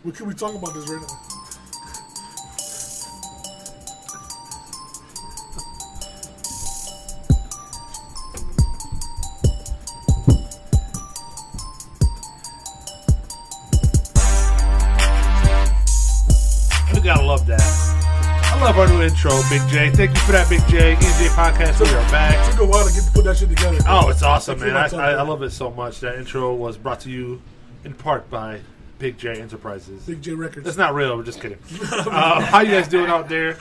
We could be talking about this right now. You gotta love that. I love our new intro, Big J. Thank you for that, Big J. EJ Podcast, we are back. It took a while to put that shit together. Oh, it's awesome, man. I love it so much. That intro was brought to you in part by Big J Enterprises. Big J Records. That's not real. We're just kidding. How you guys doing out there?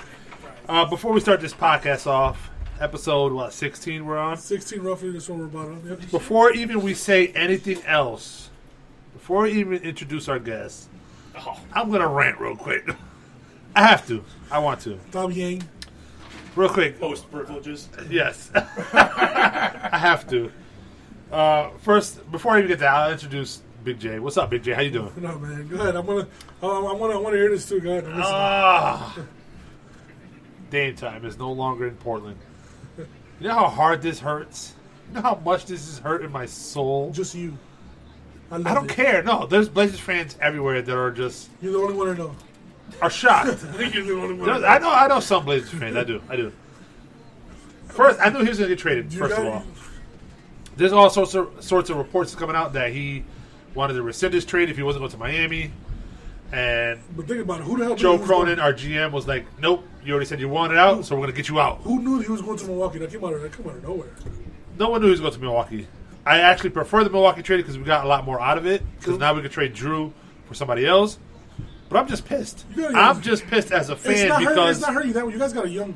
Before we start this podcast off, episode, 16 we're on? 16 roughly, that's what we're about on. Yep. Before even we say anything else, before we even introduce our guests, I'm going to rant real quick. I have to. I want to. Tom Yang. Real quick. Post privileges. Yes. I have to. First, before I even get that, I'll introduce Big J. What's up, Big J? How you doing? No, man. Go ahead. I want to hear this too. Go ahead. Dame time is no longer in Portland. You know how hard this hurts? You know how much this is hurting my soul? Just you. I don't care. No, there's Blazers fans everywhere that are just... You're the only one I know. Are shocked. I think you're the only one I know some Blazers fans. I do. First, I knew he was going to get traded, first of all. There's all sorts of reports coming out that he wanted to rescind his trade if he wasn't going to Miami. And but think about it. Who the hell Joe Cronin, our GM, was like, nope, you already said you wanted out, so we're going to get you out. Who knew he was going to Milwaukee? That came out of nowhere. No one knew he was going to Milwaukee. I actually prefer the Milwaukee trade because we got a lot more out of it. Because now we can trade Drew for somebody else. But I'm just pissed. I'm just pissed as a fan because it's not hurting you that way. You guys got a young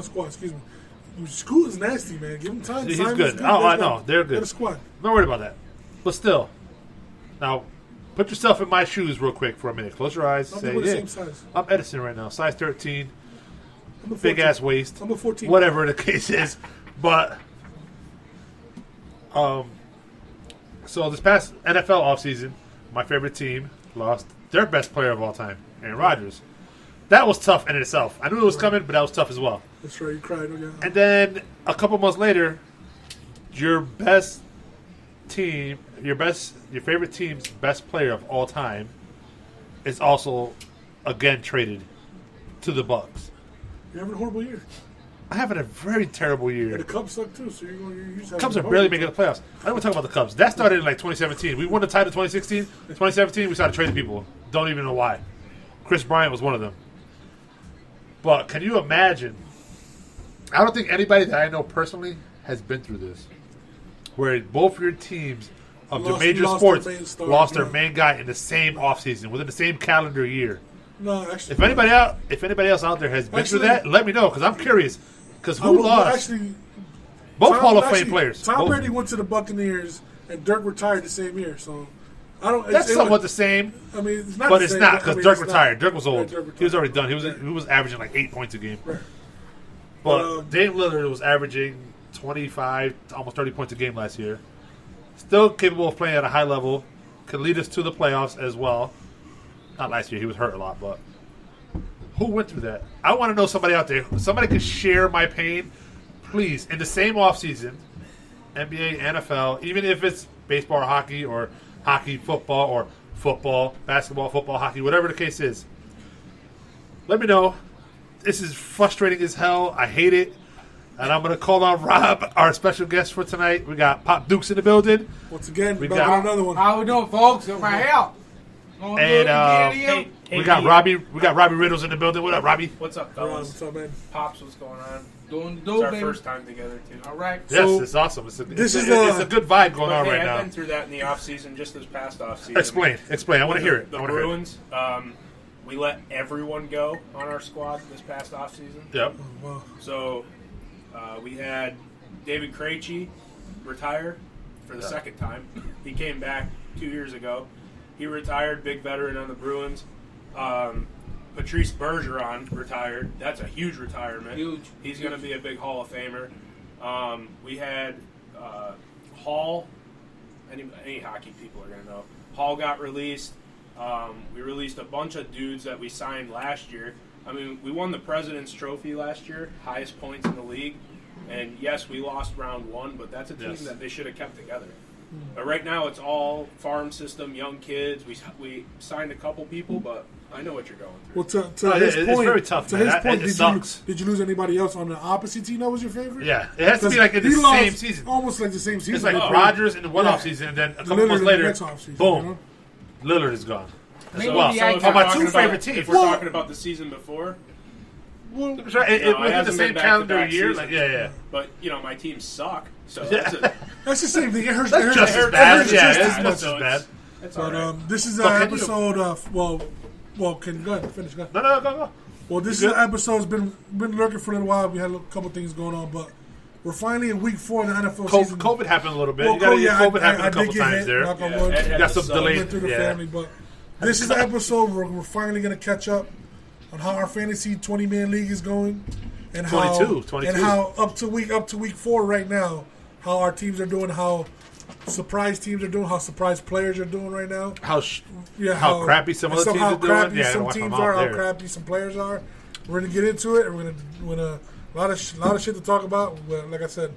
squad. Excuse me. School is nasty, man. Give him time. He's good. Oh, I know. They're good. Got a squad. I'm not worried about that. But still, now put yourself in my shoes real quick for a minute. Close your eyes. I'm the same size. I'm Edison right now. Size 13. I'm a 14. Big ass waist. I'm a 14. Whatever the case is, but so this past NFL offseason, my favorite team lost their best player of all time, Aaron Rodgers. That was tough in itself. I knew it was coming, but that was tough as well. That's right. You cried. Yeah. And then a couple months later, your best team, your favorite team's best player of all time, is also again traded to the Bucks. You're having a horrible year. I'm having a very terrible year. And the Cubs suck too, so you're just Cubs are barely making the playoffs. I don't want to talk about the Cubs. That started in like 2017. We won the title in 2016. 2017, we started trading people. Don't even know why. Chris Bryant was one of them. But can you imagine? I don't think anybody that I know personally has been through this, where both your teams of the major sports lost their main guy in the same offseason, within the same calendar year. No, actually. If anybody else out there has been through that, let me know because I'm curious. Because who lost? Both Hall of Fame players. Tom Brady went to the Buccaneers, and Dirk retired the same year. So I don't. That's somewhat the same. I mean, it's not. But the it's same, not because Dirk retired. Dirk was old. Dirk He was already done. He was averaging like 8 points a game. Right. But Dame Lillard was averaging 25, almost 30 points a game last year. Still capable of playing at a high level. Could lead us to the playoffs as well. Not last year. He was hurt a lot, but who went through that? I want to know somebody out there. Somebody could share my pain. Please, in the same offseason, NBA, NFL, even if it's baseball or hockey, football, basketball, football, hockey, whatever the case is, let me know. This is frustrating as hell. I hate it. And I'm going to call on Rob, our special guest for tonight. We got Pop Dukes in the building. Once again, we got another one. How we doing, folks? My help. And we got Robbie. We got RobbieRiddlez in the building. What up, Robbie? What's up, fellas? What's up, man? Pops, what's going on? Doing It's our baby. first time together, too. All right. Yes, So, it's awesome. It's a good vibe going But on hey, right I've now. been through that in the off-season, just this past off-season. Explain. I want to hear it. The Bruins, we let everyone go on our squad this past off-season. Yep. Wow. So we had David Krejci retire for the second time. He came back 2 years ago. He retired, big veteran on the Bruins. Patrice Bergeron retired. That's a huge retirement. Huge. He's going to be a big Hall of Famer. We had Hall. Any hockey people are going to know. Hall got released. We released a bunch of dudes that we signed last year. I mean, we won the President's Trophy last year, highest points in the league. And yes, we lost round one, but that's a team that they should have kept together. But right now, it's all farm system, young kids. We signed a couple people, but I know what you're going through. Well, to his point, it's very tough. To Man. his point, It sucks. did you lose anybody else on the opposite team that was your favorite? Yeah, it has to be like in the He lost same season. almost like the same season. It's like Oh. Rodgers in the one Yeah. off season, and then a couple Lillard months in the later, next offseason, boom, you know? Lillard is gone. As Maybe well. the So if icon- we're Of my talking two about- favorite teams. If we're talking about the season before, Well, That's right. It No, it within the hasn't same been back-to-back calendar year. seasons. Like, yeah. but my teams suck. So Yeah. that's the same thing. It hurts. That's it hurts- just as it bad. hurts Yeah, just it's as just much. as So bad. It's But all right. this is an But can you- episode of well, can you go ahead and finish? Go ahead. No, go. Well, this is You an good? episode that's been lurking for a little while. We had a couple things going on, but we're finally in week 4 of the NFL season. COVID happened a little bit. Well, You got yeah, COVID happened I a couple did get times hit, there. knock on Yeah, wood. Ed had Got the some sun. delays. Went through the Yeah. family, but this is the episode where we're finally going to catch up on how our fantasy 20-man league is going, and 22. and how up to week 4 right now, how our teams are doing, how surprise teams are doing, how surprise players are doing right now. How crappy some other teams how are doing. crappy Yeah, I some watch teams them are, out how there. crappy some players are. We're gonna get into it. And we're gonna a lot of shit to talk about. Well, like I said,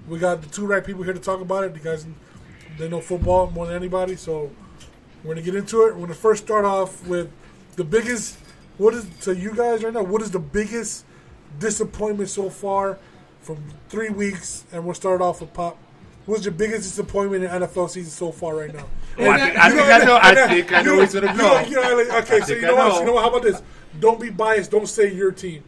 we got the two right people here to talk about it. You guys, they know football more than anybody, so we're gonna get into it. We're gonna first start off with the biggest. What is to you guys right now? What is the biggest disappointment so far from 3 weeks? And we'll start off with Pop. What's your biggest disappointment in NFL season so far right now? Oh, I think I know where it's gonna go. Okay, so you know what? You know what? How about this? Don't be biased. Don't say your team.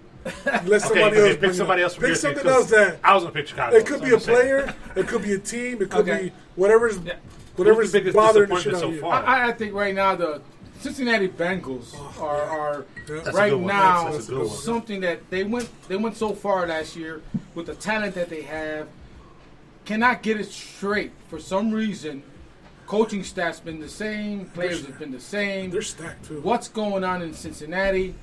Let somebody else. Pick somebody else. Pick something else that. I was gonna pick Chicago. It could be a player. It could be a team. It could Okay. be whatever's Who's the biggest bothering the shit disappointment out of so you. far? I think right now the Cincinnati Bengals are That's a right good one. now That's a good one. something that they went so far last year with the talent that they have, cannot get it straight for some reason. Coaching staff's been the same, players have been the same. They're stacked too. What's going on in Cincinnati?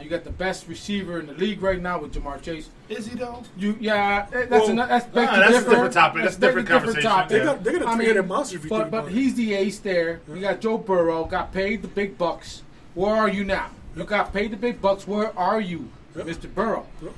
You got the best receiver in the league right now with Jamar Chase. Is he though? That's Well, that's that's a different topic. That's a different big conversation. topic. They got a 3-headed monster. If you think But about it. he's the ace there. You got Joe Burrow, got paid the big bucks. Where are you now? You got paid the big bucks. Where are you, Yep. Mr. Burrow? Yep.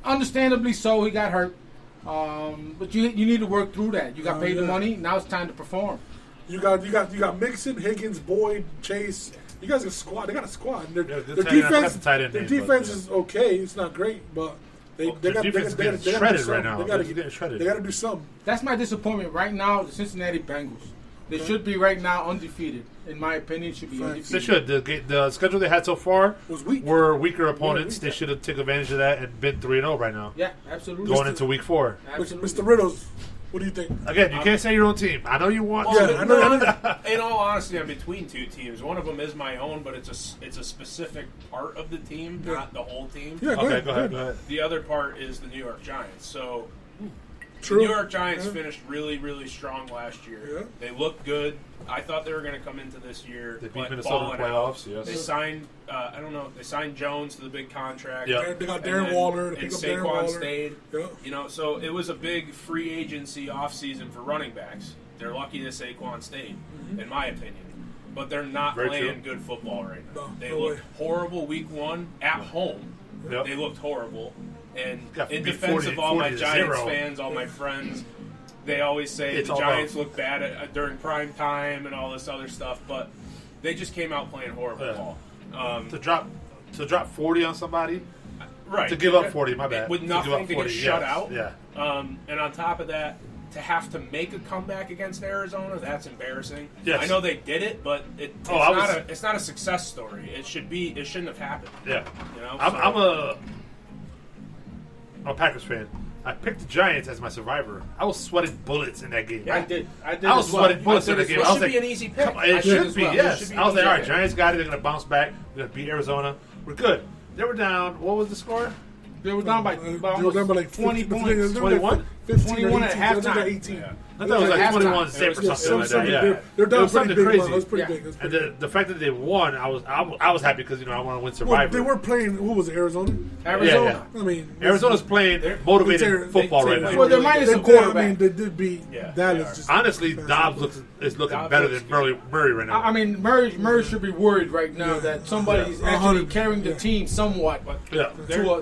Understandably so, he got hurt. But you need to work through that. You got paid the yeah. money. Now it's time to perform. You got Mixon, Higgins, Boyd, Chase. You guys got a squad. They got a squad. Their Yeah, good their tight end. I forgot defense, the tight end their name, but, defense yeah. is okay. It's not great, but they Their got defense is they getting gotta do shredded something. right now. They gotta They're getting shredded. They got to do something. That's my disappointment right now. The Cincinnati Bengals. They should be right now undefeated. In my opinion, should be Facts. They undefeated. should. The schedule they had so far Was weak. were weaker opponents. weak. They should have taken advantage of that and been 3-0 right now. Yeah, absolutely. Going into week 4. Absolutely. Mr. Riddles, what do you think? Again, you can't say your own team. I know you want Well, to. Yeah, I know. In all honesty, I'm between two teams. One of them is my own, but it's a specific part of the team, Yeah. not the whole team. Yeah, Okay, go ahead. The other part is the New York Giants. So True. the New York Giants Yeah. finished really, really strong last year. Yeah. They looked good. I thought they were going to come into this year They beat but Minnesota in balling the out. playoffs, yes. They signed, I don't know, they signed Jones to the big contract. Yeah. They got And Darren then- Waller. They and pick up Darren Saquon Waller. stayed. Yeah. So it was a big free agency offseason for running backs. They're lucky that Saquon stayed, in my opinion. But they're not Very playing true. good football right now. No, They no looked way. horrible week 1 at home. Yep. They looked horrible. And Got in beat defense 40 of all my 40-0. Giants fans, all my friends, they always say It's the all Giants about- look bad during prime time and all this other stuff, but they just came out playing horrible Yeah. ball. To drop 40 on somebody, Right. to give up 40, my bad. With To give up nothing to 40, get shut yes, out. yeah. And on top of that, to have to make a comeback against Arizona, that's embarrassing. Yes. I know they did it, but it's not a success story. It shouldn't have happened. Yeah. You know? I'm a Packers fan. I picked the Giants as my survivor. I was sweating bullets in that game. Yeah. I did. I was as well. sweating bullets I in did that as game. It I was should like, be an easy pick. come on, it I did should as be, well. yes. It should be I was like, easy all right, pick. Giants got it. They're going to bounce back. They're going to beat Arizona. We're good. They were down. What was the score? They were down by They were almost down by like 20 50 points. 21? 15 or 21 at 18. I think halftime. 18. Yeah. I thought it was like Halftime. 21 It zip or was something like that. Yeah. They're It down was pretty something big. crazy. It was pretty Yeah. big. It was And pretty big. the fact that they won, I was happy because I want to win Well, Survivor. they were playing. Who was it? Arizona. Arizona. I mean, Arizona's playing motivated football right now. Well, they're minus They a did, quarterback. I mean, they did beat Yeah, Dallas. they are. Just Honestly, Dobbs is looking Dobbs better looks than good. Murray right now. I mean, Murray should be worried right now Yeah. that somebody's Yeah. actually 100. carrying the Yeah. team somewhat Yeah. to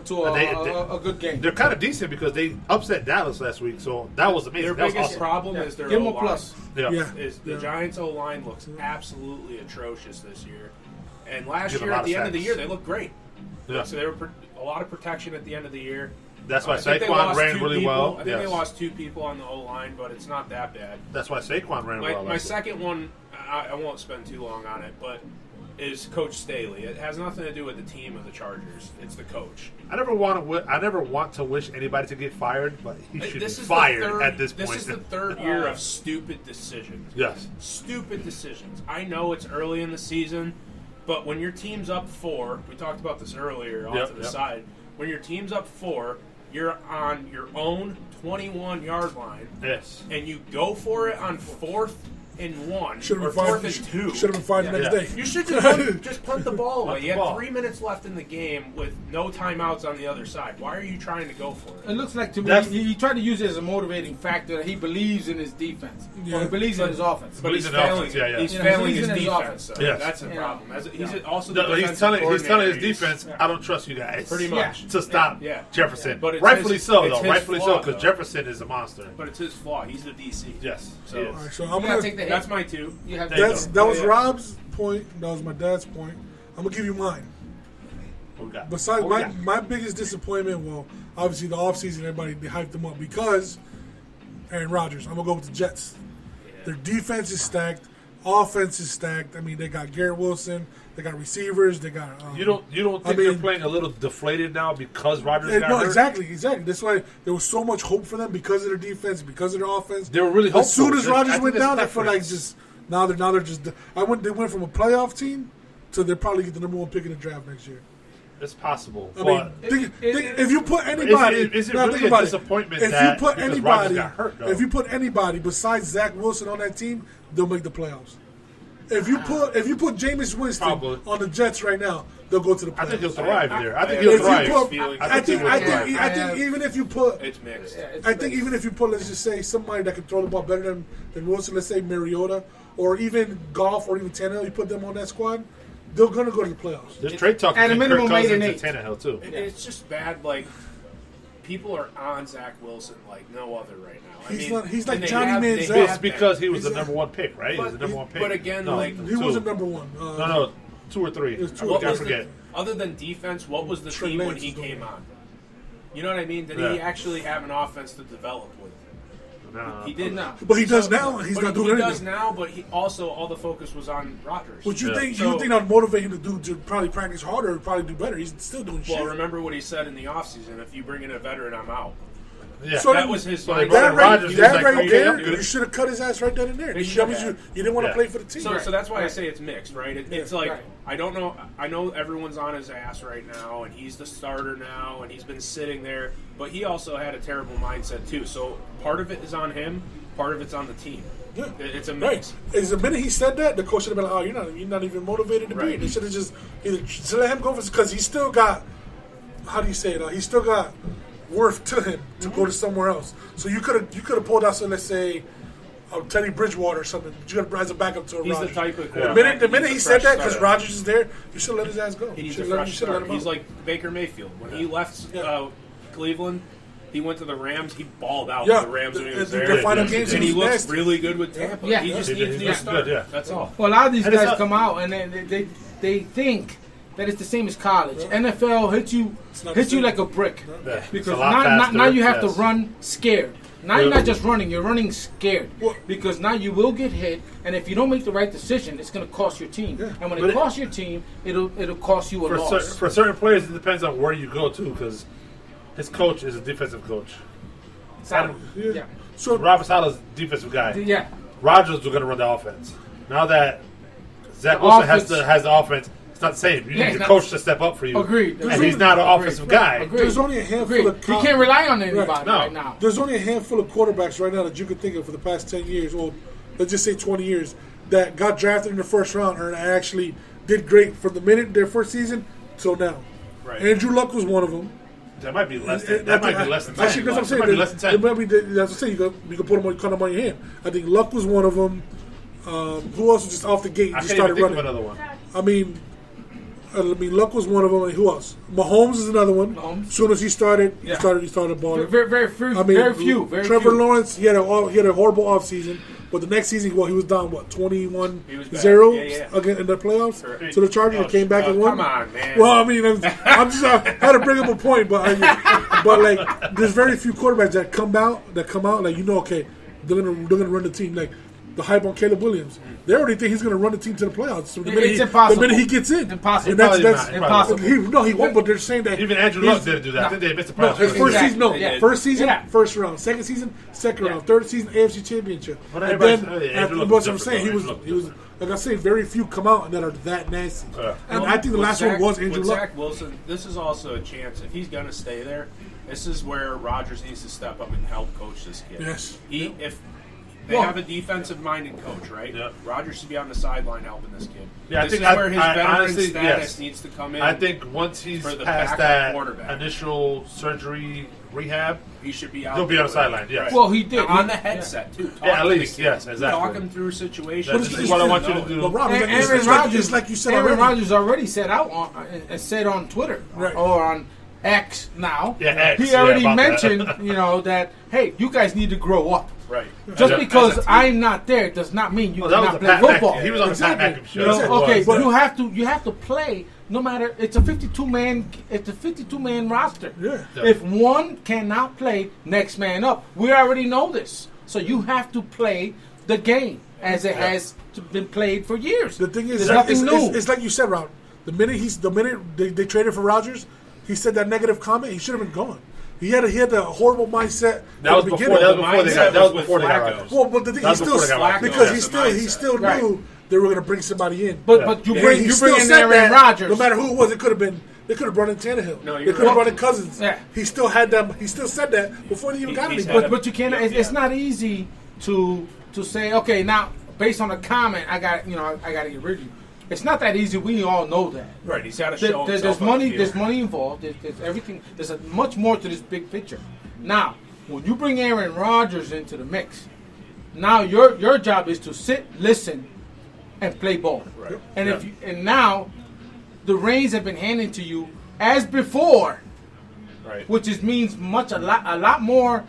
a good game. They're kind of decent because they upset Dallas last week, so that was amazing. Their That was biggest awesome. problem problem is their Give them a O-line. plus. Yeah. Is the Giants' O-line looks absolutely atrocious this year. And last Give a year, lot at the of end of the sacks. year, they looked great. Yeah. So they were a lot of protection at the end of the year. That's why I think they Saquon lost ran two really people. well. I think they lost 2 people on the O-line, but it's not that bad. That's why Saquon ran well. My second one, I won't spend too long on it, but is Coach Staley. It has nothing to do with the team of the Chargers. It's the coach. I never want to wish anybody to get fired, but he should be This is fired the third, at this point. This is the third year of stupid decisions. Yes. Stupid decisions. I know it's early in the season, but when your team's up 4, we talked about this earlier off to the side. When your team's up 4, you're on your own 21-yard line. Yes. And you go for it on 4th and 1 Should or have been 4th fired. and 2. Should have been fired the next day. You should just punt the ball away. You had 3 minutes left in the game with no timeouts on the other side. Why are you trying to go for it? It looks like to me he tried to use it as a motivating factor that he believes in his defense. Yeah. Or he believes in his offense. But he's Believes in failing. offense, yeah. He's You know, failing he's his in his defense. offense. So Yes. that's the You problem. know. He's also the No, he's defensive telling his coordinator. defense, I don't trust you guys. Pretty much. To stop Yeah. Jefferson. But it's Rightfully his- so, it's though. his Rightfully so, flaw, because though. Jefferson is a monster. But it's his flaw. He's the DC. Yes. So- he is. All right, so I'm You gonna. gotta take the hit. That's my 2. You have There you to go. That was Yeah. Rob's point. That was my dad's point. I'm gonna give you mine. What we got? Besides, What we got? my biggest disappointment, well, obviously the offseason, everybody they hyped them up because Aaron Rodgers. I'm gonna go with the Jets. Their defense is stacked, offense is stacked. I mean, they got Garrett Wilson, they got receivers, they got. You don't think they're playing a little deflated now because Rodgers got no, hurt? exactly. That's why there was so much hope for them because of their defense, because of their offense. They were really hopeful. As soon as I Rodgers think went there's down, a I feel like difference. just now they're just. They went from a playoff team to they'll probably get the number 1 pick in the draft next year. It's possible. I mean, but think, if you put anybody, is it now really think about a it. disappointment If that you put because anybody, Rodgers got hurt, though? if you put anybody besides Zach Wilson on that team, they'll make the playoffs. If you put Jameis Winston Probably. on the Jets right now, they'll go to the playoffs. I think he'll thrive there. I think If he'll you thrive. put- I think thrive. even if you put, It's mixed. I think even if you put, let's just say somebody that can throw the ball better than Wilson, let's say Mariota, or even Goff, or even Tannehill, you put them on that squad, they're gonna go to the playoffs. There's trade talk At a between minimum, Kirk 8 and Cousins 8. and Tannehill too. It's just bad. Like people are on Zach Wilson like no other right now. He's like and they Johnny have- they Manziel. have It's because he was He's the a- number 1 pick, right? He was the number 1 pick. But again, No, like He two. wasn't number 1. No, 2 or 3. It was two. I What was forget. other than defense, what was the Trey team when Lance he is the came one. on? You know what I mean? Did Yeah. he actually have an offense to develop with? No. He didn't. No. But he does now. He's But not doing he anything. does now, but he also all the focus was on Rodgers. But you Yeah. think So- that would motivate him to probably practice harder, or probably do better? He's still doing shit. Well, remember what he said in the offseason, if you bring in a veteran, I'm out. Yeah. So that was his so mindset. that right, Rodgers that was like, right okay, there, I'm good. you should have cut his ass right then and there. He That should means have. you didn't want to Yeah. play for the team. So that's why I say it's mixed, right? It's like Right. I don't know. I know everyone's on his ass right now, and he's the starter now, and he's been sitting there. But he also had a terrible mindset too. So part of it is on him, part of it's on the team. Yeah. It's a Right. mix. Is the minute he said that, the coach should have been like, "Oh, you're not even motivated to be." Right. They should have just either should let him go because he's still got. How do you say it? He's still got worth to him to go to somewhere else. So you could have pulled out, so let's say, Teddy Bridgewater or something. But you got as a backup to a He's Rodgers. the type of The quarterback minute that he needs a said fresh that, because start. Rodgers is there, you should let his ass go. He needs You a should fresh let start. him He's out. like Baker Mayfield when he left Yeah. Cleveland. He went to the Rams. He balled out Yeah. with the Rams when he was The there. final games, and he he was looks nasty. really good with Tampa. Yeah. He just He's needs to good, start. yeah. That's all. Well, a lot of these And it's guys not- come out and they think that it's the same as college. NFL hits you not the same. like a brick Yeah. It's because a lot now faster, you have yes. to run scared. Now you're not just running; you're running scared Well- because now you will get hit, and if you don't make the right decision, it's going to cost your team. Yeah. And when But it costs your team, it'll cost you a loss. For certain players, it depends on where you go to because his coach is a defensive coach. Salary. Yeah. Yeah. So Robert Sala's defensive guy. Yeah. Rodgers was going to run the offense. Now that Zach The Wilson offense- has the offense, it's not the same. You Yeah, need it's the not- coach to step up for you. Agreed. And he's not an Agreed. offensive guy. Agreed. there's only a handful Agreed. of You can't rely on anybody Right. No. right now. There's only a handful of quarterbacks right now that you could think of for the past 10 years, or let's just say 20 years, that got drafted in the first round and actually did great from the minute their first season till now. Right. Andrew Luck was one of them. That might be less than 10. Actually, that's what I'm saying. That might be less than 10. It might be, that's what I'm saying. You can put them on, cut them on your hand. I think Luck was one of them. Who else was just off the gate? I Just can't even started think running. of another one. I mean, Luck was one of them. And who else? Mahomes is another one. Mahomes. As soon as he started, Yeah. he started balling. Very few. Trevor Lawrence, he had a horrible offseason. But the next season, he was down, 21-0 again in the playoffs? Correct. So the Chargers came back and won. Come on, man. Well, I mean, I'm just I had to bring up a point, but like, there's very few quarterbacks that come out, like, okay, they're gonna run the team. Like the hype on Caleb Williams, they already think he's gonna run the team to the playoffs. So It's impossible. The minute he gets in, Impossible. And that's Impossible. He won't. But they're saying that Even Andrew Luck didn't do that. I think they missed the playoffs. his first Exactly. season, no. Yeah. First season, Yeah. first round. Second season, second round. Third season, AFC Championship. But And everybody's- then, Andrew after Luck what was I'm saying, different, he was like I say, very few come out that are that nasty. Yeah. And I think the With last Zach- one was Andrew with Luck. Zach Wilson, this is also a chance if he's going to stay there. This is where Rodgers needs to step up and help coach this kid. Yes. If they have a defensive-minded coach, right? Yeah. Rodgers should be on the sideline helping this kid. Yeah, I this think is where his veteran honestly, status yes. needs to come in. I think once he's for the past backup that quarterback. initial surgery rehab, he should be out. he'll be there on the sideline. Yes. Right. Well, he did. Now, on the He- headset too. Yeah, at Talk to the least, kid. yes, exactly. Talk him through situations. This is what I want you to do. But Rob, And it's like you said Aaron already. Rodgers already said out said on Twitter Right. or on X now. Yeah, X, He yeah, already about that. mentioned, that hey, you guys need to grow up. Right. Just Yeah, because as a team. I'm not there does not mean you Well, that was cannot the play Pat football. McAfee. He was on the Pat Exactly. McAfee show. You know, That's what it Okay, was. but you have to play no matter. It's a 52 man roster. Yeah. Yeah. If one cannot play, next man up. We already know this. So you have to play the game as it has been played for years. The thing is, there's nothing new. It's like you said, Rob. The minute they traded for Rodgers, he said that negative comment. He should have been gone. He had a horrible mindset. That was at the before. beginning. That was before they got Flacco. Rodgers. Well, but the thing That he was still before they got Rodgers. because That's he the still mindset. knew they were going to bring somebody in. But you bring still in said Aaron that, Rodgers. No matter who it was, it could have been. They could have brought in Tannehill. No, they you're could have right. brought in Cousins. Yeah. He still had them. He still said that before they even got He's anybody. But you can't. It's not easy to say. Okay, now based on a comment, I got to get rid of you. It's not that easy. We all know that. Right. He's got to show There's himself on money. the field. There's money involved. There's everything. There's much more to this big picture. Now, when you bring Aaron Rodgers into the mix, now your job is to sit, listen, and play ball. Right. And and now, the reins have been handed to you as before, Right. which means a lot more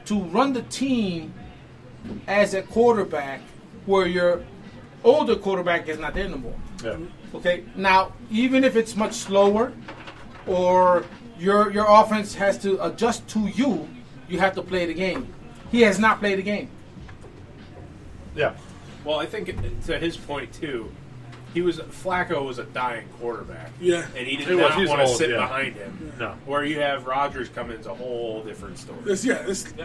to run the team as a quarterback, where your older quarterback is not there no more. Yeah. Okay. Now, even if it's much slower, or your offense has to adjust to you, you have to play the game. He has not played the game. Yeah. Well, I think to his point too, Flacco was a dying quarterback. Yeah. And he did He was. not He was want to old, sit yeah. behind him. No. Where you have Rodgers come in is a whole different story. It's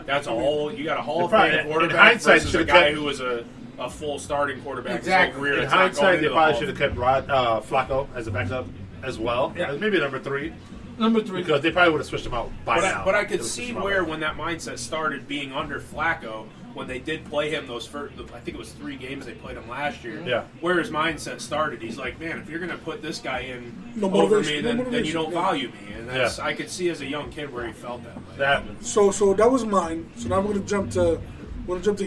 That's a whole. You got a Hall of Probably- Fame in quarterback hindsight, versus a should've guy kept- who was a full starting quarterback Exactly. his whole career. In It's not going hindsight, into they the probably Hall should of have kept Flacco as a backup as well. Yeah. Maybe number 3 Number 3. because they probably would have switched him out by now. But I They could would've see switched him out. where when that mindset started being under Flacco, when they did play him those first, I think it was 3 games they played him last year. Yeah. Where his mindset started, he's like, man, if you're going to put this guy in No over motivation, me, no then you motivation, don't yeah. value me. And that's I could see as a young kid where he felt that way. That happened. So that was mine. So now I'm going to jump to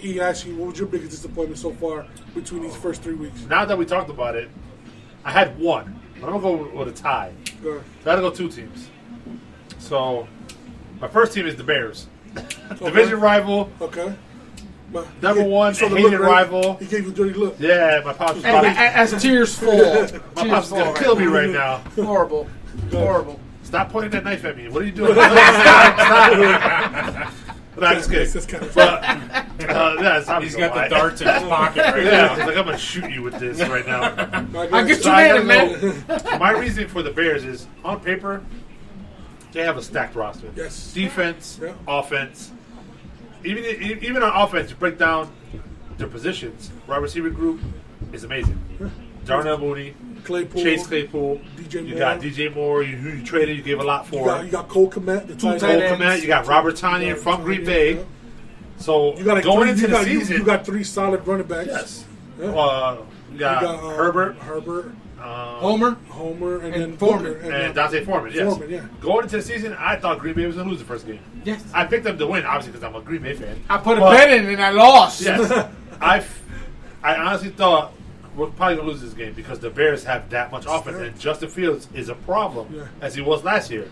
E. Ashley, what was your biggest disappointment so far between these first 3 weeks? Now that we talked about it, I had one. But I'm going to go with a tie. Go ahead. So I had to go 2 teams. So my first team is the Bears. Division rival. Okay. Number one, So the hated look, right? rival. He gave you a dirty look. Yeah, my pops was And about as tears fall, my tears pops is fall. going to kill me right now. Horrible. Stop pointing that knife at me. What are you doing? Stop. No, I'm just kidding. That's kind of But, yeah, it's He's got the darts in his pocket right Yeah, now. it's like I'm going to shoot you with this right now. I get So you I mad, gotta man. go- My reasoning for the Bears is, on paper, they have a stacked roster. Yes. Defense, Yeah. offense. Even on offense, you break down their positions. Wide receiver group is amazing. Darnell Mooney, Claypool. Chase Claypool. DJ You Moore. got DJ Moore. You traded. You gave a lot for. You got Cole Kmet, the tight Cole end. Kmet. You got Robert Tonyan from Green Bay. Yeah. So You got going into the you season, got 3 solid running backs. yes. Yeah. You got Herbert, Homer. Homer, and then Foreman. Booker, and Dante Foreman. Yes. Foreman, yeah. Going into the season, I thought Green Bay was going to lose the first game. Yes. I picked them to win, obviously, because I'm a Green Bay fan. I put a But- bet in and I lost. Yes. I honestly thought we're probably going to lose this game because the Bears have that much offense. And Justin Fields is a problem, as he was last year.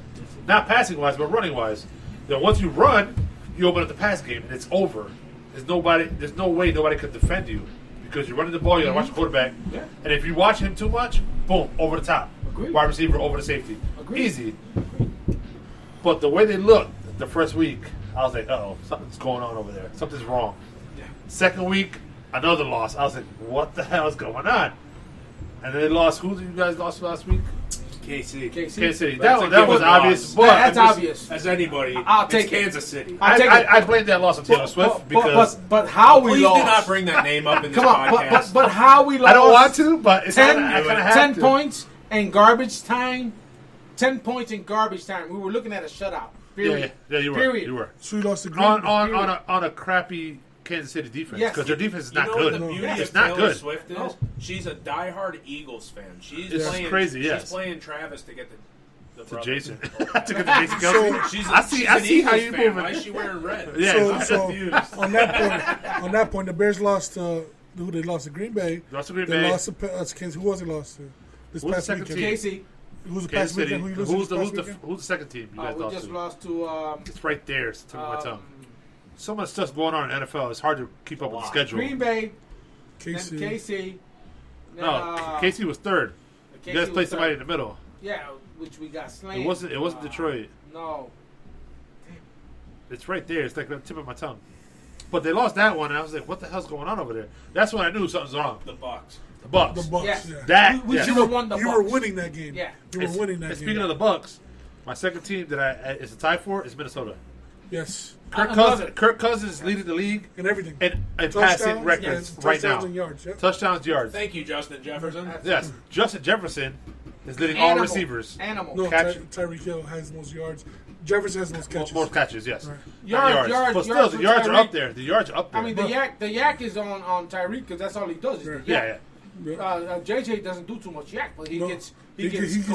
Not passing-wise, but running-wise. Then once you run, you open up the pass game, and it's over. There's no way nobody could defend you because you're running the ball, you got to watch the quarterback. Yeah. And if you watch him too much, boom, over the top. Agreed. Wide receiver over the safety. Agreed. Easy. But the way they looked the first week, I was like, uh-oh, something's going on over there. Something's wrong. Yeah. Second week, another loss. I was like, what the hell is going on? And then they lost. Who did you guys lost last week? KC. That was obvious. But that's obvious. As anybody, I'll take Kansas City. I blame that loss on Taylor Swift because. But how we lost. Please do not bring that name up in this podcast. But how we lost. I don't want to, but it's 10 points in garbage time. 10 points in garbage time. We were looking at a shutout. Period. Yeah, you were. Period. You were. So we lost the on a crappy Kansas City defense because their defense is not good. The beauty of Taylor Swift is she's a diehard Eagles fan. She's playing crazy. Yes, she's playing Travis to get the Jason to get the Jason Kelsey. I see how you moving. Why is she wearing red? Yeah. So on that point, the Bears lost to who? They lost to Green Bay. Lost to Green Bay. They lost to Kansas. Who was it lost to? This past weekend. Casey. Who's the past weekend? Who's the second team you guys we lost just to? lost to. It's right there. It's on my tongue. So much stuff's going on in NFL. It's hard to keep up with the schedule. Green Bay, KC. No, KC was third. You guys played somebody in the middle. Yeah, which we got slain. It wasn't Detroit. No. It's right there. It's like the tip of my tongue. But they lost that one, and I was like, "What the hell's going on over there?" That's when I knew something's wrong. The Bucks. The Bucks. Yeah. We should have won the Bucks. You were winning that game. Yeah. You were winning that game. Speaking of the Bucks, my second team that is a tie for is Minnesota. Yes. Kirk Cousins leading the league in everything and passing records right now. And yards, Touchdowns, yards. Thank you, Justin Jefferson. Yes, Justin Jefferson is leading all receivers. No, Tyreek Hill has the most yards. Jefferson has the most catches. More catches, yes. Right. Yards. But still, the yards are up there. The yards are up there. I mean, the yak is on Tyreek because that's all he does. Is the yak. Yeah. JJ doesn't do too much yak, but he gets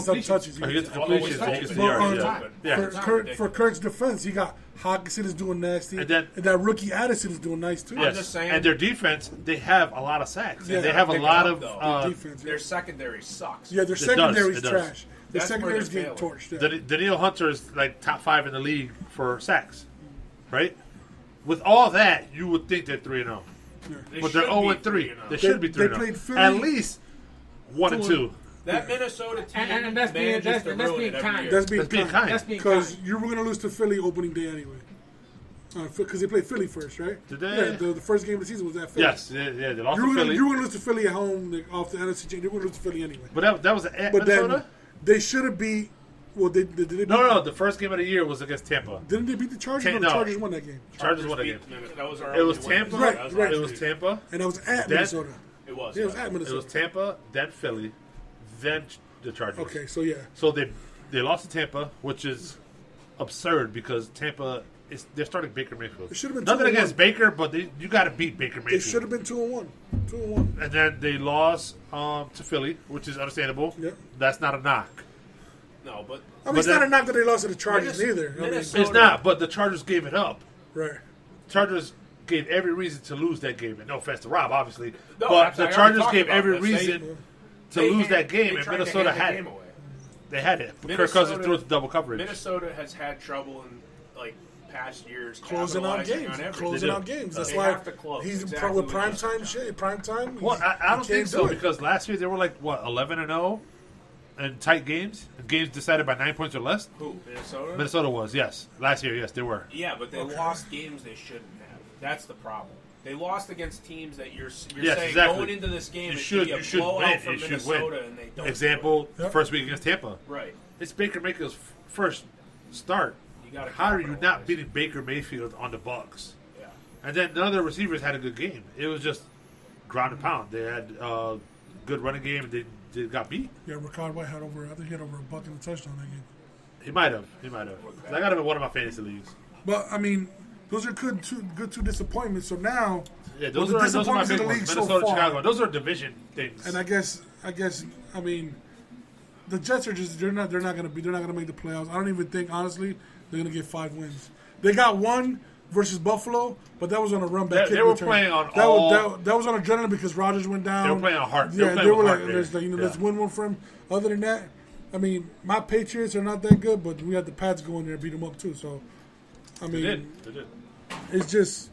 some touches. He gets completions. He gets the yards. For Kirk's defense, he got Hawkinson is doing nasty, and that rookie Addison is doing nice too. Yes. I'm just saying. And their defense, they have a lot of sacks. Yeah, they have a lot of defense. Their secondary sucks. Yeah, their secondary is trash. Their secondary is getting torched. Danielle Hunter is like top 5 in the league for sacks, right? With all that, you would think they're 3-0. But they're 0-3. They should be 3-0. At least 1-2. That Minnesota team, and that's being kind. That's being kind. Because you were going to lose to Philly opening day anyway. Because they played Philly first, right? Did they? Yeah, the first game of the season was at Philly. Yes, they lost to Philly. You were going to lose to Philly at home off the NFC chain. You were going to lose to Philly anyway. But that was at Minnesota? Then they should have beat. Well, did they beat No. The first game of the year was against Tampa. Didn't they beat the Chargers? The Chargers won that game. Chargers won that game. It was Tampa. Right. It was Tampa. And it was at Minnesota. It was. Yeah, it was at Minnesota. It was Tampa, then Philly, then the Chargers. Okay, so yeah. So they lost to Tampa, which is absurd because Tampa they're starting Baker Mayfield. It should have been nothing against Baker, but you got to beat Baker Mayfield. They should have been 2-1. 2-1. And then they lost to Philly, which is understandable. Yep. That's not a knock. No, but I mean, it's not a knock that they lost to the Chargers either. It's not, but the Chargers gave it up. Right. Chargers gave every reason to lose that game. And no offense to Rob, obviously. But the Chargers gave every reason to lose that game, and Minnesota had it. They had it. Kirk Cousins threw it to double coverage. Minnesota has had trouble in past years closing out games. That's why he's with prime time shit. Prime time. Well, I don't think so because last year they were 11-0 in tight games. Games decided by 9 points or less. Who? Minnesota? Minnesota was, yes. Last year, yes, they were. Yeah, but they lost games they shouldn't have. That's the problem. They lost against teams that you're saying exactly. Going into this game you should blowout win. from Minnesota and they don't. Example, first week against Tampa. Right. It's Baker Mayfield's first start. How are you not beating Baker Mayfield on the Bucks? Yeah. And then none of the receivers had a good game. It was just ground and pound. They had a good running game. And they got beat. Yeah, Ricard White had over a buck and a touchdown that game. He might have. I got him in one of my fantasy leagues. But I mean, those are good two disappointments. So now, those are my big ones. Minnesota, Chicago. Those are division things. And I guess I mean, the Jets are just they're not going to make the playoffs. I don't even think honestly they're going to get 5 wins. They got one versus Buffalo, but that was on a run back. They were playing on that was on adrenaline because Rodgers went down. They were playing on heart. Yeah, they were like, let's win one from. Other than that, I mean, my Patriots are not that good, but we had the Pats go in there and beat them up too. So, I mean, they did. It's just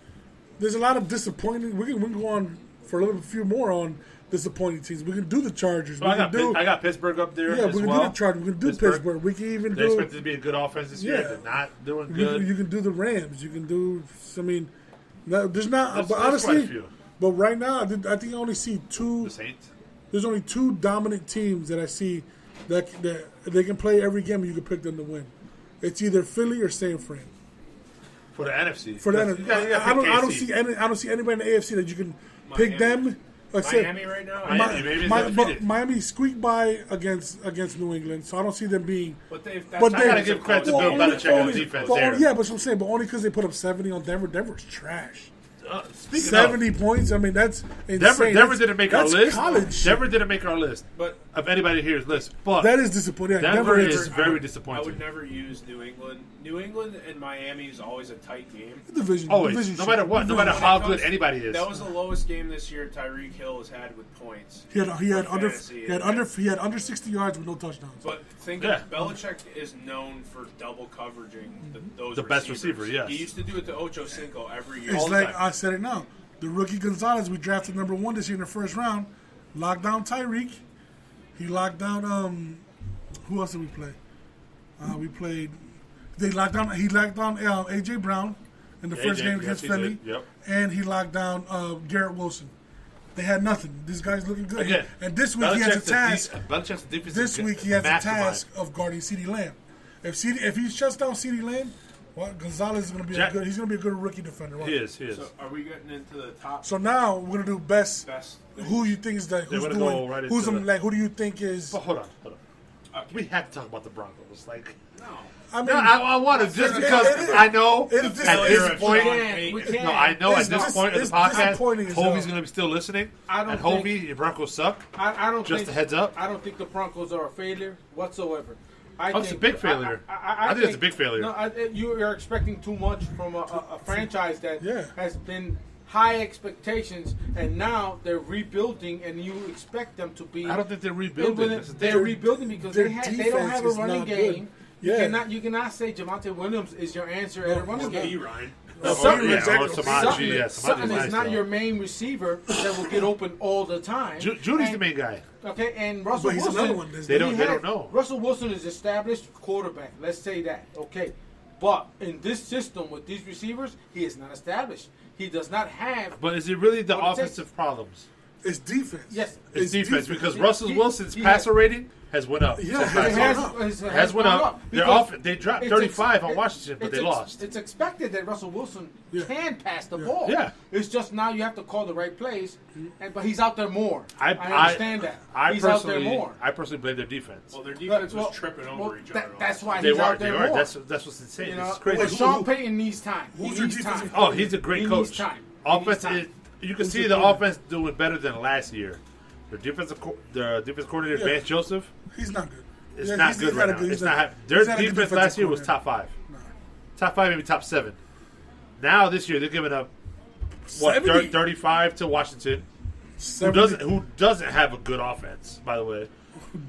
there's a lot of disappointing. We can go on for a few more on disappointing teams. We can do the Chargers. I got Pittsburgh up there. Yeah, as we can do the Chargers. We can do Pittsburgh. We can even They expected to be a good offense this year. They're not doing good. You can do the Rams. You can do. I mean, there's not. There's but quite a honestly, few. but right now, I think I only see two. The Saints. There's only two dominant teams that I see that they can play every game and you can pick them to win. It's either Philly or San Fran. For the NFC. For the NFC, I don't see anybody in the AFC that you can pick them. Like Miami right now. Miami squeaked by against New England, so I don't see them being. But I gotta give credit to Bill Belichick on the defense there. Yeah, but what I'm saying, but only because they put up 70 on Denver. Denver's trash. Speaking 70 points. I mean, that's insane. Denver didn't make our list. College. Denver didn't make our list. But of anybody here's list, but that is disappointing. Denver is very disappointing. I would never use New England. New England and Miami is always a tight game. Division. Always, division no matter what, no matter how good anybody is. That was the lowest game this year Tyreek Hill has had with points. He had under 60 yards with no touchdowns. But think of Belichick is known for double coveraging those the best receiver. Yes, he used to do it to Ocho Cinco every year. It's like I said it now. The rookie Gonzalez we drafted number 1 this year in the first round, locked down Tyreek. He locked down who else did we play? He locked down AJ Brown in the first game against Philly. Yep. And he locked down Garrett Wilson. They had nothing. This guy's looking good. Again, and this week he has a task. This week he has a task of guarding CeeDee Lamb. If he shuts down CeeDee Lamb, well, Gonzalez is going to be he's going to be a good rookie defender. Right? He is. So are we getting into the top? So now we're going to do best. Who you think is that? Who's doing? Right who do you think is? But hold on. Okay. We have to talk about the Broncos. No. I want to just because I know at this point. No, I know at this point of the podcast, Hovey's going to be still listening. And Hovey, your Broncos suck. I don't. Just a heads up. I don't think the Broncos are a failure whatsoever. It's a big failure. I think it's a big failure. No, you are expecting too much from a franchise that has been high expectations, and now they're rebuilding, and you expect them to be. I don't think they're rebuilding. They're rebuilding because they don't have a running game. You cannot say Javonte Williams is your answer at a running game. Sutton is not your main receiver that will get open all the time. Judy's the main guy. Okay, and Russell Wilson. Another one. They don't know. Russell Wilson is established quarterback. Let's say that. Okay, but in this system with these receivers, he is not established. He does not have. But is it really the offensive problems? It's defense. Yes, it's defense because Russell Wilson's passer rating has went up. Yeah, has went up. They dropped 35 on Washington, but they lost. It's expected that Russell Wilson can pass the ball. Yeah. It's just now you have to call the right plays, but he's out there more. I understand that. He's out there more. I personally blame their defense. Well, their defense was tripping over each other. That's why he's out there more. That's what's insane. It's crazy. But Sean Payton needs time. He needs time. Oh, he's a great coach. He needs time. Offense, you can see the offense doing better than last year. The defense coordinator, Vance Joseph. He's not good. It's not good right now. It's not. Their defense last year was top 5. Top 5, maybe top 7. Now this year they're giving up 35 to Washington, who doesn't have a good offense, by the way.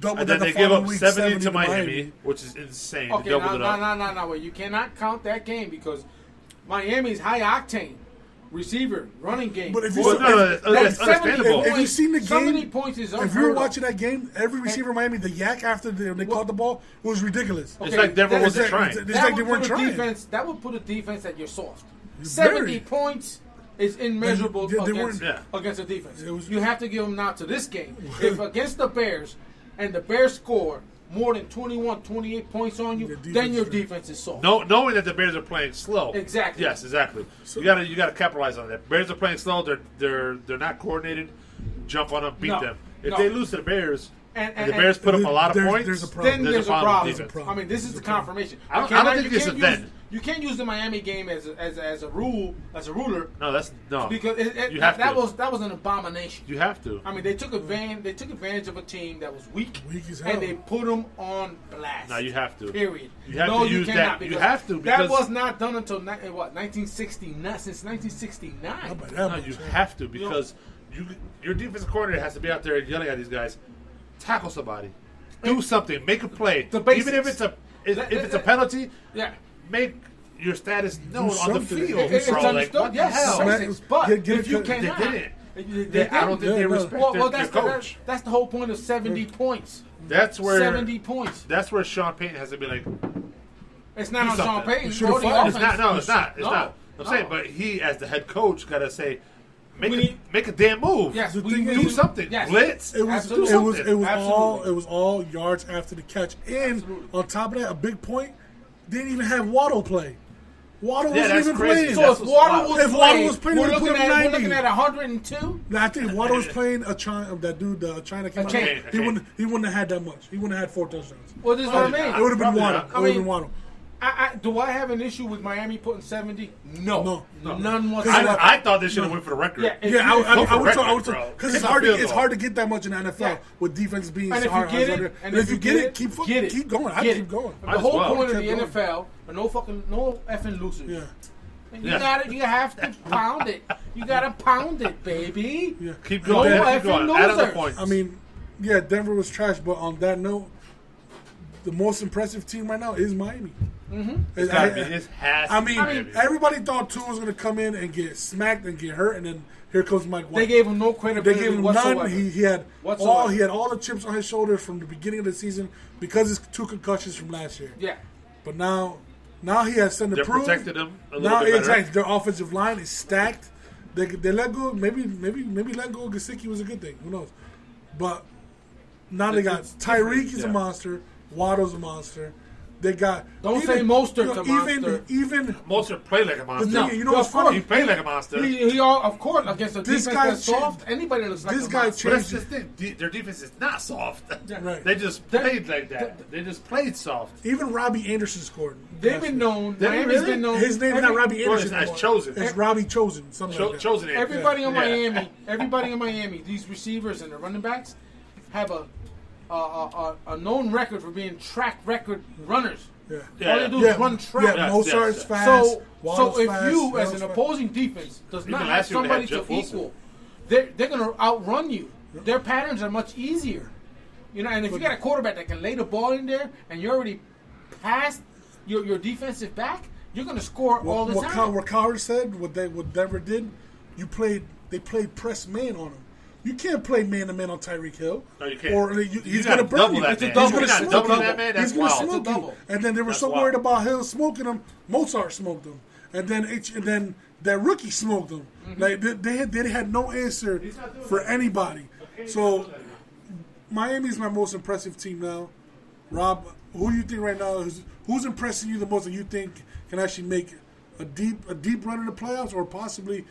And then they give up 70 to Miami, which is insane. Okay, no. You cannot count that game because Miami's high octane. Receiver, running game. But if that's understandable. If you've seen the game, 70 points is unheard of. If you were watching that game, every receiver in Miami, the yak after they caught the ball was ridiculous. It's like Denver wasn't trying. It's like they weren't trying. That would put a defense at your soft. 70 points is immeasurable against a defense. You have to give them now to this game. If against the Bears, and the Bears score more than 21, 28 points on you, then your defense is soft. Knowing that the Bears are playing slow. Exactly. Yes, exactly. So, you gotta capitalize on that. Bears are playing slow. They're not coordinated. Jump on them, beat them. If they lose to the Bears, and the Bears put up a lot of points, there's a problem. Then there's a problem. I mean, this is the confirmation. I don't think this is then. You can't use the Miami game as a ruler. No, that's no. Because you have that to. was an abomination. You have to. I mean, they took advantage of a team that was weak as hell. and they put them on blast. No, you have to. Period. You have to use that. You have to. That was not done until 1969. Since 1969. No, you have to because your defensive coordinator has to be out there yelling at these guys. Tackle somebody. Do something. Make a play. Even if it's a penalty. Yeah. Make your status known on the field. It's bro. understood. Like, what the hell? But Get if you they cannot, They didn't. I don't think they respect their coach. That's the whole point of 70 points. That's where 70 points. That's where Sean Payton has to be like. It's not on Sean Payton. It's not. No, it's not. It's not. I'm saying, but he, as the head coach, got to say, make a damn move. Yes, do something. Yes. Blitz. It was all yards after the catch. And on top of that, a big point, they didn't even have Waddle play. Waddle wasn't even playing. So if Waddle was playing, we're looking at 102. No, I think Waddle was playing that dude, the China came out. He wouldn't have had that much. He wouldn't have had 4 touchdowns. Well, this is what I mean. It would have been Waddle. Do I have an issue with Miami putting 70? No. None whatsoever. I thought they should have went for the record. I would talk because it's hard to get that much in the NFL with defense being and so hard. And if you get it, keep going. I keep going. The whole point of the NFL, no effing losers. Yeah. You have to pound it. You gotta pound it, baby. Yeah. Keep going. No Keep going. effing Add other losers. points. I mean, yeah, Denver was trash, but on that note, the most impressive team right now is Miami. Everybody thought Tua was going to come in and get smacked and get hurt, and then here comes Mike White. They gave him no credibility. They gave him whatsoever. none. He had all the chips on his shoulders from the beginning of the season because of his 2 concussions from last year. Yeah. But now he has something to prove. Protected him a little bit better. Exactly. Their offensive line is stacked. They let go. Maybe let go of Gesicki was a good thing. Who knows? But now they got Tyreek is a monster. Waddle's a monster. They got say Mostert's a monster. Even Mostert played like a monster. No, what's funny? He played like a monster. He of course against a defense that's soft. Anybody looks like this a guy monster. But that's the thing. Their defense is not soft. Right. They just played like that. They just played soft. Even Robbie Anderson scored. They've been known. Miami's been known. His name is not Robbie Anderson. It's Chosen. It's Robbie Chosen. Something like that. Chosen. Everybody in Miami, these receivers and the running backs have a known record for being track record runners. All they do is run track. Mozart's fast. So if you, as an opposing defense, does not have somebody to equal, they're going to outrun you. Their patterns are much easier. And if you got a quarterback that can lay the ball in there and you're already past your defensive back, you're going to score all the time. What Cowher said, what Denver did, they played press man on him. You can't play man-to-man on Tyreek Hill. No, you can't. Or he's going to burn you. He's going to smoke you. He's going to smoke you. And then they were so worried about Hill smoking him, Mozart smoked him. And then that rookie smoked him. Mm-hmm. Like they had no answer for anybody. So Miami's my most impressive team now. Rob, who do you think right now who's impressing you the most that you think can actually make a deep run in the playoffs or possibly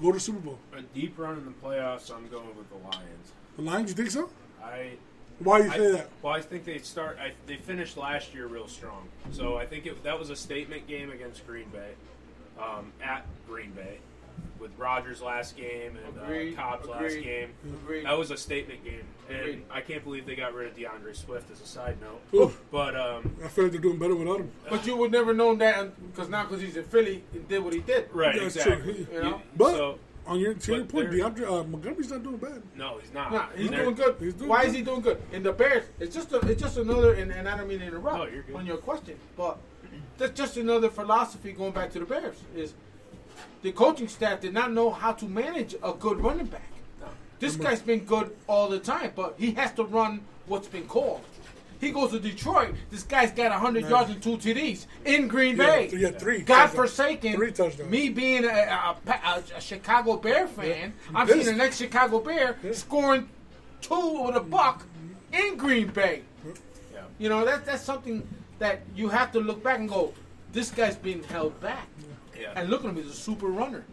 go to Super Bowl? A deep run in the playoffs, I'm going with the Lions. The Lions, you think so? Why do you say that? Well, I think they finished last year real strong. So I think that was a statement game against Green Bay, at Green Bay, with Rodgers last game and Cobb's last game. Agreed. That was a statement game. And I can't believe they got rid of DeAndre Swift as a side note. Oof. But I feel like they're doing better without him. But you would never know that because he's in Philly, he did what he did. Right, That's exactly. True. But on your point, DeAndre Montgomery's not doing bad. No, he's not. Nah, he's doing good. Why is he doing good? In the Bears, it's just another. And I don't mean to interrupt on your question, but that's just another philosophy going back to the Bears. Is the coaching staff did not know how to manage a good running back. This guy's been good all the time, but he has to run what's been called. He goes to Detroit. This guy's got 100 yards and 2 TDs in Green Bay. Yeah, 3. God-forsaken. 3 touchdowns. Me being a Chicago Bear fan, I'm seeing the next Chicago Bear scoring 2 with a buck in Green Bay. Yeah. That's something that you have to look back and go, this guy's being held back. Yeah. And look at him, he's a super runner.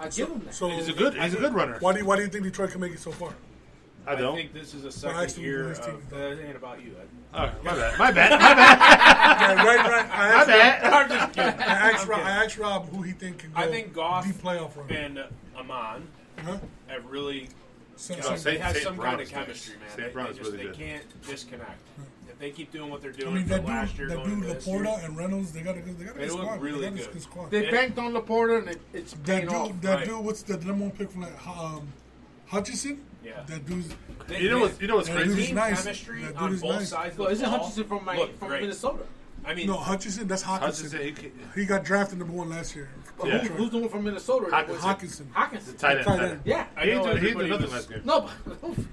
I give him that. He's a good runner. Why do you think Detroit can make it so far? I don't. think this is a I second actually year his team of. is It ain't about you, Ed. Oh, my bad. Yeah, right. My bad. I'm just kidding. I asked Rob who he think can go I think Goff deep playoff run. and Amon Huh? have really. So- You so- know, they have St. some Brown's kind of nice. chemistry, man. St. Brown's really they good. can't disconnect. If they keep doing what they're I doing mean, from last year that going dude into this year, Laporta and Reynolds, they got a They good look squad. really They got a good. squad. They banked on Laporta, and it's paying off. That Right. dude, what's the number one pick from like Hutchinson? Yeah. That dude's. they- You know what's that crazy? dude is team nice. chemistry That dude on is both nice. sides Well, of the isn't ball Hutchinson from look from great. Minnesota? I mean, No, Hutchinson. That's Hawkinson. Hutchinson, He got drafted number 1 last year. Yeah. Who's the one from Minnesota? Hawkinson. Hawkinson. tight Tight end. end. Yeah. I He know did everybody nothing was- last game. No,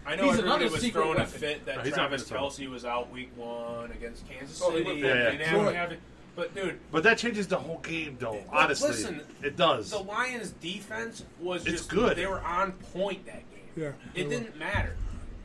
I know he's everybody another was secret throwing a weapon. fit that No, he's not Travis Minnesota. Kelce was out week 1 against Kansas Oh, he City. was- Yeah, and yeah. they didn't Sure. have it. But dude, But that changes the whole game, though. Honestly, listen, it does. the Lions' defense was It's just good. They were on point that game. Yeah. It didn't matter.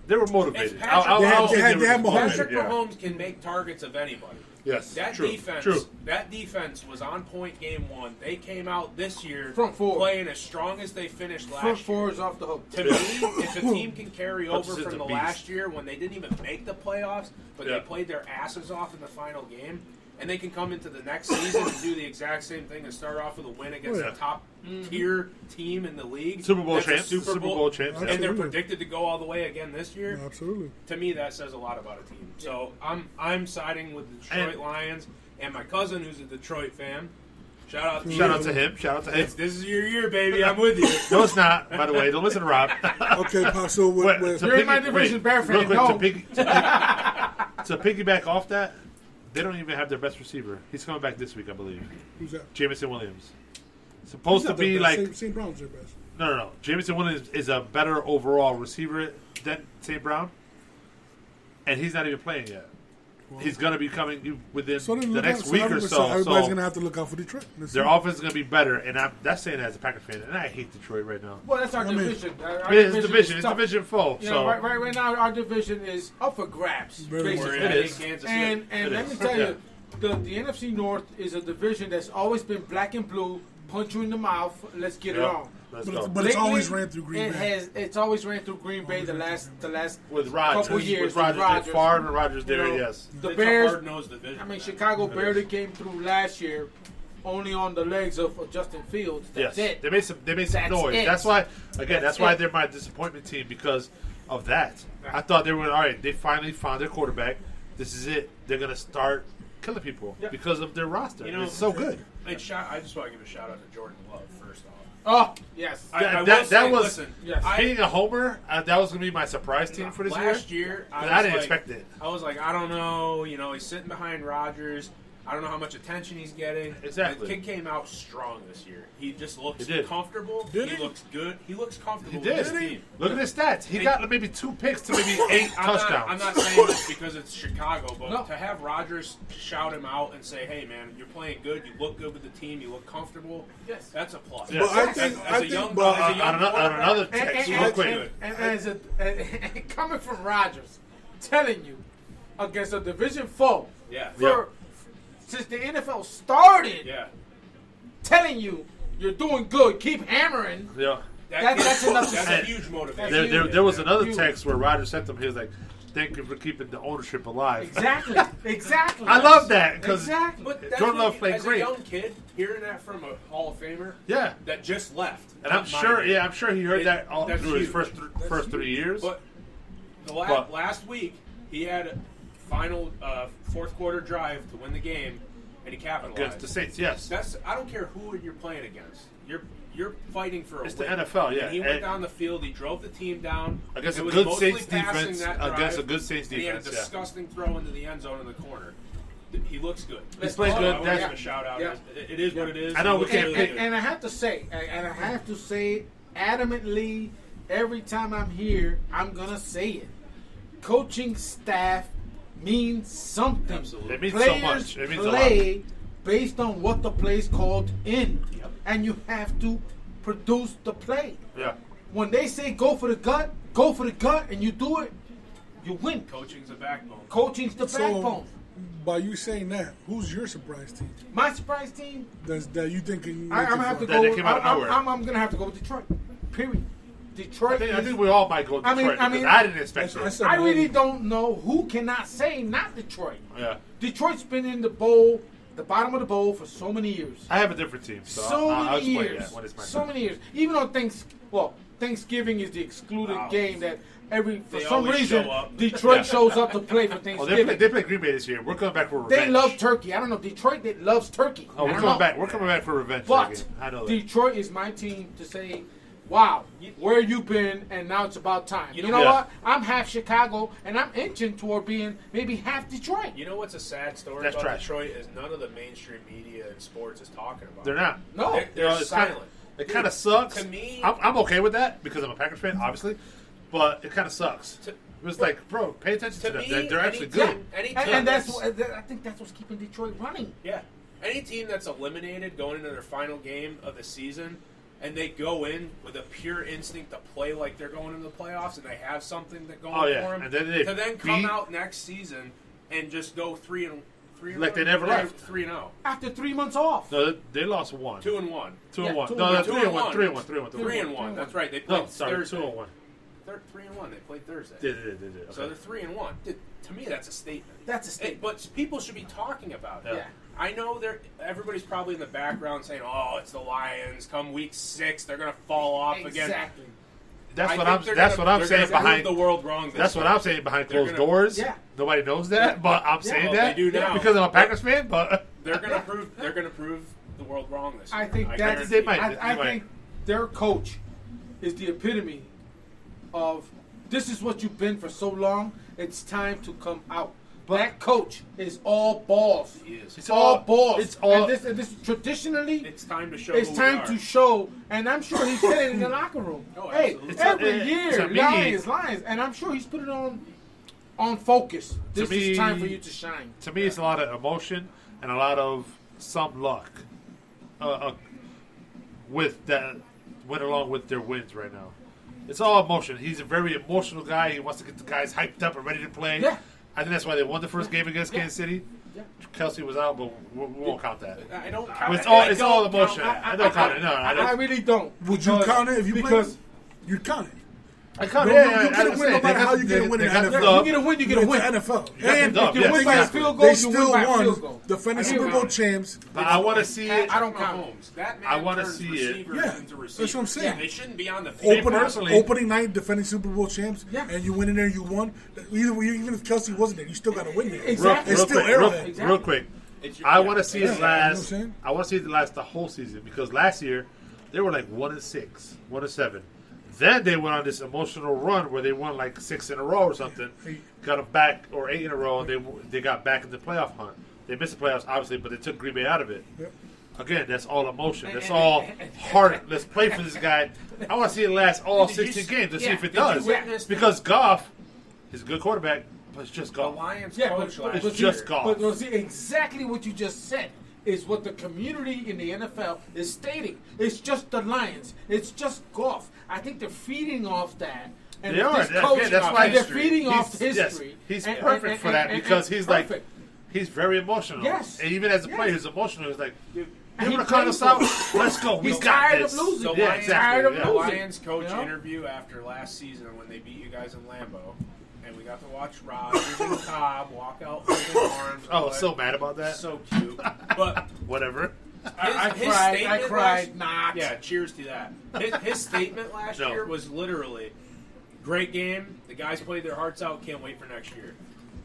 They were motivated. If Patrick- I'll They had- say they had were Mahomes. motivated, Patrick yeah. Mahomes can make targets of anybody. Yes, That true. defense, True. that defense was on point game 1. They came out this year Front four. playing as strong as they finished last Front year. four is off the hook. To me, if a team can carry over Hutchinson's from a the beast. last year when they didn't even make the playoffs, but Yeah. they played their asses off in the final game, and they can come into the next season and do the exact same thing and start off with a win against Oh, yeah. a top tier team in the league, Super Bowl that's a champs. Super Bowl, Bowl champs. and they're Absolutely. predicted to go all the way again this year. Absolutely. To me, that says a lot about a team. So I'm siding with the Detroit And- Lions and my cousin, who's a Detroit fan. Shout out to Shout you. out to him. Shout out to him. This is your year, baby. I'm with you. No, it's not. By the way, don't listen to Rob. Okay, Pop. So Wait, with You're in my division, Bear fan, real quick, no. to piggyback off that, they don't even have their best receiver. He's coming back this week, I believe. who's that? Jamison Williams. Supposed to He's not be their like best. St. Brown's their best. no. Jamison Williams is a better overall receiver than St. Brown, and he's not even playing yet. He's going to be coming within So then the look next out. week or everybody- so. everybody's So gonna have to look out for Detroit. Let's their see. offense is going to be better, and that's saying that as a Packers fan, and I hate Detroit right now. Well, that's our I mean, division. Our It's division. is It's tough. division foe. You So know, right now, our division is up for grabs. Very basically. We're It in is. Kansas City. And It let is. me tell Yeah. you, the NFC North is a division that's always been black and blue. Punch you in the mouth. Let's get it Yeah. on. Let's But go. it's, but it's Lately, always ran through Green Bay. It's always ran through Green Bay the last With Rodgers, couple years with Rodgers, with Favre and Rodgers there, You know, yes. the It's Bears. a hard-nosed division. I mean, man. Chicago It barely is. came through last year, only on the legs of Justin Fields. That's Yes, it. they made some That's noise. it. That's why, again, that's why it. they're my disappointment team because of that. I thought they were all right. They finally found their quarterback. This is it. They're gonna start killing people Yeah. because of their roster. You know, It's so good. I just want to give a shout out to Jordan Love first off. Oh yes. I will That say, was listen, Yes. being a homer. That was gonna be my surprise team for this last year. year, But was I didn't like- expect it. I was like, I don't know. You know, he's sitting behind Rodgers. I don't know how much attention he's getting. Exactly. The kid came out strong this year. He just looks He did. comfortable. Did he he? looks good. He looks comfortable He with did. his team. Look at his stats. He And- got maybe 2 picks to maybe 8 touchdowns. I'm not saying this because it's Chicago, but No. to have Rodgers shout him out and say, "Hey, man, you're playing good. You look good with the team. You look comfortable." Yes. That's a plus. Yes. But I think, As a young but, as a young on another quarterback, text, he real looks quick. good. And coming from Rodgers, telling you against a division foe Yeah. since the NFL started, Yeah. telling you you're doing good, keep hammering. Yeah. That's enough to That's say. a huge motivation. There was another Huge. text where Rodgers sent him. He was like, "Thank you for keeping the ownership alive." Exactly. Exactly. I love that because Exactly. But that's Jordan what Love you- played as great. a young kid, hearing that from a Hall of Famer yeah, that just left. and I'm not sure. mine. Yeah, I'm sure he heard It- that all that's through his huge. first 3 years. But the But- last week, he had a final fourth quarter drive to win the game, and he capitalized. Against the Saints, yes. That's I don't care who you're playing against. You're fighting for a It's the win. NFL, yeah. And he went And- down the field. He drove the team down Against It a was good mostly Saints passing defense. that drive, Against a good Saints and he had a defense, yeah. disgusting throw into the end zone in the corner. He looks good. He's playing So good. I want to give That's- him a shout out. Yeah. It is what it is. I know He we looks can't really pick- good. And I have to say adamantly, every time I'm here, I'm gonna say it. Coaching staff means something. Absolutely. It means so Players much. It means a lot. play based on what the play's called in, Yep. and you have to produce the play. Yeah. When they say go for the gut, and you do it, you win. Coaching's a backbone. Coaching's the So, backbone. by you saying that, who's your surprise team? My surprise team, That you think can? I'm gonna have to That go. they came out of nowhere. I'm gonna have to go with Detroit. Period. Detroit. I think we all might go Detroit because I didn't expect it. I really don't know who cannot say not Detroit. Yeah. Detroit's been in the bowl, the bottom of the bowl for so many years. I have a different team, so I'll explain that when it's my turn. Many years. Even on Thanksgiving is the excluded game that for some reason Detroit shows up to play for Thanksgiving. They play Green Bay this year. We're coming back for revenge. They love turkey. I don't know. Detroit loves turkey. Oh, we're coming back. We're coming back for revenge. But I know that. Detroit is my team to say, wow, where you been, and now it's about time. You know what? I'm half Chicago, and I'm inching toward being maybe half Detroit. You know what's a sad story about Detroit is none of the mainstream media and sports is talking about it. They're not. No. They're silent. It kind of sucks. To me, I'm okay with that because I'm a Packers fan, obviously, but it kind of sucks. It was like, bro, pay attention to them. They're actually good. And I think that's what's keeping Detroit running. Yeah. Any team that's eliminated going into their final game of the season and they go in with a pure instinct to play like they're going into the playoffs and they have something that going for them, and then to then come out next season and just go 3-3 like they never left 3-0 after 3 months off. No, they lost 1. 2-1. 2-1. No, 3-1. 3-1. That's right. They played Thursday. 2-1. 3-1. They played Thursday. They did. Okay. So they're 3-1. To me, that's a statement. That's a statement. But people should be talking about it. Yeah. I know everybody's probably in the background saying, "Oh, it's the Lions. Come week 6, they're going to fall off again." Exactly. That's what I'm saying behind the world wrong. That's what I'm saying behind closed doors. Yeah. Nobody knows that, but I'm saying that they do now. because I'm a Packers fan. But they're going to prove the world wrong this year. I think I think their coach is the epitome of this is what you've been for so long. It's time to come out. That coach is all balls. He is. It's all balls. It's all. And this traditionally. It's time to show. It's time to show, and I'm sure he said it in the locker room. Oh, hey, every year, Lions, and I'm sure he's put it on focus. This is time for you to shine. To me, it's a lot of emotion and a lot of some luck, with that went along with their wins right now. It's all emotion. He's a very emotional guy. He wants to get the guys hyped up and ready to play. Yeah. I think that's why they won the first game against Kansas City. Yeah. Kelsey was out, but we won't count that. I don't count It's all emotion. I don't count it. No, I really don't. Would you count it if you played? You'd count it. I count it. You get a win no matter how you get a win in the NFL. You get a win, you get a win. NFL. And if you win by a field goal, they you win still by a won field goal. defending Super Bowl champs. But I want to see it. I don't count Holmes. That man I want to turns see receivers it. into receivers. That's what I'm saying. They shouldn't be on the field. Opening night, defending Super Bowl champs, and you win in there, you won. Even if Kelsey wasn't there, you still got to win there. Exactly. It's still Arrowhead. Real quick. I want to see it last. I want to see it last the whole season because last year they were like 1-6, 1-7. Then they went on this emotional run where they won like 6 in a row or something, got them back, or 8 in a row, and they got back in the playoff hunt. They missed the playoffs, obviously, but they took Green Bay out of it. Yep. Again, that's all emotion. That's all heart. Let's play for this guy. I want to see it last all 16 games to see if it does. Because Goff is a good quarterback, but it's just Goff. The Lions coach it's just Goff. But see, exactly what you just said is what the community in the NFL is stating. It's just the Lions. It's just Goff. I think they're feeding off that. And that's why they're feeding off history. Yes, he's perfect for that because he's perfect. He's very emotional. Yes. And even as a player, he's emotional. He's like, you want to call us out? Let's go. He's tired of losing. The Lions coach interview after last season when they beat you guys in Lambeau. And we got to watch Rodgers and Cobb walk out with arms. Oh, so mad about that. So cute. But whatever. I cried. Yeah, cheers to that. His statement last year was literally, great game. The guys played their hearts out. Can't wait for next year.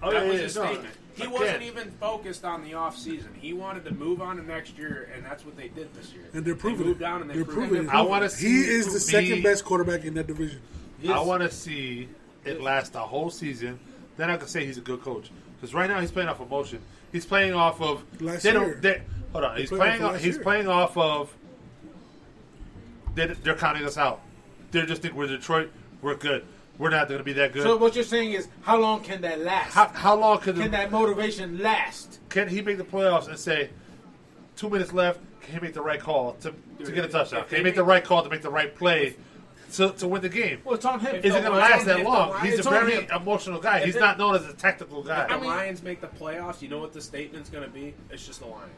That was his statement. He wasn't even focused on the off season. He wanted to move on to next year, and that's what they did this year. And they're proving moved down and they're proving it. I want to see. He is the second best quarterback in that division. I want to see it last the whole season. Then I can say he's a good coach because right now he's playing off emotion. He's playing off of last year. Hold on. He's playing off of. They're counting us out. They just think we're Detroit. We're good. We're not going to be that good. So what you're saying is, how long can that last? How long can that motivation last? Can he make the playoffs and say, 2 minutes left? Can he make the right call to get a touchdown? Can he make the right call to make the right play to win the game? Well, it's on him. Is it going to last that long? He's a very emotional guy. He's not known as a tactical guy. If the Lions make the playoffs, you know what the statement's going to be? It's just the Lions.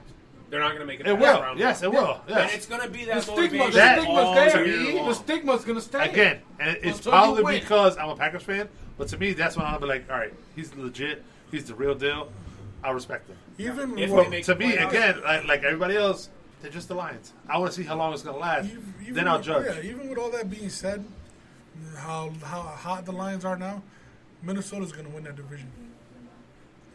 They're not going to make it. It will. Yes, it will. And Yes. it's going to be The that stigma's motivation all there. year long. The stigma's gonna stay. Again, and it's Until you probably win. because I'm a Packers fan, but to me, that's when I'll be like, all right, he's legit. He's the real deal. I respect him. Even If well, they make To me, playoffs. again, like everybody else, they're just the Lions. I want to see how long it's going to last. Then I'll judge. Yeah, even with all that being said, how hot the Lions are now, Minnesota's going to win that division.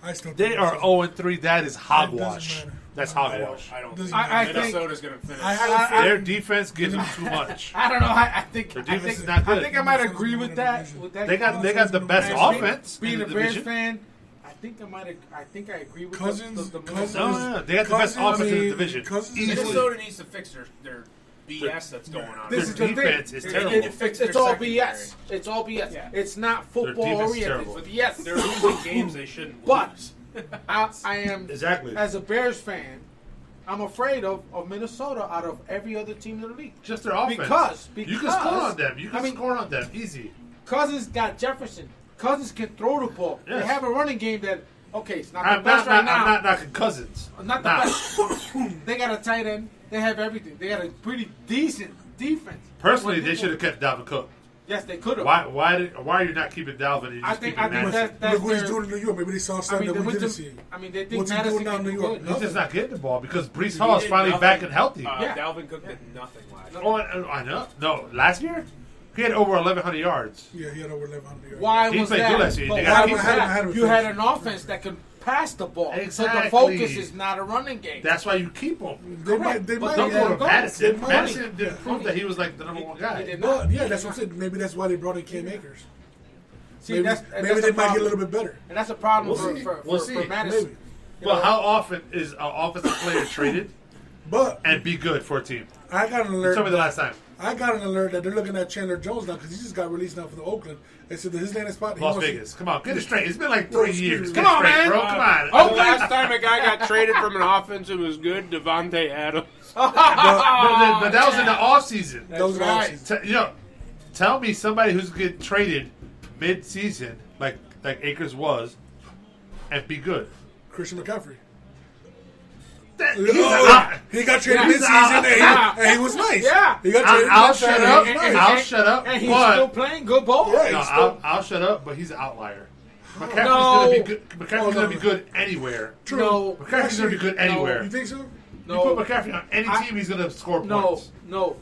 I still think They are 0-3. That is hogwash. matter. That's I hogwash. don't Doesn't think I think- Minnesota's going to finish. I had a Their defense gives them too much. I don't know. I think Their I defense think is not good. I think I might agree with that. With that, They got the best And offense being in a the Bears division. fan. I think I agree with Cousins- the Cousins- No, they got the best Cousins, offense in I the mean, division. Cousins- Easily. Minnesota needs to fix their BS that's going on. This Their is the defense thing. is They terrible. need to fix their It's all secondary. BS. It's all BS. Yeah. It's not football defense is oriented. terrible. But yes, They're losing games they shouldn't But lose. I am Exactly. as a Bears fan. I'm afraid of Minnesota out of every other team in the league. Just their offense. Because you can score on them. You can I mean- score on them. Easy. Cousins got Jefferson. Cousins can throw the ball. Yes. They have a running game that it's not the I'm best not right now. I'm not knocking Cousins. Not the Nah. best. They got a tight end. They have everything. They got a pretty decent defense. Personally, When they people- should have kept Dalvin Cook. Yes, they could have. Why are you not keeping Dalvin? And you I just think keeping Madison? that's Look what he's their- doing in New York. Maybe they saw I something mean, that we with didn't the- see. I mean, they think What's he Madison doing now in can New do York? good. He's just not getting the ball because Brees He Hall is did finally nothing. back and healthy. Yeah. Dalvin Cook did nothing last year. Oh, I know. No, last year he had over 1,100 yards. Yeah, he had over 1,100 yards. Why He was played that? good last year. But They why gotta was keep him. that? Had him You had efficient. an offense that can pass the ball. So Exactly. the focus is not a running game. That's why you keep him. They might, But Don't go to go. Madison. They might. Madison didn't Yeah. prove that he was like the number one He guy. did not. But yeah, that's what I'm saying. Maybe that's why they brought in Cam Akers. See, Maybe, that's maybe that's they a might get a problem. little bit better. And that's a problem We'll see. for We'll see. Madison. Maybe. You Well, know, how often is an offensive player traded But and be good for a team? I got an alert. Tell me the last time. I got an alert that they're looking at Chandler Jones now because he just got released now for the Oakland. They said that his landing spot. he Las wants to- Vegas. Come on, get it straight. It's been like Well, 3 excuse years. me. Get Come it on, straight, man. bro. Come on. The last time a guy got traded from an offense that was good, Devontae Adams. But that was in the offseason. That was right. last season. Tell me somebody who's getting traded mid-season, like Akers was, and be good. Christian McCaffrey. Oh, He got traded Yeah, mid-season and he was nice. Yeah. He got traded. I'll last shut time, up. he was nice. I'll shut up. And he's but still playing good ball. Yeah. no, he's still- I'll shut up. But he's an outlier. McCaffrey's No. gonna be good. McCaffrey's Oh, no, gonna be no. good anywhere. True. No. McCaffrey's gonna be good anywhere. You think so? You No. put McCaffrey on any I- team, he's gonna score No. points. No.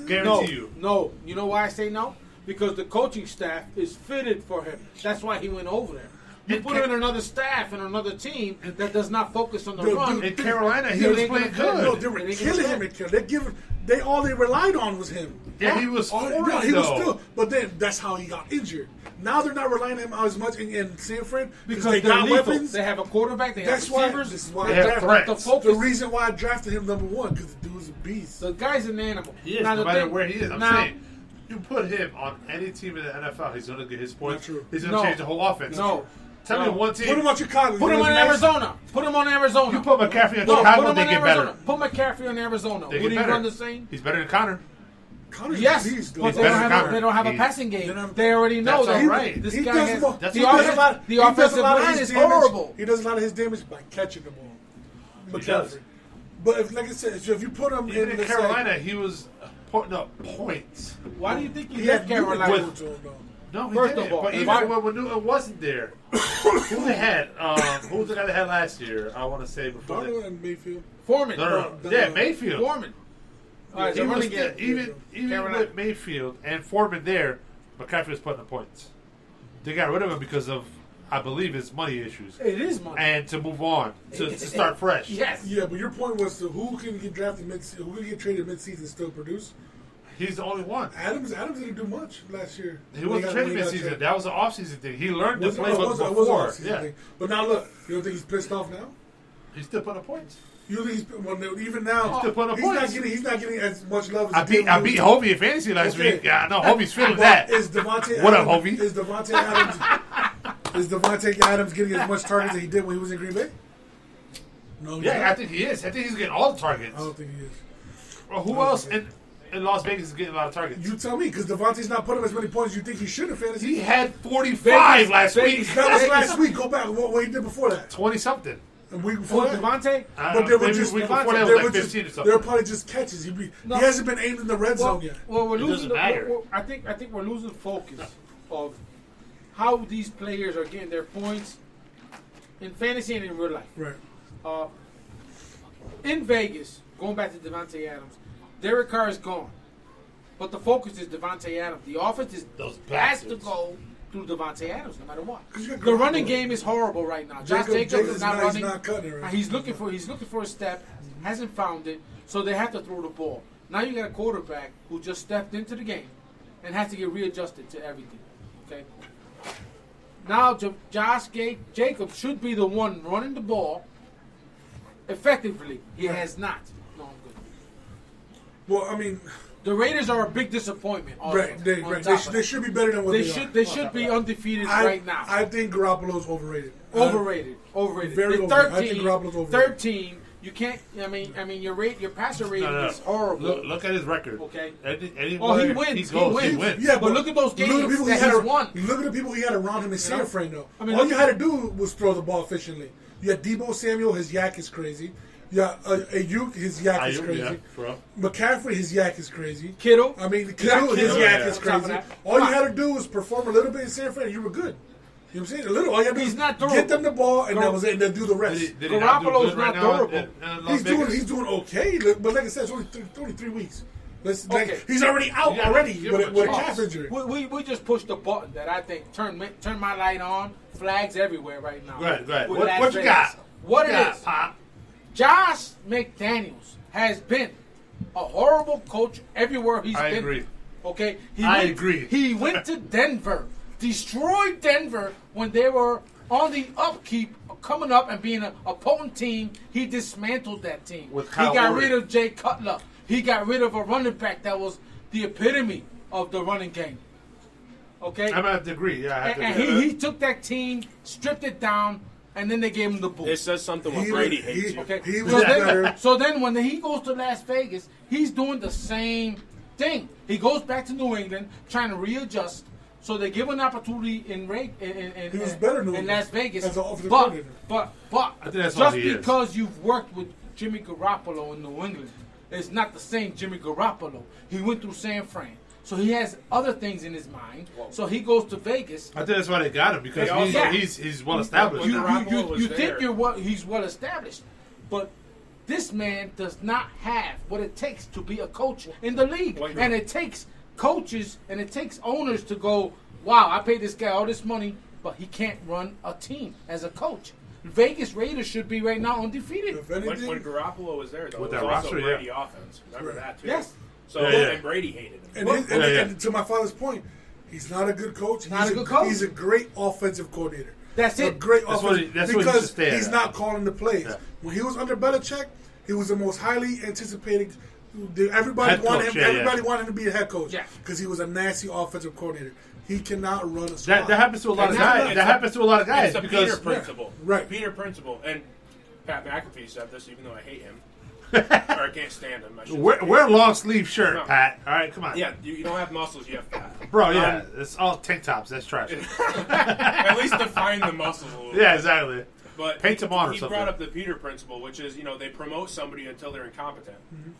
Guarantee you. No. You know why I say no? Because the coaching staff is fitted for him. That's why he went over there. You And put him in another staff and another team that does not focus on the Dude, run. dude, In Carolina, he They was ain't playing gonna play. good. No, they were And he killing can him. play. And killing. They all they relied on was him. Yeah, he was All- scoring, yeah, he was though. still. But then that's how he got injured. Now they're not relying on him as much in San Fran because they they're got lethal. weapons. They have a quarterback. They That's have why. receivers. This is why They I have drafted threats. The The focus. reason why I drafted him number one because the dude's a beast. The guy's an animal. He is, Now, no the matter thing- where he is. I'm now, saying, you put him on any team in the NFL, he's going to get his points. Not true. He's going to No. change the whole offense. No. Tell me No. one team. Put him on Chicago. Put him You on know what's nice? Arizona. Put him on Arizona. You put McCaffrey in No, Chicago, put him they on get Arizona. better. Put McCaffrey on Arizona. They Would get he better. run the same? He's better than Connor. Connor's Yes, a beast, though. but they better don't, than have a, Connor. they don't have a He- passing They game. don't have- They already know That's that. all right. This He guy does has more- That's he what does he a does. lot. The He does a offensive lot of line his is damage- horrible. He does a lot of his damage by catching the ball. He does. McCaffrey. But if, like I said, so if you put him Even in in the Carolina, he was putting up points. Why do you think he he left had Carolina? with- to him, though. No, he First didn't. of all, but even why- when Newton wasn't there, who they had? Who was the guy they had last year? I want to say before. Darnold and Mayfield. Foreman. No. No, Yeah, no. Mayfield. Foreman. All right, He so was running still- game. even Carolina. with Mayfield and Foreman there, McCaffrey was putting up points. They got rid of him because of, I believe, his money issues It is money. and to move on to start fresh. Yes. Yeah, but your point was to who can get drafted who can get traded mid-season and still produce? He's the only one. Adams didn't do much last year. He wasn't traded mid-season. That was an off-season thing. He learned to play It was an before. off-season Yeah, thing. But now look, you don't think he's pissed off now? he's still putting up points. You think even now Still putting up points. he's not getting as much love as I beat Hovey in fantasy last Okay. week. Yeah, I know Hovey's feeling that. Is Devontae What up, Adams, Hovey? Is Devontae Adams getting as much targets as he did when he was in Green Bay? No, he's Yeah, not. I think he is. I think he's getting all the targets. I don't think he is. Well, who else in Las Vegas is getting a lot of targets? You tell me, because Devontae's not putting up as many points as you think he should in fantasy. He had 45 last week. That was last week. Go back. What he did before that? 20 something. A week For before that? Devontae? But they were maybe just a week before Devontae, that they was were like just 15 or something. they were probably just catches. He hasn't been aimed in the red zone yet. Well, we're It losing. doesn't matter. I think we're losing focus of how these players are getting their points in fantasy and in real life. Right. In Vegas, going back to Devontae Adams, Derek Carr is gone, but the focus is Devontae Adams. The offense Those has to bastards. go through Devontae Adams no matter what. 'Cause you got The running Garoppolo. game is horrible right now. Josh Jacobs Jacobs is not running. He's not cutting it right. He's looking for a step, hasn't found it, so they have to throw the ball. Now you got a quarterback who just stepped into the game and has to get readjusted to everything. Okay. Now Josh Jacobs should be the one running the ball effectively. He has not. No, I'm good. Well, I mean, The Raiders are a big disappointment. Also, right. on They top of they that. should be better than what they are. They should be undefeated right now. I think Garoppolo's overrated. Overrated. Very The overrated. I think Garoppolo's overrated. Third team. You can't. I mean, your passer rating No. is horrible. Look at his record. Okay. Anywhere he wins. He goes. He He wins. wins. Yeah, But look at those look games the people that he had he's ar- won. Look at the people he had around him in San know? Fran, though. I mean, all look- you had to do was throw the ball efficiently. You had Debo Samuel, his yak is crazy. Yeah, Ayuk, his yak is crazy. Yeah, bro. McCaffrey, his yak is crazy. Kittle. I mean, got Kittle, his Kittle. yak Yeah. is On top of crazy. that. All you Come had on. to do was perform a little bit in San Fran, and you were good. You know what I'm saying? A little. All you had to do He's was not get durable. them the ball, and that was it, and then do the rest. Did he not do Garoppolo's good right not now durable. in Las Vegas? He's doing okay, but like I said, it's only 3 weeks. Okay. He's already out Yeah, already give with him a a chance. calf injury. We just pushed the button that I think turn my light on. Flags everywhere right now. Go ahead. With What Las you Vegas. got? What it got, is? Pop? Josh McDaniels has been a horrible coach everywhere he's I been. agree. Okay, I agree. He went to Denver, destroyed Denver when they were on the upkeep, coming up and being a potent team. He dismantled that team. With he Kyle got Orton. rid of Jay Cutler. He got rid of a running back that was the epitome of the running game. Okay, I'm gonna have to agree. Yeah, I have to and agree. he took that team, stripped it down, and then they gave him the boot. It says something when Brady hates you. Okay. He was so, then, better. so then when he goes to Las Vegas, he's doing the same thing. He goes back to New England, trying to readjust. So they give an opportunity in He was better in New in England Las Vegas. as an offensive but coordinator. I think that's all just he is. because you've worked with Jimmy Garoppolo in New England, it's not the same Jimmy Garoppolo. He went through San Fran. So he has other things in his mind. So he goes to Vegas. I think that's why they got him because They also- he's well established. When You, now. Garoppolo was you there. think he's well established, but this man does not have what it takes to be a coach in the league. Wait, And no. it takes coaches and it takes owners to go, wow, I paid this guy all this money, but he can't run a team as a coach. Vegas Raiders should be right now undefeated. If When anything, Garoppolo was there, though, With it was that also roster, Brady yeah. offense. Remember that, too? Yes. So, Yeah, yeah. and Brady hated him. and, Well, and to my father's point, he's not a good coach. Not a good coach. He's a great offensive coordinator. That's A it. great That's what offensive he should because stay at. he's not calling the plays. Yeah. When he was under Belichick, he was the most highly anticipated. Everybody Head wanted coach, him. yeah, Everybody yeah. wanted him to be a head coach Yeah. because he was a nasty offensive coordinator. He cannot run a squad. That happens to a lot of It's guys. the- That happens to a lot of guys It's the because Peter principle. right. Peter principle. And Pat McAfee said this, even though I hate him. Or I can't stand him. I should say. wear a long sleeve shirt, No. Pat. All right, come on. Yeah, you don't have muscles, you have fat. Bro, yeah, it's all tank tops. That's trash. At least define the muscles a little Yeah, bit. exactly. But Paint them on or he something. brought up the Peter principle, which is, they promote somebody until they're incompetent.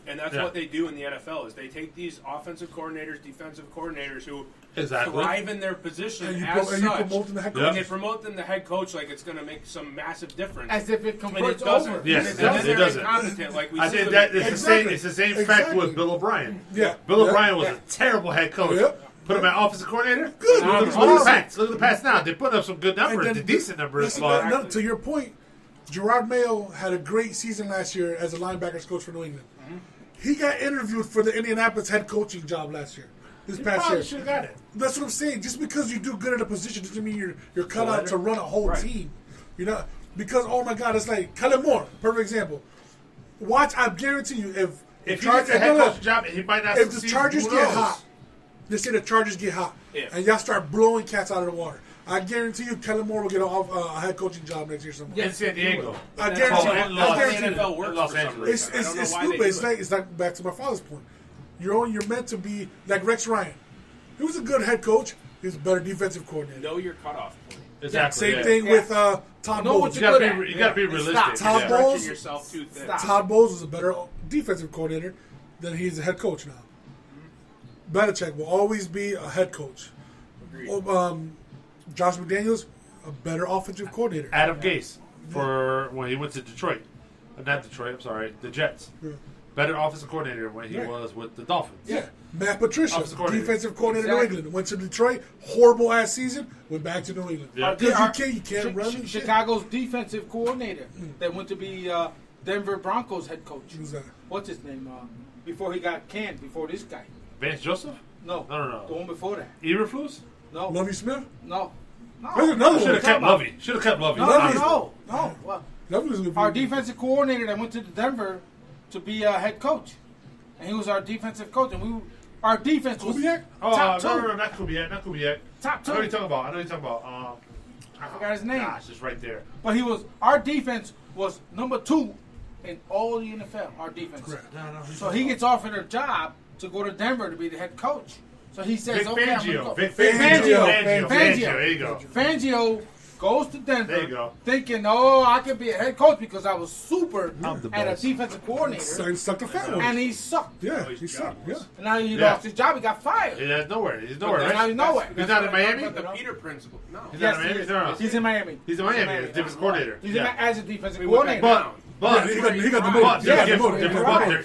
And that's Yeah. what they do in the NFL is they take these offensive coordinators, defensive coordinators who Exactly. thrive in their position And you, as and you such. promote him to head Yeah. coach. And they promote them to head coach like it's going to make some massive difference. As if it when it converts doesn't. over. Yes, and then it they're doesn't. incompetent, like we I see think with that the- it's Exactly. the same fact Exactly. with Bill O'Brien. Yeah. Bill Yeah. O'Brien was Yeah. a terrible head coach. Yep. Put him at offensive coordinator. Good. Look at the Horrible. Pats. Look at the Pats now. They put up some good numbers, And then decent numbers. listen, But no, to your point, Gerard Mayo had a great season last year as a linebackers coach for New England. He got interviewed for the Indianapolis head coaching job last year. This he past probably year. should have got it. That's what I'm saying. Just because you do good at a position doesn't mean you're cut out to run a whole Right. team. Because oh my God, it's like Kellen Moore, perfect example. Watch, I guarantee you, If he gets a head coach job, he might not if the succeed. Chargers Who get knows? hot, they say the Chargers get hot, If. and y'all start blowing cats out of the water. I guarantee you, Kellen Moore will get a head coaching job next year somewhere. in San Diego. I That's guarantee how you. the I guarantee you. NFL works Los for some Angeles. reason. I It's don't know why stupid. they It's do it. like back to my father's point. You're meant to be like Rex Ryan. He was a good head coach. He was a better defensive coordinator. Know your cutoff point. Exactly. Same thing with Todd Know what Bowles. You you're gotta good be, at. you gotta be And realistic. stop. Todd yeah. Bowles- Stretching yourself too thin. Stop. Todd Bowles is a better defensive coordinator than he is a head coach now. Belichick will always be a head coach. Agreed. Josh McDaniels, a better offensive coordinator. Adam Gase for when he went to Detroit. Not Detroit, I'm sorry, the Jets. Yeah. Better offensive coordinator when he Yeah. was with the Dolphins. Yeah. Matt Patricia, Offensive coordinator. defensive coordinator in New Exactly. England. Went to Detroit, horrible ass season, went back to New England. Yeah. Because you can't run and shit. Chicago's defensive coordinator that went to be Denver Broncos head coach. Who's that? What's his name? Before he got canned, before this guy. Vance Joseph? No, No. the one before that. Eberflus? No, Lovie Smith? no. There's another Should one. have kept Lovey. Should have kept Lovey. No, Lovey's- no. Well, Lovie was gonna be- our defensive coordinator that went to Denver to be a head coach, and he was our defensive coach, and our defense was Kubiak? Oh, top two. no, not Kubiak. Not Kubiak. Top I know what you're two. talking about. I know what you're talking about. I forgot his name. Gosh, it's right there. But our defense was number 2 in all the NFL. Our defense. Correct. No. So he gets offered a job to go to Denver to be the head coach. So he says, Vic "Okay, I'm gonna Fangio. go." Vic Fangio. Fangio. Fangio. There you go. Fangio goes to Denver, There you go. thinking, "Oh, I could be a head coach because I was super I'm the at a best. defensive coordinator," Sucked the fat one. and he sucked. Yeah, his he job sucked. Yeah. was- And now he Yeah. lost his job. He got fired. He's nowhere. He's nowhere, But now right? he's nowhere. He's not in Miami? But the Peter principle. No. He's Yes, not in Miami? he is. No. He's in Miami. He's in Miami. He's a defensive coordinator. He's Yeah. as a defensive We went back coordinator. down. But he got the but motive. they're Yeah, giving- the motive. they're- Yeah. they're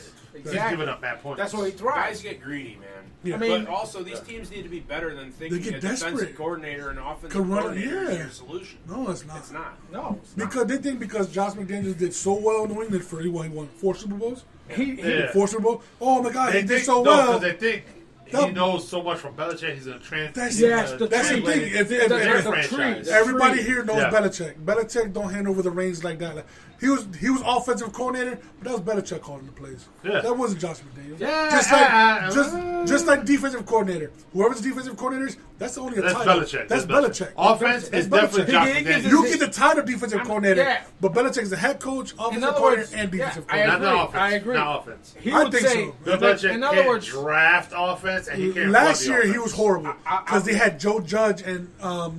Exactly. giving up bad points. That's where he Guys thrives. get greedy, man. Yeah. I mean, But also, these teams need to be better than They thinking get a defensive desperate. coordinator and offensive Can run- coordinator is yeah. your solution. No, it's not. It's not. no, it's not. Because they think because Josh McDaniels did so well in New England for he won 4 Super Bowls. Yeah. 4 Super Bowls. Oh my God, They he did think, so no, well. because they think he No. knows so much from Belichick. He's going to translate. That's the thing. If their the franchise. tree. everybody here knows Yeah. Belichick. Belichick don't hand over the reins like that. Like, he was offensive coordinator, but that was Belichick calling the plays. Yeah. That wasn't Josh McDaniels. Yeah, Just like defensive coordinator. Whoever's the defensive coordinator is, that's only a That's title. Belichick. That's Belichick. Offense That's is definitely Belichick. Josh He gives McDaniels. You get the title defensive coordinator, yeah. but Belichick's the head coach, In offensive other coordinator, words, and defensive yeah, I Not coordinator. the agree. offense. I agree. Not offense. He I would think say, so. Bill Belichick in other can't words, draft offense, and he can't Last run year the he offense. was horrible I- because they had Joe Judge and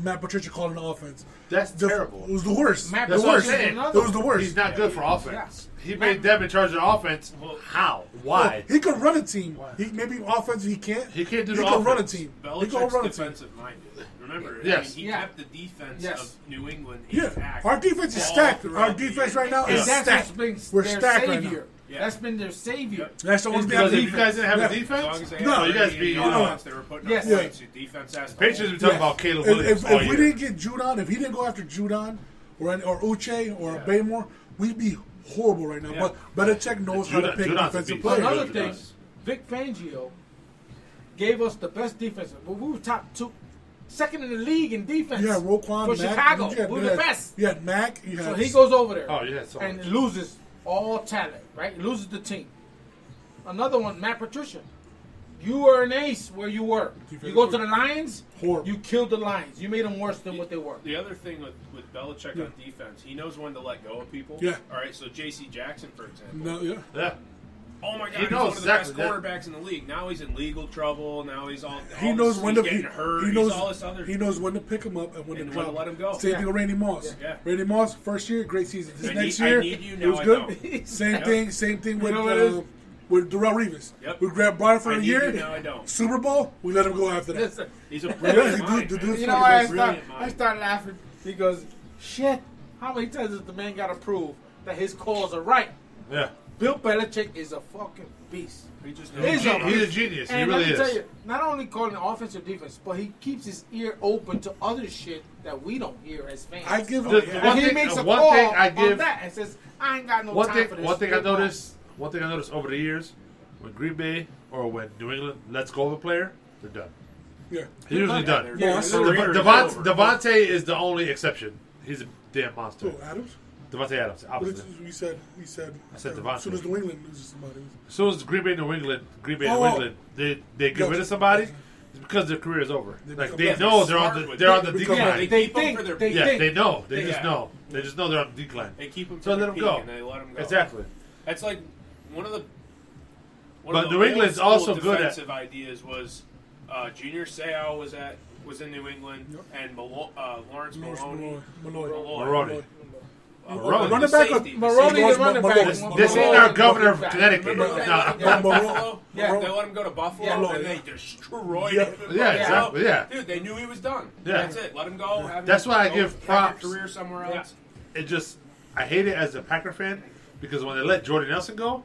Matt Patricia calling the offense. That's terrible. It was the worst. Matt The That's what I'm worst. saying. It was the worst. He's not good for offense. Yes. He made them in charge of offense. How? Why? He could run a team. He maybe offense he can't. He can't do He the can run a offense. team. He can Belichick's run a team. defensive minded. Remember, Yes. he Yeah. kept the defense Yes. of New England Yeah, intact. our defense is all stacked. throughout Our the defense year. right now and is that's stacked. been We're their stacked right now. savior. Yeah. That's been their savior. That's the only thing. Because I if you guys didn't have Yeah. a As long as defense, they No, had you guys Brady be, and you know, offense, they were putting Yes. up points. Your defense has to Patriots hold. been talking Yes. about Caleb Williams all If we year. didn't get Judon, if he didn't go after Judon or Uche or Baymore, we'd be horrible right now. Yeah. But Belichick knows how to Judon's pick a defensive beast. players. Another Good thing, defense. Vic Fangio gave us the best defense. We were top 2, second in the league in defense. Yeah, Roquan, for Mack, Chicago. you had- We were you the had- best. You had Mack. You So had he goes over there Oh, yeah, so and much. loses all talent, right? He loses the team. Another one, Matt Patricia. You were an ace where you were. You go to the Lions, Horrible. you killed the Lions. You made them worse than what they were. The other thing with Belichick on defense, he knows when to let go of people. Yeah. All right, so J.C. Jackson, for example. No, yeah. Yeah. Oh my God, He he's knows one of the exactly best that. quarterbacks in the league. Now he's in legal trouble. Now he's all. He all knows this, when he's to getting hurt. He knows he's all this other. he knows when to pick him up and when And to when drop to let him go. Same thing with Randy Moss. Yeah. Randy Moss, first year, great season. This I next need- I year, need you, it now was I good. don't. Same Yep. thing. Same thing with know what it is? with Darrell Revis. Yep. We grabbed Brian for I a need year. you, now I don't. Super Bowl, we let him go after that. Listen, He's a Yeah, brilliant the mind, dude- the man. dude's you know fucking why I best. Brilliant mind. start laughing? Because, shit, how many times does the man got to prove that his calls are right? Yeah. Bill Belichick is a fucking beast. He just He's knows. a He's a genius. He And really let me tell is. you, not only calling offensive defense, but he keeps his ear open to other shit that we don't hear as fans. I give him. The- yeah. one and he thing- makes a one call thing I on give- that and says, "I ain't got no One time thing, for this." one thing I You're wrong." noticed over the years, when Green Bay or when New England lets go of a player, they're done. Yeah. They're usually done. they're- Yeah, they're- Devon- they're Devontae over. Devontae is the only exception. He's a damn monster. Oh, Adams. Devontae Adams, What opposite. did we said? We said. I said As Devontae. soon as New England loses somebody. As soon as Green Bay, New England, Oh. they get Yes. rid of somebody, it's because their career is over. They Like become they better. know they're on Smart the with they're on they the become decline. better. They keep 'em think for their they Yeah, think. they know. They Yeah. just know. They just know they're on the decline. They keep him. So let him go. And they let him go. Exactly. That's like one of the. But of the New England's old school also good at- defensive ideas was Junior Seau was at was in New England, Yep. and Lawrence Maloney. Maroney. Running back of Maroney, the running back. This ain't our governor of Connecticut. Remember No. they let him go to Buffalo, and they destroyed him. Yeah, exactly. Yeah. Dude, they knew he was done. Yeah. That's it. Let him go. That's why I give props. Career somewhere else. I hate it as a Packer fan because when they let Jordy Nelson go,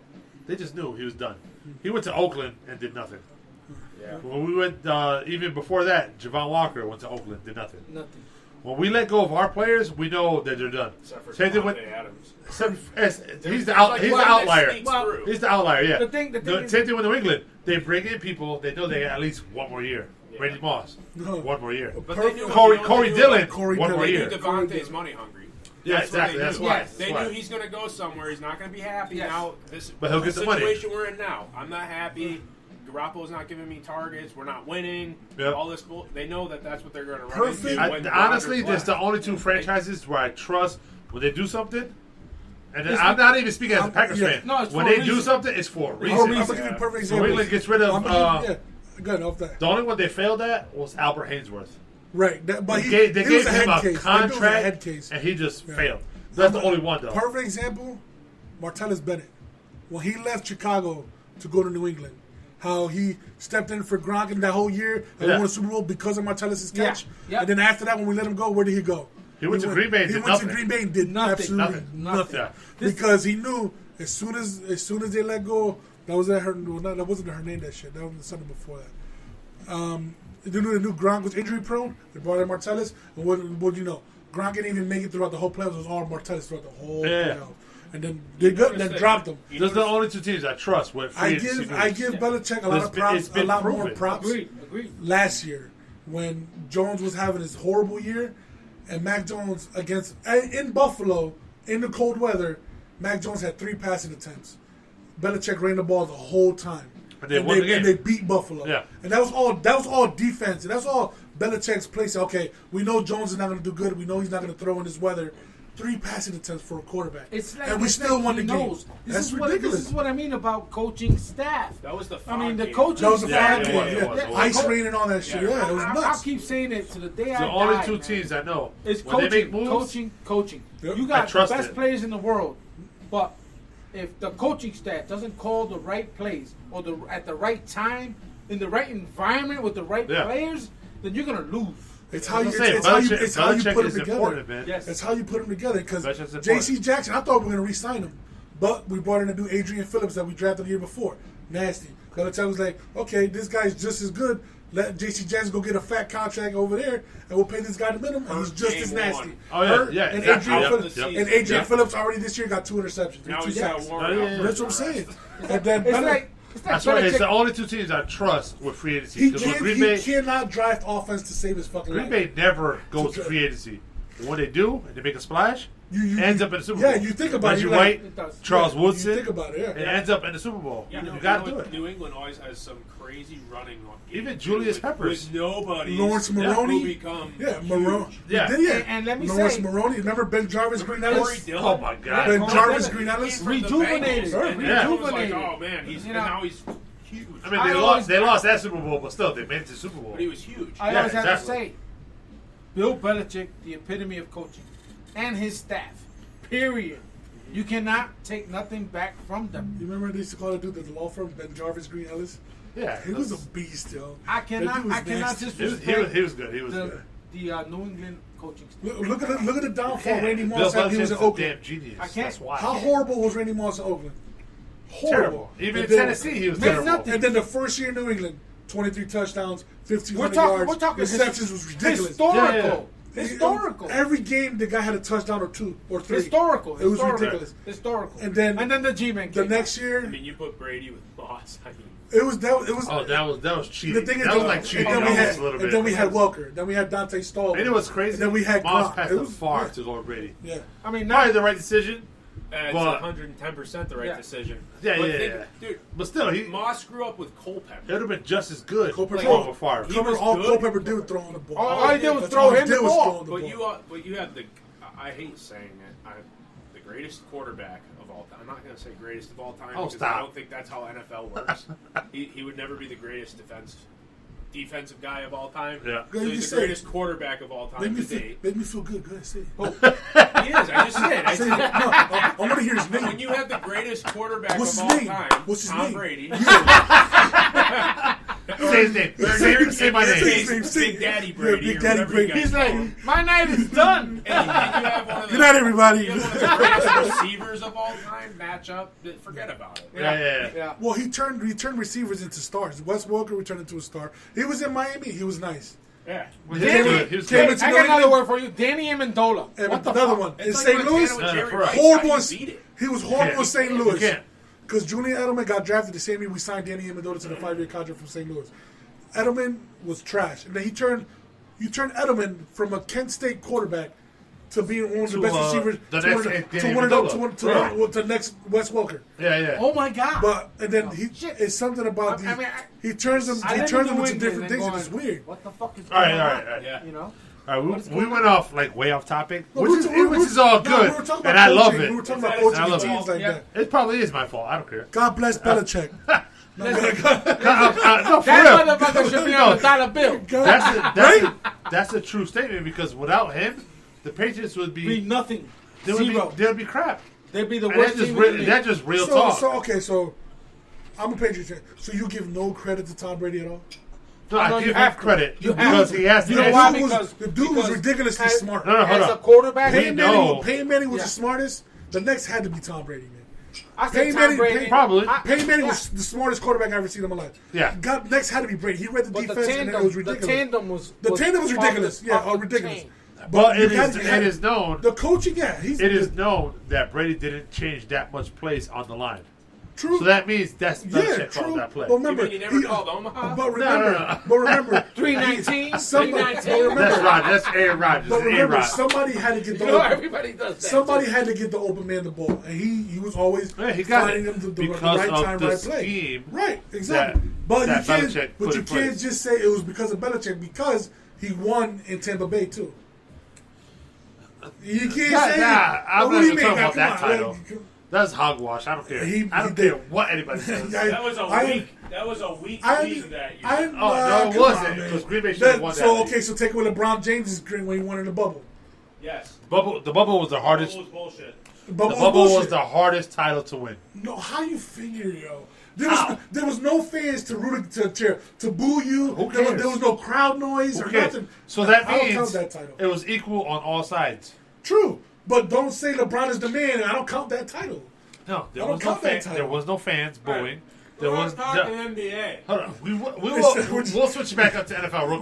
they just knew he was done. He went to Oakland and did nothing. Yeah. When we went, even before that, Javon Walker went to Oakland, did nothing. Nothing. When we let go of our players, we know that they're done. Except for Same thing with Adams. he's the outlier. Well, He's the outlier. Yeah. The thing is- Same thing with New England. They bring in people. They know they got at least one more year. Yeah. Randy Moss, No. one more year. But they knew Corey Dillon, Corey one Dillon. more They knew year. Devontae's money hungry. Yeah, That's what exactly. they That's knew. why. Yes. They That's knew why. he's going to go somewhere. He's not going to be happy Yes. now. But he'll get the money. situation we're in now. I'm not happy. Garoppolo's not giving me targets. We're not winning. Yep. All this they know that's what they're going to run Perfect. into. when Honestly, Rodgers there's the left. only two franchises where I trust when they do something. And then I'm not even speaking as a Packers yeah. fan. No, it's when for a they do reason. something, it's for a I'm reason. gonna give you a perfect So example. England gets rid of. Good off that. The only one they failed at was Albert Hainsworth. Right, but They he was gave a him head a case. They knew it was a contract, head case. and he just Yeah. failed. That's the only one, though. Perfect example, Martellus Bennett. When he left Chicago to go to New England, how he stepped in for Gronk in that whole year and Yeah. won a Super Bowl because of Martellus' catch. Yeah. And then after that, when we let him go, where did he go? He went to Green Bay and He did went nothing. to Green Bay and did Nothing. absolutely nothing. Yeah. Because he knew as soon as they let go, that was that wasn't the Hernandez shit. That was the Sunday before that. They knew Gronk was injury prone. They brought in Martellus, and what you know, Gronk didn't even make it throughout the whole playoffs. It was all Martellus throughout the whole Yeah. playoffs. And then they dropped him. Those are the only two teams I trust. With free I agency give moves. Belichick a lot of props, It's been a lot more proven. props. Agreed. Last year, when Jones was having his horrible year, and Mac Jones in Buffalo in the cold weather, Mac Jones had 3 passing attempts. Belichick ran the ball the whole time, And they won the game. and they beat Buffalo. Yeah. And that was all defense, and that's all Belichick's place. Okay, we know Jones is not going to do good. We know he's not going to throw in this weather. 3 passing attempts for a quarterback, It's like, and we it's still like won he the game. knows. That's ridiculous. This is what I mean about coaching staff. That was the I mean, the game. coaching That was the Yeah, fire yeah, game. yeah, it was, it was. Ice rain and all that shit. Yeah, it was I'll nuts. keep saying it to the day It's I the only die, two man. teams I know. It's when they make coaching, moves, coaching. Yep. You I got the trust best it. players in the world, but if the coaching staff doesn't call the right plays or at the right time in the right environment with the right Yeah. players, then you're gonna lose. It's how you I'm saying, it's how you Belichick put is them together. important, man. Yes. It's how you put them together. Because Belichick's important. J.C. Jackson, I thought we were going to re-sign him, but we brought in a new Adrian Phillips that we drafted the year before. Nasty. Belichick was like, okay, this guy's just as good. Let J.C. Jackson go get a fat contract over there, and we'll pay this guy the minimum, and he's just as Game nasty. one. Oh, yeah, Hurt, yeah, and exactly. Adrian Yep, Phillips, yep. and Adrian Yep. Phillips already this year got 2 interceptions. Now 2 he's got sacks. Warren. Oh, yeah, out yeah. for That's what I'm the saying. rest. And then It's like That's why it's Belichick- the only two teams I trust with free agency. he, Because Green Bay, cannot draft offense to save his fucking Green life. Bay never goes to So- free agency. But when they do, and they make a splash, You- ends up in the Super Bowl. Yeah, you think about it, Reggie you're like- White, It does. Charles Yeah, Woodson, You think about it, yeah. it ends up in the Super Bowl. You know, you got to you know do what? it. New England always has some crazy running on games. Even Julius with, Peppers. with nobody. Lawrence Maroney. Who become Yeah, Maroney. huge. Yeah. And let me Lawrence say- Maroney. Remember Ben Jarvis, Green Corey Ellis? Dillon. Oh my God! Ben Corey Jarvis, Dillon. Green Ellis? From the Rejuvenated. Bengals, and Yeah. everyone was like, Rejuvenated. oh man, he's You and know, now he's huge. I mean, I they always- lost that Super Bowl, but still, they made it to the Super Bowl. but he was huge. I Yeah, always have to exactly. say, Bill Belichick, the epitome of coaching, and his staff. Period. You cannot take nothing back from them. You remember they used to call that dude the law firm, Ben Jarvis, Green Ellis? Yeah, He was a beast, yo. I That dude cannot was just nasty. he was disrespect good. He was good. the New England coaching staff. Look at the downfall Yeah, Randy Bill Moss had when he was Belichick's in a Oakland. damn genius. I can't- That's why. How horrible was Randy Moss in Oakland? Terrible. Even And in then- Tennessee, he was Make terrible. nothing. And then the first year in New England, 23 touchdowns, 1,500 We're yards, talking receptions was ridiculous. Historical. Yeah, Historical. Every game, the guy had a touchdown or 2 or 3. Historical. It was Historical. ridiculous. Historical. And then the G-Man The came next I year, mean, you put Brady with Moss. I mean, it was. Oh, that was cheating. The thing is, that was though, like cheating. and then we almost a little bit. had, Welker. Then we had Dante Stall. And it was crazy. And then we had Moss Gronk. passed It the was- far yeah. to Lord Brady. Yeah. I mean, Probably not, the right decision. it's But- 110% the right Yeah. decision. Yeah, But yeah, think- yeah. Dude, But still, he Moss grew up with Culpepper. would have been just as good. Culpepper- over Favre. He was all good. Culpepper did was throw on the ball. all he did was That's throw all he him the did was ball. throw on the ball. But you have the. I hate saying it. The greatest quarterback of all time. I'm not going to say greatest of all time Oh, because stop. I don't think that's how NFL works. he would never be the greatest defense defensive guy of all time. Yeah. So he's the greatest quarterback of all time to date. Make me feel good. Go ahead, say it. He is. I just said. I Say said it. No, I want to hear his name. when you have the greatest quarterback What's of his all name? time, What's his Tom name? Brady. Say his name. Say my Say name. his name. Big Daddy Brady. Big or Daddy whatever you Brady. guys He's call like, him. my night is done. And you have one of the, Good night, everybody. you have one of the greatest receivers of all time match up. Forget about it. Yeah. Well, he turned receivers into stars. Wes Welker returned into a star. He was in Miami. He was nice. Yeah. He was Danny, good. He was came good. into I New got another England. word for you. Danny Amendola. And What the another fuck? one in It's like St. Montana Louis. with Jerry for real. Rice. Horrible. How do you beat it? He was horrible in St. You Louis. can't. Because Julian Edelman got drafted the same year we signed Danny Amendola to the 5-year contract from St. Louis. Edelman was trash, and then you turned Edelman from a Kent State quarterback to being one of the best receivers the to next one Danny of Amendola. to the next Wes Welker. Yeah. Oh my God. But and then Shit. it's something about I mean, he turns them I live into in New different England things, and and it's weird. What the fuck is All going right. on? Yeah. You know? All right, we went off like way off topic, No, which we is were- all no, good, we were talking and about I love coaching. it. We were talking about It's coaching I love teams it. like Yeah. that. It probably is my fault. I don't care. God bless Belichick. No, for real. That motherfucker should be on a dollar bill. That's a true statement because without him, the Patriots would Be be nothing. there would be crap. They'd be the And worst team in the league. that's just real talk. So I'm a Patriots fan. So you give no credit to Tom Brady at all? No, I No, give you him have to. credit You because have he has You the know why? why? Because- The dude was because ridiculously as- smart. No, hold As a up. quarterback, We know. Peyton Manning was Yeah. the smartest. The next had to be Tom Brady, man. I said Peyton Tom Manning- Brady. Probably. Peyton Manning was the smartest quarterback I've ever seen in my life. Yeah. Next had to be Brady. He read the But defense, and it was ridiculous. the tandem was The tandem was off ridiculous. the- Yeah, off the ridiculous. chain. But you it had- you had- is known. The coaching, yeah, It is known that Brady didn't change that much plays on the line. true. So that means that's Yeah, Belichick true. called that play. But remember, You mean he never called Omaha? But remember, 319. somebody, 319. That's right. That's Aaron Rodgers. but remember, A-Rod. somebody had to get the You know, open, everybody does that. somebody had to get the open man the ball, and he was always Yeah, he got finding it him the because right of time, the right play. scheme Right, exactly. But that you can't, Belichick put in place. just say it was because of Belichick because he won in Tampa Bay too. You can't say I'm what not do you even talking mean? about that Come on, title. like, That's hogwash. I don't care. He I don't did. care what anybody says. That was a I- weak. That was a weak I- league that year. I, Oh, no, it come wasn't, on, man. because Green Bay should have won that So league. okay, so take away LeBron James's green when he won in the bubble. Yes. The bubble was the hardest. That was bullshit. The The bubble, bubble was bullshit. the hardest title to win. No, how you figure, yo? There was no fans to root to boo you. Who There cares? was no crowd noise Who or cares? nothing. So that I don't means count that title. it was equal on all sides. True, but don't say LeBron is the man. I don't count that title. No, there I don't was no count that fans. title. There was no fans booing. There We're was not talking NBA. Hold on. It's- We'll switch back up to NFL real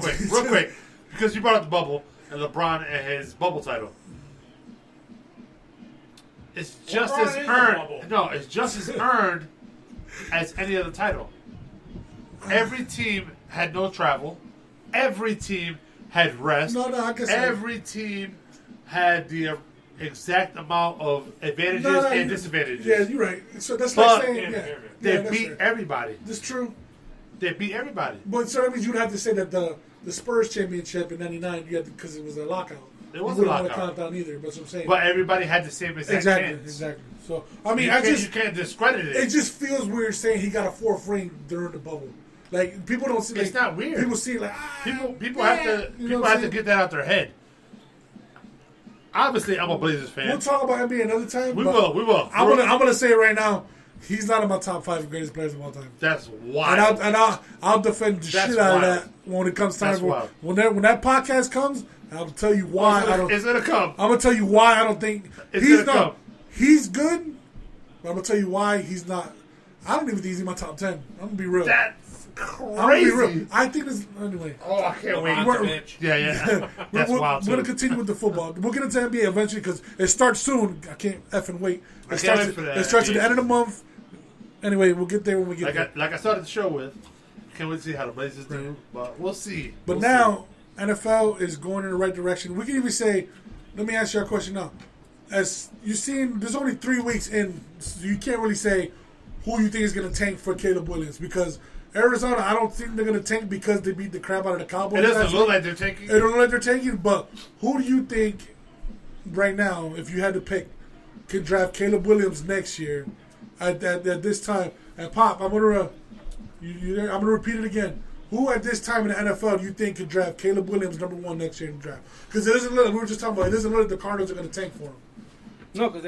quick, because you brought up the bubble and LeBron and his bubble title. It's just LeBron as is the earned. bubble. No, it's just as earned as any other title. Every team had no travel. Every team had rest. No, I guess Every team had the exact amount of advantages and you- disadvantages. Yeah, you're right. So that's But- like saying, Yeah, yeah, yeah, They that's beat fair. everybody. That's true. They beat everybody. But so that means you'd have to say that the Spurs championship in '99, you had because it was a lockout. It was you a wouldn't want to lockout. count down either. But that's what I'm saying. But everybody had the same exact exactly, chance. exactly. So I mean, You can't discredit it. it just feels weird saying he got a fourth ring during the bubble. Like people don't see. Like, It's not weird. People see like People yeah, have to you know people what I'm have to saying? get that out their head. Obviously, I'm a Blazers fan. We'll talk about NBA another time. We but will. I'm gonna say it right now. He's not in my top 5 greatest players of all time. That's wild. And I'll defend the That's shit out of wild. that when it comes time. That's wild. When that podcast comes, I'll tell you why I don't. It's gonna come. I'm gonna tell you why I don't think It's he's gonna not. come. He's good, but I'm gonna tell you why he's not. I don't even think he's in my top 10. I'm gonna be real. That's I'm gonna be real. crazy. I think this anyway. Oh, I can't wait. Montovich. Yeah. That's we're wild gonna too. continue with the football. We'll get into NBA eventually because it starts soon. I can't effing wait. I can't wait for that. It starts at the end of the month. Anyway, we'll get there when we get there. Like I started the show with. Can't wait to see how the Blazers do, but we'll see. But We'll now NFL is going in the right direction. We can even say, let me ask you a question now. As you've seen, there's only 3 weeks in, so you can't really say who you think is going to tank for Caleb Williams because Arizona, I don't think they're going to tank because they beat the crap out of the Cowboys. It doesn't last look week. like they're taking. It don't look like they're taking, but who do you think right now, if you had to pick, can draft Caleb Williams next year at this time? And Pop, I'm gonna repeat it again. Who at this time in the NFL do you think could draft Caleb Williams #1 next year in the draft? Because it doesn't look. We were just talking about. It doesn't look like the Cardinals are going to tank for him. No, because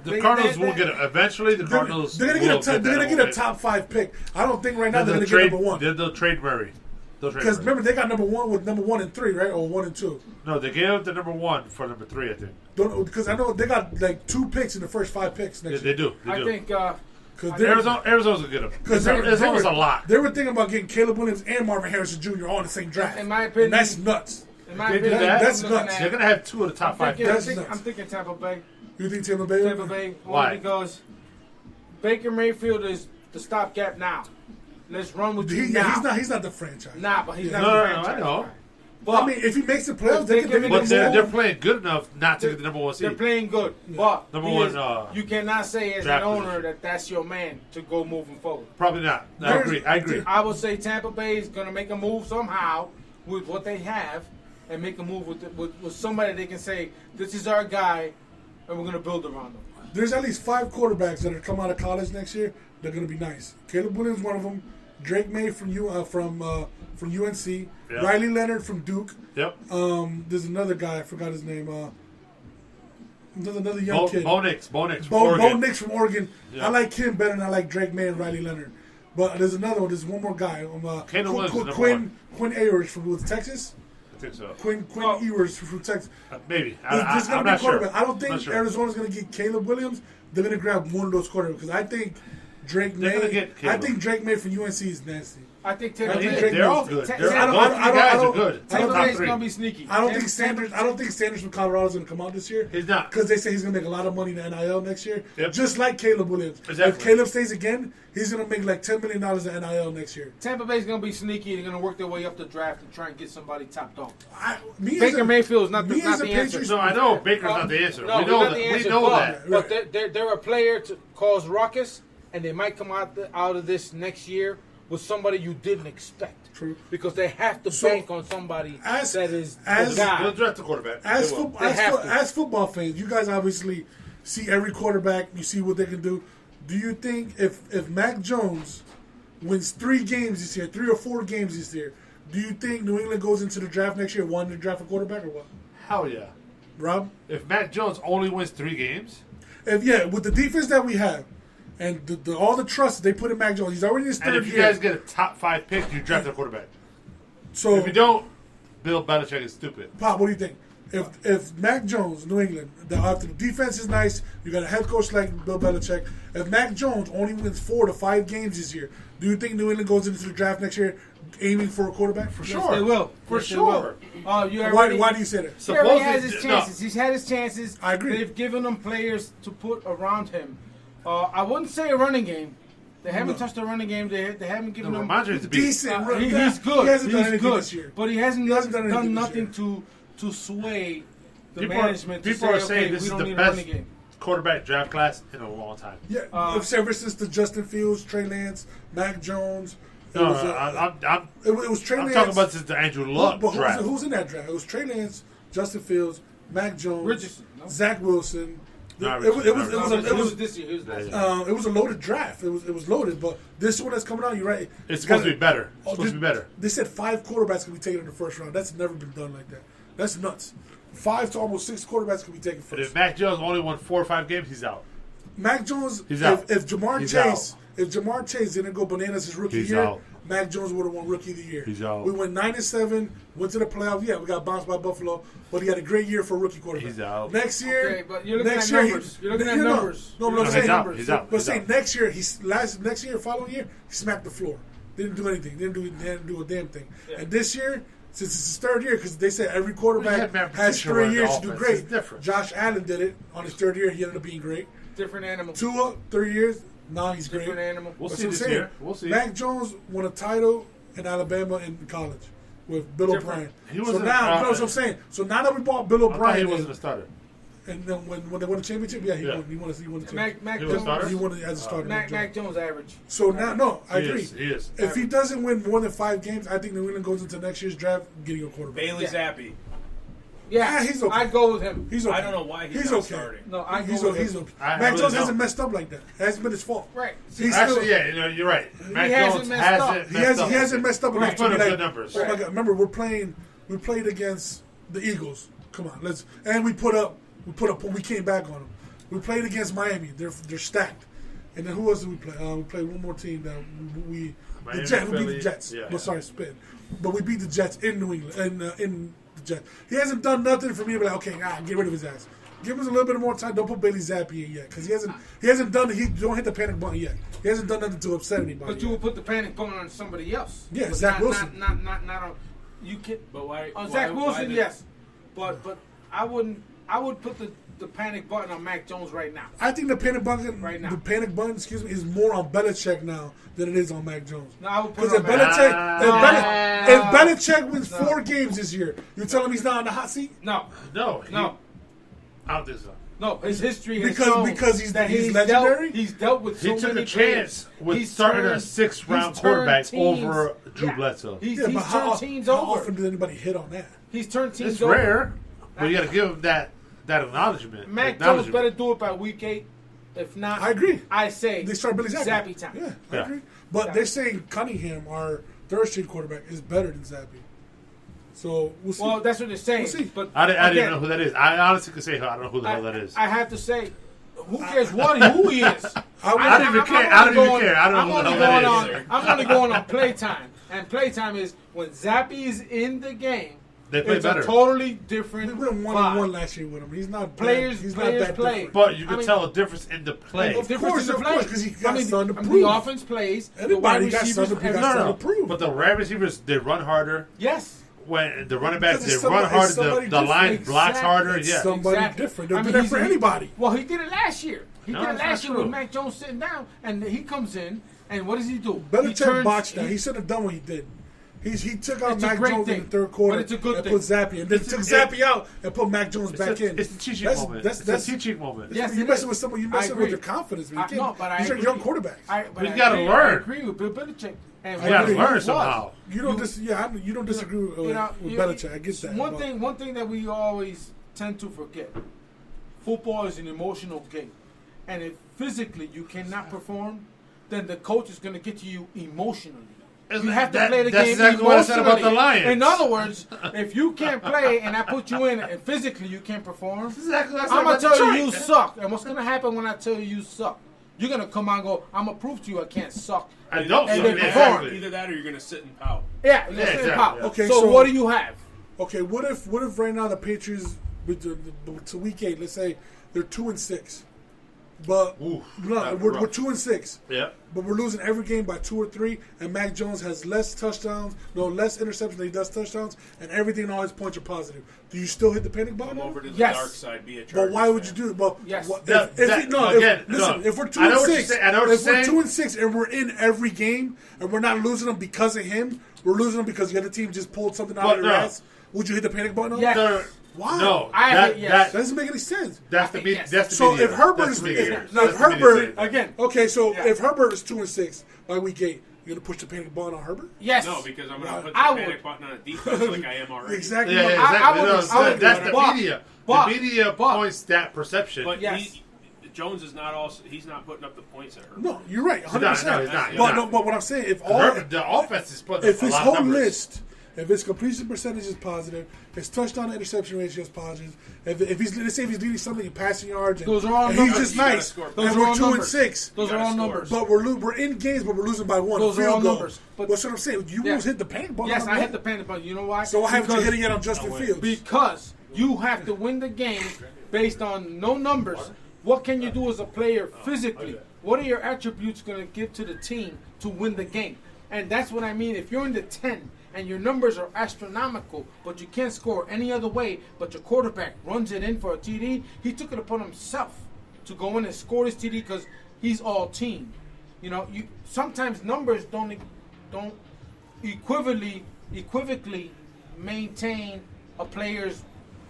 the Cardinals will get it. Eventually, the Cardinals they're going to get a top 5 pick. I don't think right now they're going to get #1. They'll trade Murray. Because remember, they got #1 with #1 and 3, right? Or 1 and 2. No, they gave up the #1 for #3, I think. Because I know they got like 2 picks in the first 5 picks next year. They do. I think. Arizona's going to get them. Because Arizona's a lot. They were thinking about getting Caleb Williams and Marvin Harrison Jr. all in the same draft. In my opinion, and that's nuts. In my opinion, that's nuts. They're going to have 2 of the top 5 picks. I'm thinking Tampa Bay. You think Tampa Bay? Tampa Bay. Why? Because Baker Mayfield is the stopgap now. Let's run with you now. He's not the franchise. Nah, but he's not the franchise. I know. But I mean, if he makes the playoffs, they're playing good enough not to get the #1 seed. They're playing good, but #1. You cannot say as an owner that's your man to go moving forward. Probably not. I agree. I would say Tampa Bay is going to make a move somehow with what they have, and make a move with somebody they can say, this is our guy, and we're going to build around him. There's at least 5 quarterbacks that are come out of college next year. They're going to be nice. Caleb Williams, one of them. Drake May from UNC. Yep. Riley Leonard from Duke. Yep. There's another guy. I forgot his name. There's another young kid. Bo Nix from Oregon. Bo Nix from Oregon. Yep. I like him better than I like Drake May and Riley Leonard. But there's another one. There's one more guy. Quinn Ewers from Texas. I think so. Quinn Ewers from Texas. Maybe. I'm not sure. I don't think sure. Arizona's going to get Caleb Williams. They're going to grab one of those quarterbacks because I think Drake May from UNC is nasty. I think they're all good. Guys are good. Tampa Bay's going to be sneaky. I don't think Sanders from Colorado is going to come out this year. He's not. Because they say he's going to make a lot of money in the NIL next year. Yep. Just like Caleb Williams. Exactly. If Caleb stays again, he's going to make like $10 million in NIL next year. Tampa Bay's going to be sneaky. They're going to work their way up the draft and try and get somebody top dog. Baker Mayfield is not the answer. No, I know Baker's not the answer. No, we know that. But they're a player to cause ruckus, and they might come out of this next year with somebody you didn't expect. True. Because they have to bank on somebody that is the guy. They'll draft the quarterback. As football fans, you guys obviously see every quarterback. You see what they can do. Do you think if Mac Jones wins 3 games this year, 3 or 4 games this year, do you think New England goes into the draft next year wanting to draft a quarterback or what? Hell yeah. Rob? If Mac Jones only wins 3 games? With the defense that we have, and all the trust they put in Mac Jones, he's already in his 3rd year. And if you guys get a top 5 pick, you draft a quarterback. So if you don't, Bill Belichick is stupid. Pop, what do you think? If Mac Jones, New England, after the defense is nice, you got a head coach like Bill Belichick. If Mac Jones only wins 4 to 5 games this year, do you think New England goes into the draft next year aiming for a quarterback? For sure. Yes, they will. For sure. Why do you say that? He already has his chances. He's had his chances. I agree. They've given him players to put around him. I wouldn't say a running game. They haven't touched the running game. They haven't given him decent. He's good. He hasn't done anything good this year. But he hasn't done nothing to sway the management. People are saying this is the best quarterback draft class in a long time. Yeah, ever since the Justin Fields, Trey Lance, Mac Jones. It was Trey Lance. I'm talking about since the Andrew Luck draft. Who's in that draft? It was Trey Lance, Justin Fields, Mac Jones, Richardson, Zach Wilson. It was a loaded draft. It was loaded, but this one that's coming out, you're right. It's supposed to be better. They said 5 quarterbacks can be taken in the 1st round. That's never been done like that. That's nuts. 5 to almost 6 quarterbacks can be taken first. If Mac Jones only won 4 or 5 games, he's out. Mac Jones, he's out. If Jamar Chase didn't go bananas his rookie year, out. Mac Jones would have won Rookie of the Year. He's out. We went 9-7, went to the playoffs. Yeah, we got bounced by Buffalo, but he had a great year for a rookie quarterback. He's out. Next year, okay, but you're looking at numbers. You're looking at numbers. No, but I'm saying numbers. He's out. But saying next year, following year, he smacked the floor. Didn't do anything. Didn't do a damn thing. Yeah. And this year, since it's his 3rd year, because they said every quarterback has 3 years to do great. Josh Allen did it on his 3rd year. He ended up being great. Different animal. Tua, 3 years. Now he's different great. Animal. We'll see this year. We'll see. Mac Jones won a title in Alabama in college with Bill O'Brien. So now, that's what I'm saying. So now that we bought Bill O'Brien, he wasn't a starter. And then when they won the championship, he won the championship. Mac Jones, he won it as a starter. Mac Jones average. So now, I agree. He is. If he doesn't win more than 5 games, I think New England goes into next year's draft getting a quarterback. Bailey Zappi. Yeah, he's okay. I'd go with him. He's okay. I don't know why he's okay. starting. No, I He's go with okay. him. Mac Jones hasn't messed up like that. It hasn't been his fault. Right. He's Actually, still, you're right. Mac hasn't Jones messed up. hasn't he messed up. hasn't messed up enough He's to put be up like, good numbers. oh my God, remember we played against the Eagles. Come on, we came back on them. We played against Miami. They're stacked. And then who else did we play? We played one more team that we Miami, the Jets. We beat Philly. the Jets. Yeah. Well, sorry, spin. But we beat the Jets in New England in the Jets. He hasn't done nothing for me to be like, okay, get rid of his ass. Give him a little bit more time. Don't put Bailey Zappi in yet because he hasn't done. He don't hit the panic button yet. He hasn't done nothing to upset anybody. But you will put the panic button on somebody else. Yeah, But Zach Wilson. Not on you. But why? On why, Zach why Wilson, the- yes. But I wouldn't. I would put the panic button on Mac Jones right now. I think the panic button, Right now. the panic button, is more on Belichick now than it is on Mac Jones. No, I would put Because it if on Mac. Belichick wins 4 games this year, you're telling me he's not on the hot seat? No, No. I don't think so. no. His history has Because shown he's that legendary? He's dealt with so He took many a chance players. with He's starting a turned- 6th-round he's turned quarterback teams. over Drew Yeah. Bledsoe. He's Yeah, but turned teams how over. often did anybody hit on that? He's turned teams It's over. rare, but you got to give him that acknowledgement. Mac Jones better do it by week 8. If not, I agree. I say They start Billy Zappi. Zappy time. Yeah, I Yeah. agree. But Zappi. they're saying Cunningham, our third-string quarterback, is better than Zappi. So we'll see. Well, that's what they're saying. We'll see. But I didn't again, know who that is. I honestly could say I don't know who the hell that is. I have to say, who cares who he is? I don't even care. I don't even care. I don't know who the hell that is. I'm only going on playtime, and playtime is when Zappy is in the game. They play it's better. a totally we different went 1-1 vibe. last year with him. He's not Players- Bad. He's players not that play. different. But you can I mean- tell a difference in the play. Of Difference course, in the of play. course, 'cause he got something to the prove. offense plays. The Everybody wide got receivers. something to prove. everything. Got to prove. But the wide receivers, they run harder. Yes. When the running backs, Because they it's run somebody- harder. it's somebody The line different. blocks harder. It's Yeah. somebody different. They'll do that he's- for anybody. Well, he did it last year. He No, did it it's last not year with true. Mac Jones sitting down, and he comes in, and what does he do? He Belichick turns- botched that. He should have done what he did. He took out It's a Mac great Jones in thing, the third quarter but it's a good and thing. put Zappy, and then took Zappy out and put Mac Jones back in. It's the teaching That's- moment. that's- It's that's- a teaching moment. Yes, you it messing is. with someone. You I messing with agree. their confidence. I- no, but I these are agree. young quarterbacks. But you gotta learn. I agree with Bill Belichick. And You gotta agree. learn You somehow. you don't you don't disagree with Belichick. I get that. One but- thing that we always tend to forget: football is an emotional game, and if physically you cannot perform, then the coach is going to get to you emotionally. You have to play the that's game exactly what I said about the emotionally. Lions. In other words, if you can't play and I put you in and physically you can't perform, Exactly what I said I'm gonna about tell you Detroit. you suck. And what's gonna happen when I tell you suck? You're gonna come out and go, I'm gonna prove to you I can't suck. I don't. And suck. then Exactly. Either that or you're going to sit and pout. Yeah, Yeah, that's exactly, pop. yeah. Okay, so so- what do you have? Okay, what if right now the Patriots to week 8, let's say they're 2-6, but Oof, no, that'd be we're rough. 2-6. Yeah. But we're losing every game by 2 or 3, and Mac Jones has less interceptions than he does touchdowns, and everything in all his points are positive. Do you still hit the panic button? Come over to the Yes. dark side, be a Chargers But why would you fan. do it? Well, Yes. if Again, if we're no. 2 I know and what you're 6, saying. I know what you're if we're saying. 2 and 6, and we're in every game, and we're not losing them because of him, we're losing them because the other team just pulled something out But of their no. ass. Would you hit the panic button? on Yes. that? No, Why? No. That doesn't make any sense. That's the Yes. That's the So media. if Herbert That's is the media. if That's the Herbert media saying Again, okay, so Yeah. if Herbert is 2 and 6 by week 8, you're gonna push the panic button on Herbert? yes. No, because I'm going to put the I panic would. button on a defense like I am already. Exactly. Yeah, I exactly. would- No, I would- that's the but- media. but- The media but- points that perception. But Yes. Jones is not also. He's not putting up the points at her. No, you're right, 100%. No, he's not. But no, but what I'm saying, if the offense is putting if up a his lot whole of numbers. list, if his completion percentage is positive, his touchdown to interception ratio is positive, if he's let's say if he's leading something in passing yards, and, Those are all and numbers. he's just You gotta nice, score. and Those are we're all 2 and numbers. 6. Those are gotta all score. numbers. But we're in games, but we're losing by 1. Those are field all goal. numbers. But- What's what I'm saying? You Yeah. almost hit the panic button. Yes, on I that. hit the panic button. You know why? So why haven't you Because- hit it yet on Justin Fields? Because you have to win the game based on no numbers. What can you do as a player physically? What are your attributes going to give to the team to win the game? And that's what I mean. If you're in the 10 and your numbers are astronomical, but you can't score any other way, but your quarterback runs it in for a TD, he took it upon himself to go in and score his TD because he's all team. You know, you sometimes numbers don't equivocally maintain a player's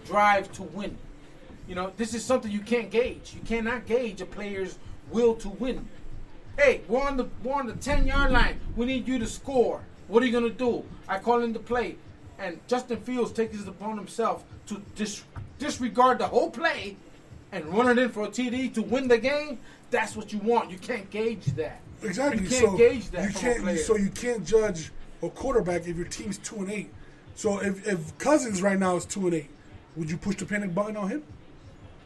drive to win. You know, this is something you can't gauge. You cannot gauge a player's will to win. Hey, we're on the 10-yard line. We need you to score. What are you gonna do? I call in the play, and Justin Fields takes it upon himself to disregard the whole play and run it in for a TD to win the game, that's what you want. You can't gauge that. Exactly. You can't gauge that You from a player. So you can't judge a quarterback if your team's 2-8. So if Cousins right now is 2-8, would you push the panic button on him?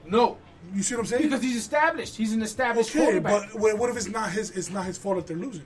No. You see what I'm saying? Because he's established. He's an established okay, quarterback. but what if it's not his fault that they're losing?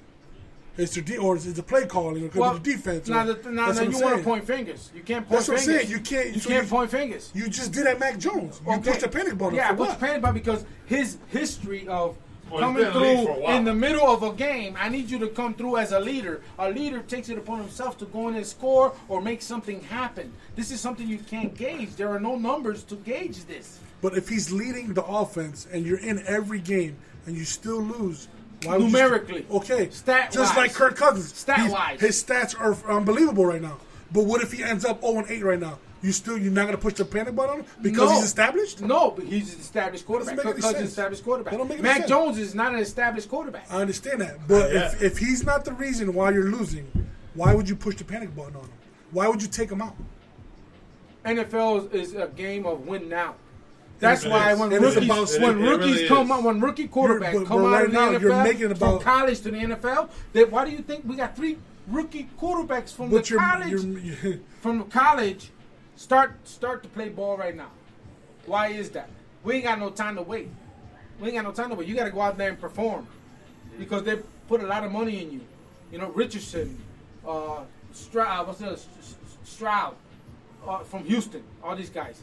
It's their or it's the play calling or because of the defense. Now you want to point fingers. You can't point That's fingers. what I'm saying. You can't point fingers. You just did at Mac Jones. You pushed the panic button. Yeah, I for pushed what? the panic button because his history of Well, coming he's been in the league for a through while. in the middle of a game, I need you to come through as a leader. A leader takes it upon himself to go in and score or make something happen. This is something you can't gauge. There are no numbers to gauge this. But if he's leading the offense and you're in every game and you still lose, why would Numerically. okay. Stat-wise. Just like Kirk Cousins. Stat-wise. His stats are unbelievable right now. But what if he ends up 0-8 right now? You're not going to push the panic button on him because he's established? No, but he's an established quarterback. Doesn't make Kirk any Cousins is an sense. established quarterback. That don't make any Mac sense. Jones is not an established quarterback. I understand that. But Yeah. if he's not the reason why you're losing, why would you push the panic button on him? Why would you take him out? NFL is a game of win now. That's It why is. when It is rookies, about- when it rookies really come is. out, when rookie quarterbacks But come out right of the now, you're NFL, making it about- from college to the NFL, then why do you think we got 3 rookie quarterbacks from But the college? From college, start to play ball right now. Why is that? We ain't got no time to wait. You got to go out there and perform because they put a lot of money in you. You know, Richardson, Stroud, Stroud from Houston, all these guys.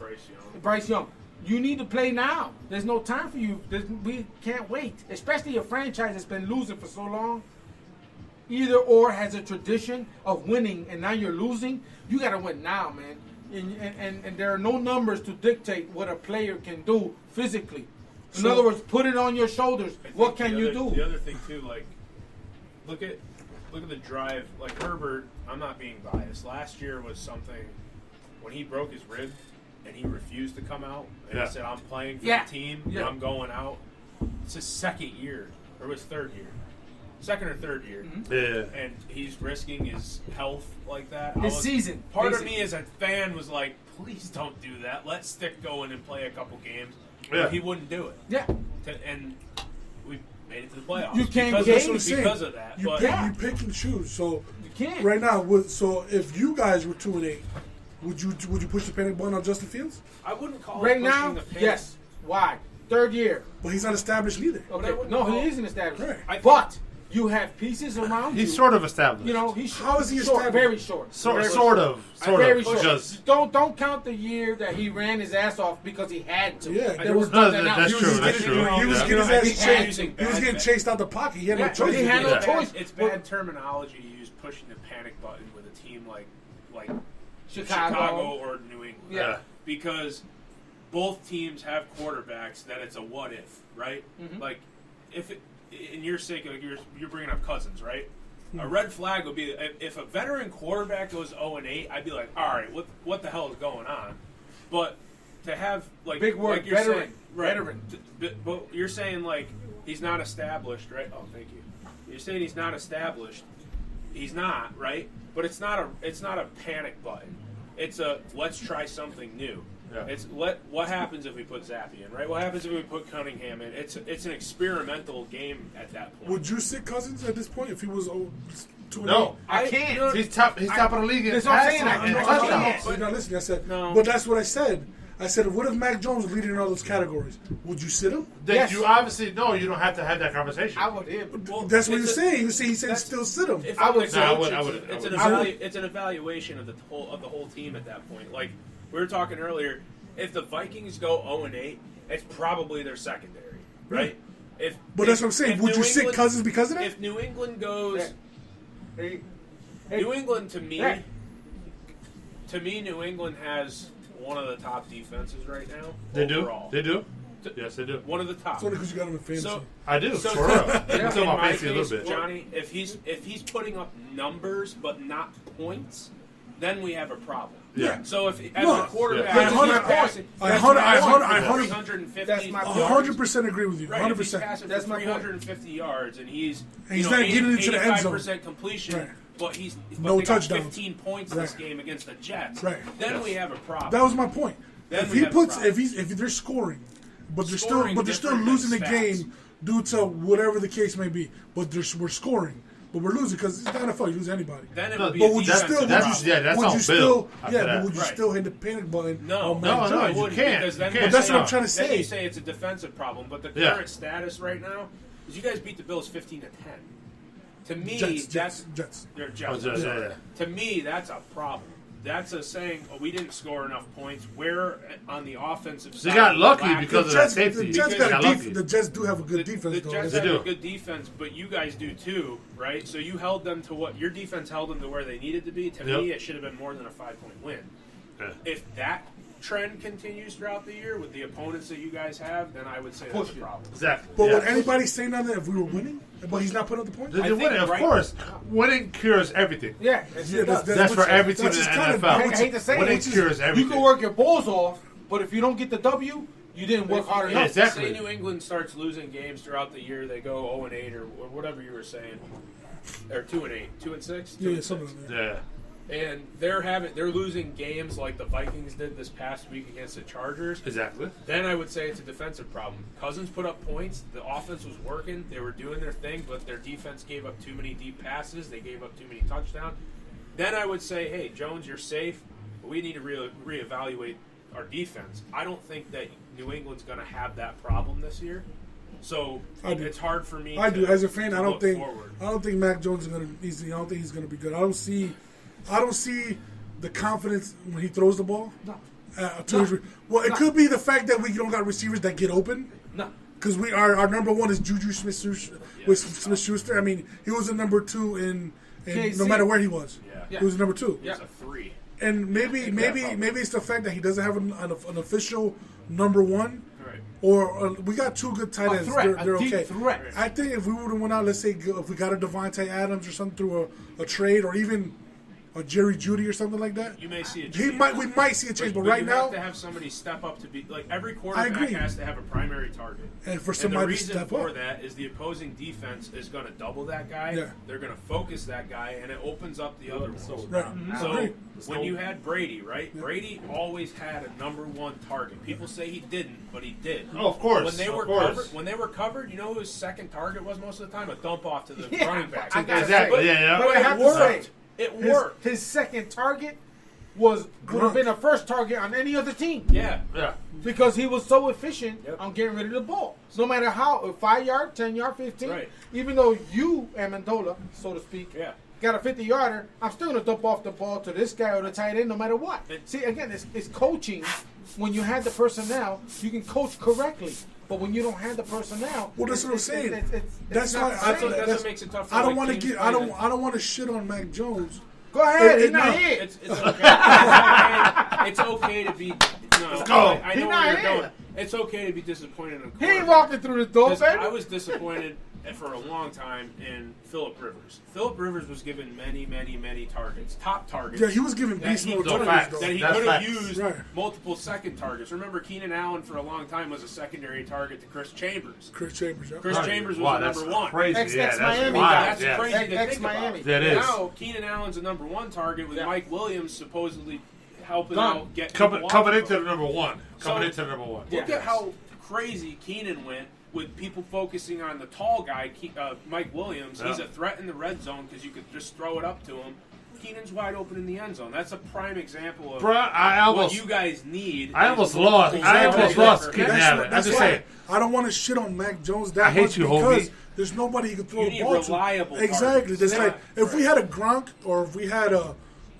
Bryce Young. You need to play now. There's no time for you. We can't wait, especially a franchise that's been losing for so long. Either or has a tradition of winning, and now you're losing. You got to win now, man. And there are no numbers to dictate what a player can do physically. In other words, put it on your shoulders. What can you do? The other thing too, like look at the drive. Like Herbert, I'm not being biased. Last year was something when he broke his rib and he refused to come out and he said, "I'm playing for the team. And I'm going out." It's his second year or his third year. Second or third year, and he's risking his health like that. Season. Part of me as a fan was like, please don't do that. Let Stick go in and play a couple games. Yeah. But he wouldn't do it. Yeah. And we made it to the playoffs. You can't because gauge because of that. You pick and choose. So You can't. right now, so if you guys were 2-8, would you push the panic button on Justin Fields? I wouldn't call Right it now, pushing the panic. yes. Why? Third year. But he's not established either. Okay. wouldn't No, call- he isn't established. Right. But you have pieces around you. He's sort of established. You know, he's How is he short, established? very short. Sort Very of. Very short. Just Don't count the year that he ran his ass off because he had to. Yeah. There was No, nothing else. that's He was true. just That's getting- true. He was Yeah. getting his ass Yeah. chased. He was getting chased out the pocket. He had no Yeah, choice. he had no It's choice. It's bad terminology to use pushing the panic button with a team like Chicago or New England. Yeah. Because both teams have quarterbacks that it's a what if, right? Mhm. Like, if it, in your sake, like you're bringing up Cousins, right? A red flag would be if a veteran quarterback goes 0-8, I'd be like, all right, what the hell is going on? But to have like Big word, like you're veteran, saying, right, veteran. But you're saying like he's not established, right? Oh, thank you. You're saying he's not established. He's not, right? But it's not a panic button. It's a let's try something new. Yeah. It's what happens if we put Zappi in, right? What happens if we put Cunningham in? It's an experimental game at that point. Would you sit Cousins at this point if he was 2-8? No. I can't. He's top of the league in That's what I'm passing saying. and I touchdowns. can't. You're not listening. I said, No. but that's what I said. I said, what if Mac Jones was leading in all those categories? Would you sit him? Then Yes. you obviously know you don't have to have that conversation. I would hit. Well, That's what it's you're a- saying. He said that's- still sit him. If I I'm would the say- coach, I would. it's an evaluation of the whole team at that point. Like we were talking earlier, if the Vikings go 0-8, it's probably their secondary, right? But that's what I'm saying. if Would you New sit England- Cousins because of that? If New England goes, Hey, New England to me, Hey. New England has one of the top defenses right now. They overall. do. They do. Yes, they do. One of the top. It's only because you got him in fantasy. So, I do. So sort of. in Until my my fancy a case, little bit. Johnny, if he's putting up numbers but not points, then we have a problem. Yeah. So if as No. a quarterback, Yeah. if he's passing, I that's 100 my I point. 100 350 That's my point. 100% agree with you. Right, if he's 100%. passing That's for my point. 350 yards and he's And he's not getting into the end zone. 85% completion, Right. but No they got touchdowns. 15 points this game against the Jets. Right. Then we have a problem. That was my point. Then If we he have a puts, problem. if they're scoring, but they're Scoring still different than losing the stats. game due to whatever the case may be. But we're scoring, but we're losing because it's the NFL. You lose anybody. Then it No, would be But a would you defensive still? problem. that's would on you Bill still? after Yeah, that. but would you Right. still hit the panic button? No, on Mac no, Jones? you wouldn't, can't. because then You you can't. That's say- what I'm trying to Then you say. say it's a defensive problem, but the Yeah. current status right now is you guys beat the Bills 15-10. To me, Jets. they're Oh, Jets. Jets, yeah. To me, that's a problem. That's a saying, oh, we didn't score enough points. Where on the offensive side? They got lucky lack- because of that safety. The Jets, Because got they a got lucky. the Jets do have a good The defense, though. Jets They have do. a good defense, but you guys do too, right? So you held them to what your defense held them to where they needed to be. To Yep. me, it should have been more than a 5-point win. Yeah. If that trend continues throughout the year with the opponents that you guys have, then I would say that's a problem. Exactly. But yeah. would anybody say nothing if we were winning? But he's not putting up the points. They I think winning, of right- course. Winning cures everything. Yeah, Yeah, That's for every team in the just kind of- NFL. I hate to say it, Winning which is- cures everything. You can work your balls off, but if you don't get the W, you didn't work hard Yeah, enough. exactly. Say New England starts losing games throughout the year, they go 0-8 or whatever you were saying, or 2-8, 2-6, Yeah, something like that. Yeah. and they're losing games like the Vikings did this past week against the Chargers. Exactly. Then I would say it's a defensive problem. Cousins put up points. The offense was working. They were doing their thing, but their defense gave up too many deep passes. They gave up too many touchdowns. Then I would say, hey, Jones, you're safe, but we need to reevaluate our defense. I don't think that New England's going to have that problem this year. So I do. it's hard for me. I do. As a fan, to I don't look think forward. Mac Jones is gonna. I don't think he's gonna be good. I don't see the confidence when he throws the ball. No. Well, it could be the fact that we don't got receivers that get open. No. Because our number one is Juju Smith-Schuster. I mean, he was a number 2 in no KC. matter where he was. Yeah. He was number 2. It's a 3. And maybe it's the fact that he doesn't have an official number 1. Right. Or we got 2 good tight ends. threat, They're a deep okay. threat. I think if we would have went out, let's say if we got a Devontae Adams or something through a trade, or even a Jerry Jeudy or something like that, You may see a we change. might see a change. But you right now, have to have somebody step up to be like every agree. quarterback has to have a primary target. and for And the somebody to reason step for up, that is the opposing defense is going to double that guy. Yeah. They're going to focus that guy, and it opens up the other ones. right? So Agree. when you had Brady, right? Brady always had a number 1 target. People say he didn't, but he did. Oh, of course. When they were of course. covered, you know who his second target was most of the time? A dump off to the Yeah, running back. I gotta Exactly. say, Yeah. But I have to say, It worked. his second target would have been a first target on any other team. Yeah. Yeah. Because he was so efficient Yep. on getting rid of the ball. No matter how, 5 yard, 10 yard, 15. Right. Even though you, Amendola, so to speak, Yeah. got a 50-yarder, I'm still going to dump off the ball to this guy or the tight end no matter what. See, again, it's coaching. When you have the personnel, you can coach correctly. But when you don't have the personnel, Well, that's what I'm it's- saying. it's That's not why the That's same. what that's- makes it tough. For I don't like want to teams get. I playing don't want to shit on Mac Jones. Go ahead. He's no. not here. It's okay. It's okay to be. No, Let's go. I He know not where you're here. going. It's okay to be disappointed in a He ain't quarterback. walking through the door, 'Cause baby. I was disappointed for a long time in Phillip Rivers. Phillip Rivers was given many targets, top targets. Yeah, he was giving that beast he mode could targets, facts. though. that he That's could have facts. used Right. multiple second targets. Remember, Keenan Allen for a long time was a secondary target to Chris Chambers. Chris Chambers. Yeah. Chris Right. Chambers was Wow, the that's number 1. crazy. Ex- yeah, ex-Miami that's guy. wild. That's yeah. crazy to think Ex-Miami. about. That is. Now Keenan Allen's the number 1 target with Yeah. Mike Williams supposedly helping Done. out get Coming people off into of the number 1. Coming So- into the number 1. Look at how crazy Keenan went with people focusing on the tall guy, Mike Williams. He's Yeah. a threat in the red zone because you could just throw it up to him. Keenan's wide open in the end zone. That's a prime example of Bruh, I what almost you guys need. I almost lost. I Exactly. almost lost Keenan Keenan Allen. I'm That's just why saying. I don't want to shit on Mac Jones that I hate much you, because homie. there's nobody he can throw You the need ball reliable to. Exactly. targets. That's Yeah. like if we had a Gronk or if we had a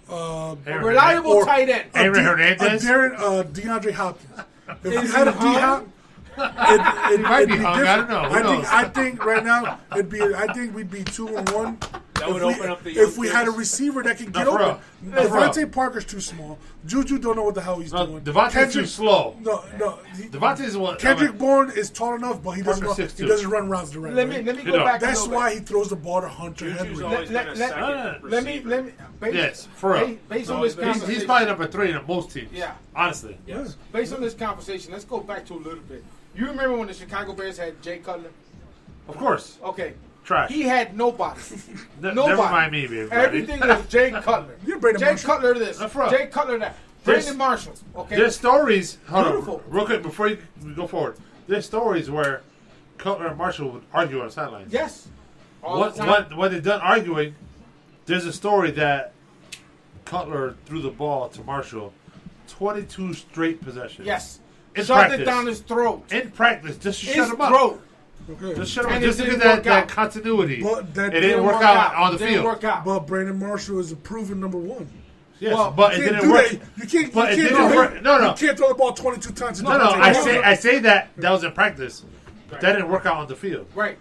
Aaron Reliable or tight end. a Aaron Hernandez? DeAndre Hopkins. If we Is had a he D hung? Hop, it might it'd be be hung. I different. don't know. Who knows? I think right now I think we'd be 2-1. That would open up the if we young had a kids. receiver that could No, get for open. real. No, for real. Devontae Parker's too small. Juju don't know what the hell he's No, doing. Devontae's too Kendrick- slow. No. Devontae's the one. Kendrick Bourne is tall enough, but he doesn't Parker's run, 6'2". he doesn't run routes directly. Let me You go know. back. That's a little why bit. he throws the ball to Hunter Juju's Henry. always Let- been a let- second Let receiver. me. Based, Yes, for real. Based on No, this he's- conversation, He's probably number 3 in most teams. Yeah. Honestly. Yes. based on this conversation, let's go back to a little bit. You remember when the Chicago Bears had Jay Cutler? Of course. Okay. Trash. He had nobody. Never Nobody. mind me, baby. Everything was Jay Cutler. You're Brandon Jay Marshall. Cutler this. Afro. Jay Cutler that. Brandon Marshall. Okay. There's stories. Hold Beautiful. on, real quick before you go forward. There's stories where Cutler and Marshall would argue on the sidelines. Yes. All the time. When they're done arguing, there's a story that Cutler threw the ball to Marshall 22 straight possessions. Yes. In Shoved practice. it down his throat. In practice, just to His shut him up. throat. Okay. Just shut him up. And it Just to didn't get work that out. continuity. But that it didn't work out on the Didn't field. work out. But Brandon Marshall is a proven number one. Yes, Well, but it You can't didn't do work. that. You can't. But you it can't didn't do work. that. No. You can't throw the ball 22 times. No, I say that was in practice. But that didn't work out on the field. Right.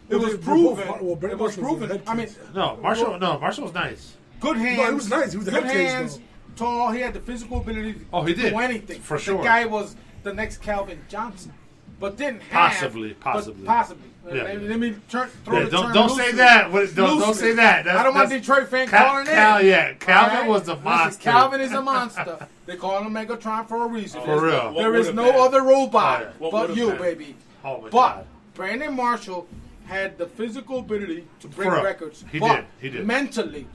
Well, It was they're proven. both- well, Brandon It was Marshall was the proven. head I mean, case. No, Marshall was nice. good hands. No, he was nice. He was the good head case, hands. though. Tall. He had the physical ability Oh, he to did. do anything. For sure. The guy was the next Calvin Johnson, but didn't have Possibly. but possibly. Yeah. Let me throw Yeah, the don't term don't say loosely. that. Don't Loosely. say that. I don't want Detroit fan calling it. Yeah, Calvin All right? was the Listen, monster. Calvin is a monster. They call him Megatron for a reason. For real. What There is would've no been? other robot Oh, yeah. What but would've you, been? baby. Oh my But God. Brandon Marshall had the physical ability to break For real. records. He but did. He did. Mentally,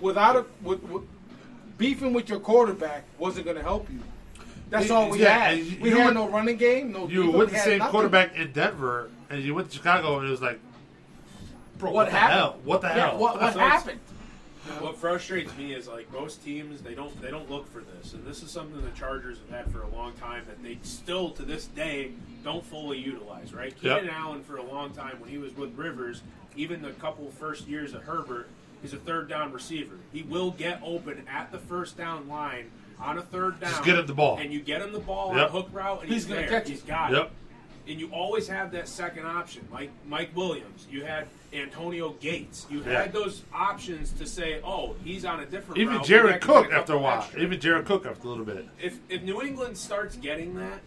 without with beefing with your quarterback wasn't going to help you. That's all we Yeah, had. and We you had were- no running game. No. You defense, with we the had same nothing. quarterback in Denver, and you went to Chicago, and it was like, bro, What the happened? hell? What the Yeah, hell? what happened? What frustrates me is like most teams, they don't look for this, and this is something the Chargers have had for a long time that they still to this day don't fully utilize. Right? Yep. Keenan Allen for a long time when he was with Rivers, even the couple first years of Herbert, he's a third down receiver. He will get open at the first down line on a third down. Just get him the ball. and you get him the ball on Yep. a hook route, and He's he's gonna there. catch it. He's got it. Yep. And you always have that second option, like Mike Williams. You had Antonio Gates. You Yeah. had those options to say, "Oh, he's on a different Even route. Jared Maybe I can Cook pick up after a while. extra." Even Jared Cook after a little bit. If New England starts getting that,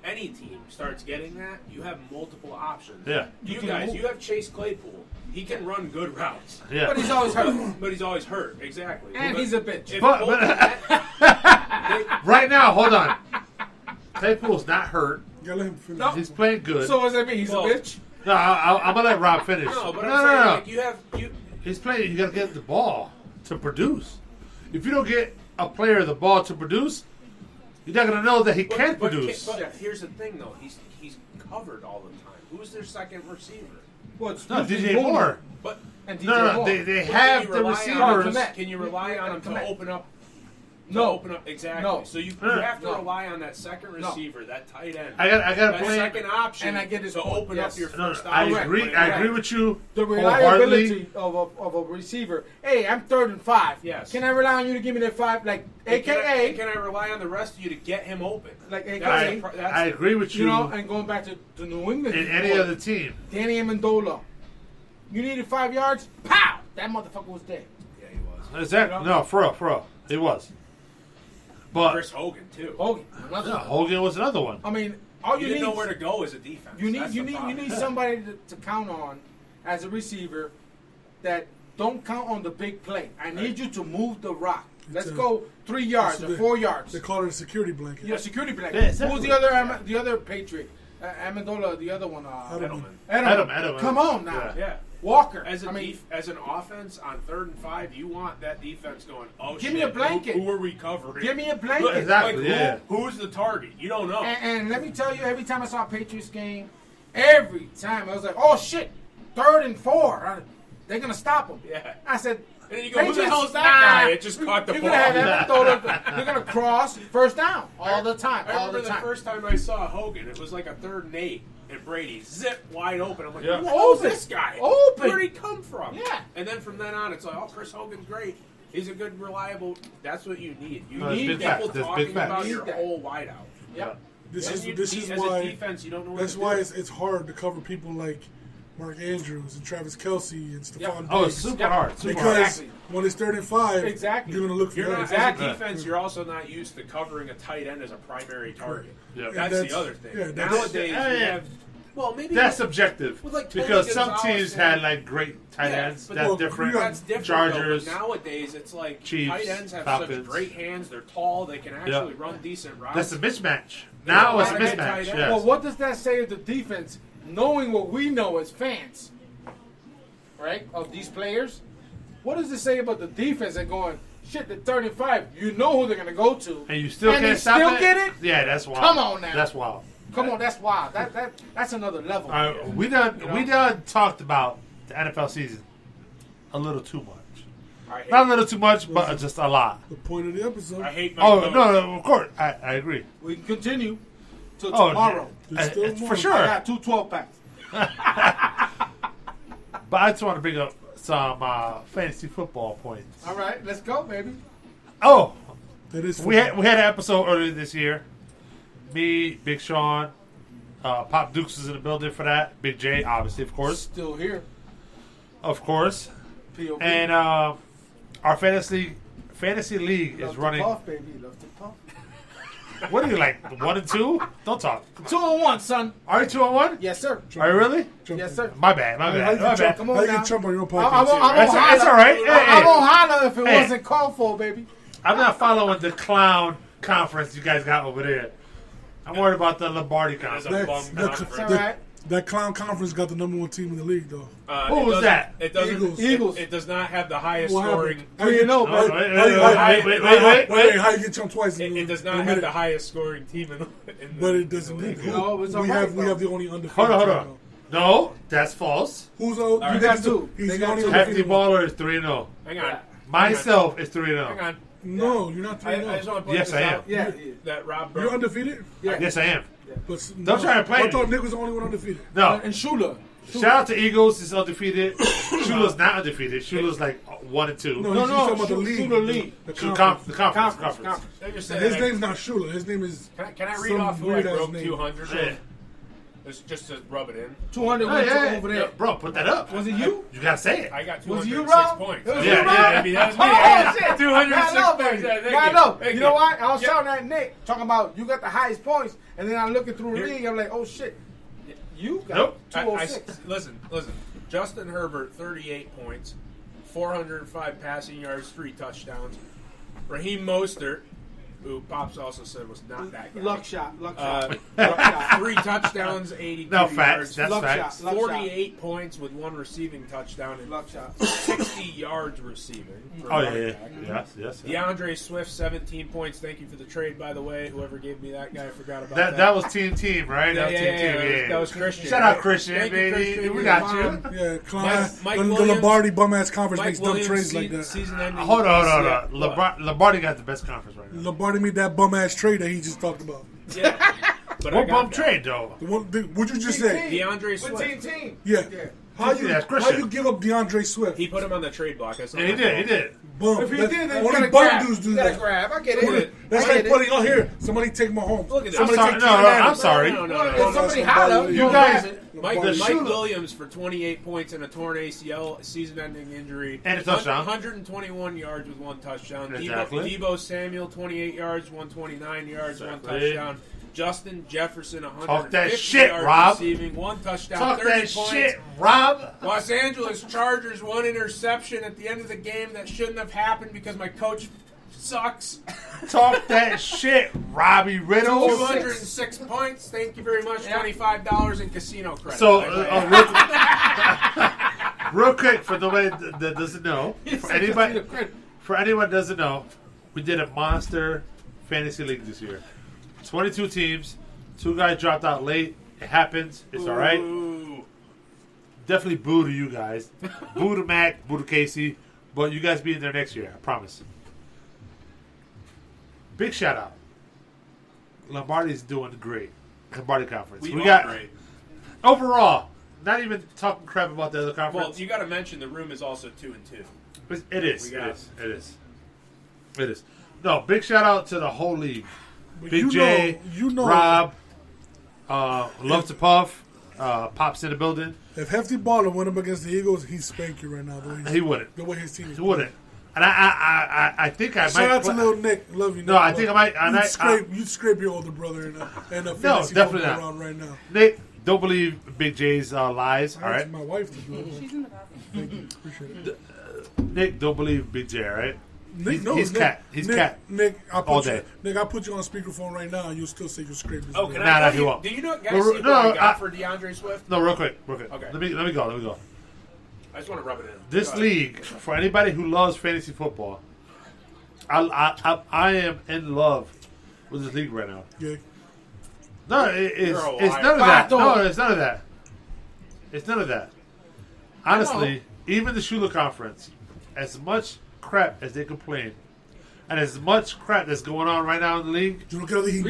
any team starts getting that, you have multiple options. Yeah. You can guys, move. you have Chase Claypool. He can run good routes. Yeah. But he's always hurt. But he's always hurt. Exactly. And But he's a bitch. if But- Bolton but- had- Right now, hold on. Claypool's not hurt. You gotta let him finish. No. He's playing good. So what does that mean? He's Well, a bitch. No, I'm gonna let Rob finish. no, but no, I'm saying, no. like, you have you. He's playing. You gotta get the ball to produce. If you don't get a player the ball to produce, you're not gonna know that he can produce. But here's the thing, though. He's covered all the time. Who's their second receiver? Well, it's No, usually DJ Moore. But and DJ No, Moore. they But have can you the rely on receivers. him- Can you rely on him to Clement. open up? No. Open up exactly. No. So you No. have to No. rely on that second No. receiver, that tight end. I got that to play. second option, And I get his to point, open yes. up your No, first I option. agree. But I it- agree with you. The wholeheartedly. reliability of a receiver. Hey, I'm 3rd and 5. Yes. Can I rely on you to give me that 5? Like, And AKA, can I rely on the rest of you to get him open? like I, AKA, I agree with you you. know, and going back to New England. In any other team, Danny Amendola. You needed 5 yards? Pow! That motherfucker was dead. Yeah, he was. exactly. No, for real, it was. But Chris Hogan too. Hogan. Another no, one. Hogan was another one. I mean, all You you, didn't need know where to go as a defense. you That's the problem. need somebody to count on as a receiver that don't count on the big play. I need you to move the rock. Let's It's a- go 3 yards it's or a- 4 yards. They call it a security blanket. Yeah, security blanket. Yeah, exactly. Who's the other Patriot? Amendola, the other one. Edelman. Edelman. Come on now. Yeah. Walker. As I as an offense on 3rd and 5, you want that defense going. Oh, Give shit, me a blanket. Who are we covering? give me a Look, blanket. Exactly. Like, Yeah. who's the target? You don't know. And let me tell you, every time I saw a Patriots game, every time I was like, oh shit, 3rd and 4. They're going to stop them. Yeah. I said, And then you go, who the hell is that Nah. guy? It just caught the You're ball. going to have Amendola. They're going to cross first down all the time. I All remember the the time. first time I saw Hogan, it was like a 3rd and 8, and Brady zip wide open. I'm like, Yeah. who the hell is Open. this guy? Open. Where'd he come from? Yeah. And then from then on, it's like, oh, Chris Hogan's great. He's a good, reliable. That's what you need. You No, that's need big people facts. That's talking big facts. about You your need that. whole wideout. Yep. This And is you- this is as why a defense, you don't know what that's to why do. it's hard to cover people like Mark Andrews and Travis Kelce and Stephon Yep. Oh, it's Diggs. super hard. Super hard. Because Exactly. when it's 3rd and 5, Exactly. you're gonna look for You're that. not, Exactly. as a defense, you're also not used to covering a tight end as a primary target. Yeah. And That's the other thing. yeah, that's- Nowadays, Yeah, you yeah. have. Well, maybe That's subjective With, like, Tony because some Gonzalez teams and- had like great tight Yeah, ends. but That's well, different. That's different. Chargers. Though, but nowadays, it's like Chiefs, tight ends have Falcons. such great hands. They're tall. They can actually run decent routes. That's a mismatch. They Now don't it's a wanna get mismatch. tight ends. Yes. Well, what does that say of the defense, knowing what we know as fans? right, of these players, what does it say about the defense? They're going, shit, they're 35. You know who they're going to go to. And you still and can't they stop still it? get it? Yeah, that's wild. Come on now. That's wild. Come on, that's wild. That's another level. We done talked about the NFL season a little too much. Not a little too much, but just a lot. The point of the episode. I hate my No, of course. I agree. We can continue till tomorrow. For sure. I got 2 12-packs. But I just want to bring up some fantasy football points. All right, let's go, baby. Oh, That is we had an episode earlier this year. Me, Big Sean, Pop Dukes was in the building for that. Big J, obviously, of course. Still here. Of course. POV. And our fantasy league Love is to running. puff, baby. Love to puff. What are you like, 1 and 2? Don't talk. 2-1, son. Are you 2-1? Yes, sir. Are you really? Yes, sir. My bad. How you bad. Come How on you now. get Trump on your I podcast? won't That's holler. all right. I Hey, won't holler if it Hey. wasn't called for, baby. I'm not following the clown conference you guys got over there. I'm worried about the Lombardi There's conference. a bum That's- conference. All right. That clown conference got the number 1 team in the league, though. Who was that? It doesn't. Eagles. Eagles. It does not have the highest What scoring. happened? How you know, Oh, baby? wait. How you get Trump twice? It does not have the highest scoring team in the. But it doesn't in the need league. No, it's all we right, have though. the only undefeated. Hold team, on. No, that's false. Who's You got 2. He's They the got only 2. Hefty undefeated. Baller is 3-0. Hang on. Myself is 3-0. Hang on. No, you're not I 3-0. just want to point Yes, this I am. out. Yeah. That Rob You're broke. undefeated? Yeah. Yes, I am. But Don't try to play I me. thought Nick was the only one undefeated. No. And Shula. Shout out to Eagles. He's undefeated. Shula's not undefeated. Shula's like 1 and 2. No, No, he's no, talking about the Shula league. league. The The conference. conference. They just said His that name's not Shula. His name is. Can I read some off who I weird-ass broke name. 200? Yeah. Just to rub it in. 200 Hey, went hey, over hey, there. bro, put that up. Was it you? You gotta say it. I got Was 206 you, Rob? points. It was you, yeah, Rob? yeah, baby, that was me. Oh, shit. 206 I know, points. baby. Yeah, thank I you. know. Thank You know you. what? I was Yeah. shouting at Nick, talking about you got the highest points, and then I'm looking through the Here- league. I'm like, oh, shit. You got Nope. 206. Listen. Justin Herbert, 38 points, 405 passing yards, 3 touchdowns. Raheem Mostert, who Pops also said was not that guy. Luck shot. Luck shot. Uh, Luck shot. 3 touchdowns, 82 No, facts. yards. That's Luck facts. shot. Luck 48 points with 1 receiving touchdown and Luck shot. 60 yards receiving. for Oh, a yeah, running yeah. back. Yes. DeAndre Swift, 17 points. Thank you for the trade, by the way. Whoever gave me that guy, I forgot about that. That was team, right? Yeah, That was team. that was Christian. Shout out Christian, Thank you, baby. Christian. We got you. Yeah, Klein. Mike the Williams- Lombardi bum ass conference Mike makes dumb Williams, trades like that. season-ending. Hold on. Yeah, what? Lombardi got the best conference right now. Lombardi made that bum ass trade that he just talked about. Yeah. But I What got bump that. trade though? What'd you just say? DeAndre With Swift. team. Yeah. How Yeah, that's how Christian. you give up DeAndre Swift? He put him on the trade block. That's not Yeah, he my did. fault. Bum. If he That- did, then you only gotta bum grab. dudes do You gotta that. grab. I get Look at it. it. That's I like get it. putting, oh here, somebody take Mahomes. Look at that. Somebody I'm take sorry. Keenan No, Allen. I'm sorry. No. If somebody That's holler, somebody- You guys- Mike Shula. Williams for 28 points and a torn ACL, season-ending injury. And a touchdown. 121 yards with 1 touchdown. Exactly. Debo Samuel, 28 yards, 129 yards, 1 Exactly. touchdown. Justin Jefferson, Talk 150 that shit, yards Rob. receiving, 1 touchdown, Talk 30 that points. shit, Rob. Los Angeles Chargers, 1 interception at the end of the game that shouldn't have happened because my coach sucks. Talk that shit, Robbie Riddle. 206 points. Thank you very much. $25 in casino credit. So, real quick, for nobody that doesn't know, for anyone that doesn't know, we did a monster fantasy league this year. 22 teams. 2 guys dropped out late. It happens. It's all right. Ooh. Definitely boo to you guys. Boo to Mac. Boo to Casey. But you guys be in there next year. I promise. Big shout out. Lombardi's doing great. Lombardi conference. We got great. overall. Not even talking crap about the other Well, conference. you got to mention the room is also 2-2. It is. we It got- is. It is. It is. No, big shout out to the whole league. But Big J, know, Rob, Love to Puff, Pops in the building. If Hefty Baller went up against the Eagles, he'd spank you right now. He wouldn't. The way his team is. He wouldn't. And I think I Shout might. out to little Nick. Love you. No, Nick, I think I might. You'd scrape your older brother in a No, fantasy definitely football not. round right now. Nick, don't believe Big J's lies. All I right, asked my wife to do it. She's in the bathroom. Thank you. Appreciate it. Nick, don't believe Big J. All right. Nick, He's cat. He's Nick, cat. Nick, I'll All put you, day. Nick, I'll put you on speakerphone right now, and you'll still say you scraped his. Oh, leg. can Nah, I nah, tell he you? won't. Do you know, guys, No, see what no, I got I- for DeAndre Swift? No, real quick. Okay. Let me go. I just want to rub it in. This league, for anybody who loves fantasy football, I am in love with this league right now. Yeah. No, it's none of that. No, it's none of that. It's none of that. Honestly, even the Shula Conference, as much crap as they complain, and as much crap that's going on right now in the league. Really?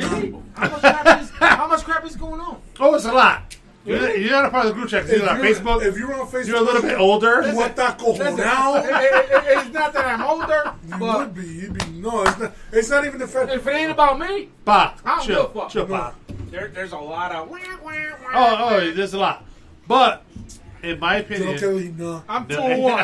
How much crap is going on? Oh, it's a lot. You're not a part of the group chat. You're on Facebook. If you're on Facebook, you're a little bit older. What that go now? It's not that I'm older, You but would be. You'd be. No, it's not. It's not even the fact. if it ain't about me, Bah, I don't chill, give a fuck. chill, bah. There's a lot of. Oh, there's a lot. But in my opinion, I'm 2-1.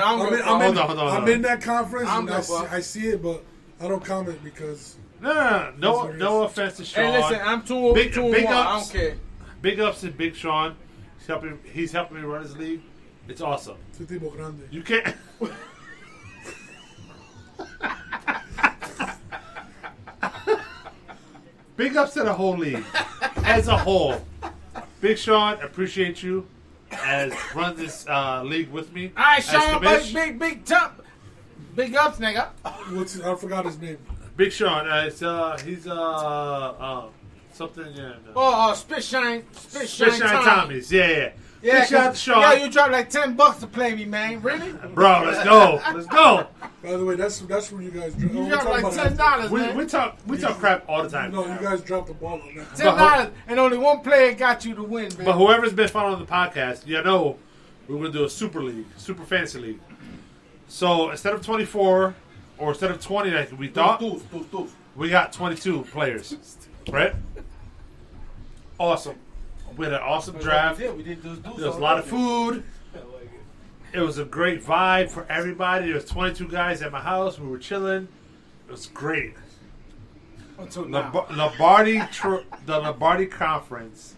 Hold on. I'm in that conference. I'm And I see it, but I don't comment because. No offense to Sean. Hey, listen, I'm 2-1. Big I don't ups. care. Big ups to Big Sean. He's helping me run his league. It's awesome. You can't. Big ups to the whole league as a whole. Big Sean, appreciate you as run this league with me. All right, Sean, big jump. Big ups, nigga. I forgot his name. Big Sean. He's something. Yeah. Oh, Spit Shine Tommy's. Yeah. Yeah, Big shout out to Sean. Yeah, you dropped like $10 to play me, man. Really? Bro, let's go. By the way, that's where you guys. You dropped like $10, man. We talk crap all the time. No, you guys dropped the ball on that. $10, and only one player got you to win, man. But whoever's been following the podcast, you know we're going to do a super league, super fantasy league. So instead of 24 or instead of 20 like we thought, we got 22 players, right? Awesome. We had an awesome draft. There was a lot of food. It was a great vibe for everybody. There was 22 guys at my house. We were chilling. It was great. Until now. The Lombardi Conference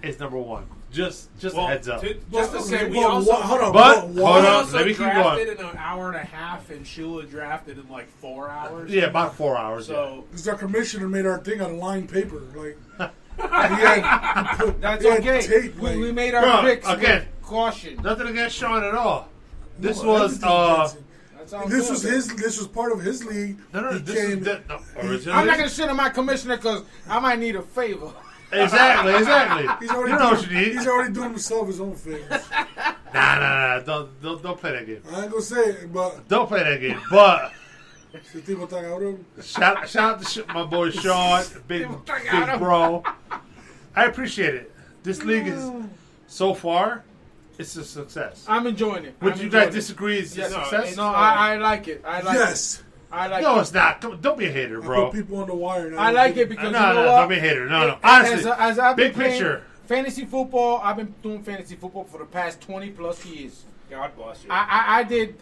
is number one. Just a heads up. Just to say, we hold on. Let me keep drafted going. in an hour and a half, and Sheila drafted in like 4 hours. Yeah, about 4 hours. So because our commissioner made our thing out of lined paper, like. That's okay. Tape, we made our picks again. With caution. Nothing against Sean at all. This No, was This was part of his league. Originally. I'm not gonna shit on my commissioner because I might need a favor. Exactly. He's already You know what you need. He's already doing himself his own favors. Nah. Don't play that game. I ain't gonna say it, but Don't play that game. But shout out to my boy Sean, big bro. I appreciate it. This league is so far, it's a success. I'm enjoying it. Would you guys disagree? It's a success? No, I like it. I like yes. it. I like No, it. it's not. Don't be a hater, I bro. put people on the wire now. I like it because No, you know no, what? don't be a hater. No. Honestly, as I've been big playing picture. Fantasy football. I've been doing fantasy football for the past 20+ years. God bless you. I did.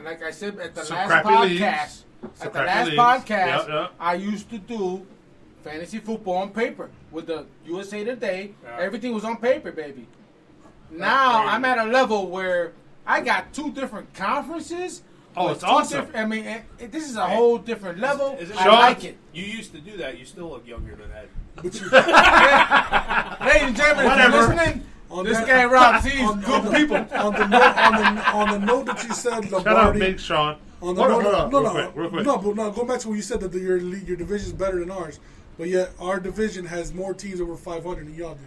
Like I said at the Some last crappy podcast. leagues. At the last podcast, Yep. I used to do fantasy football on paper with the USA Today. Yeah. Everything was on paper, baby. Now I'm at a level where I got 2 different conferences. Oh, with it's 2 awesome. I mean, this is a whole different level. Is it I Sean? like it. You used to do that. You still look younger than that. Ladies and gentlemen, if you're listening, this guy Rob sees good people. On the note that you said, Shout out Lombardi. Big Sean. On Hold the on, note, real quick. Go back to when you said that your division is better than ours, but yet our division has more teams over 500 than y'all do.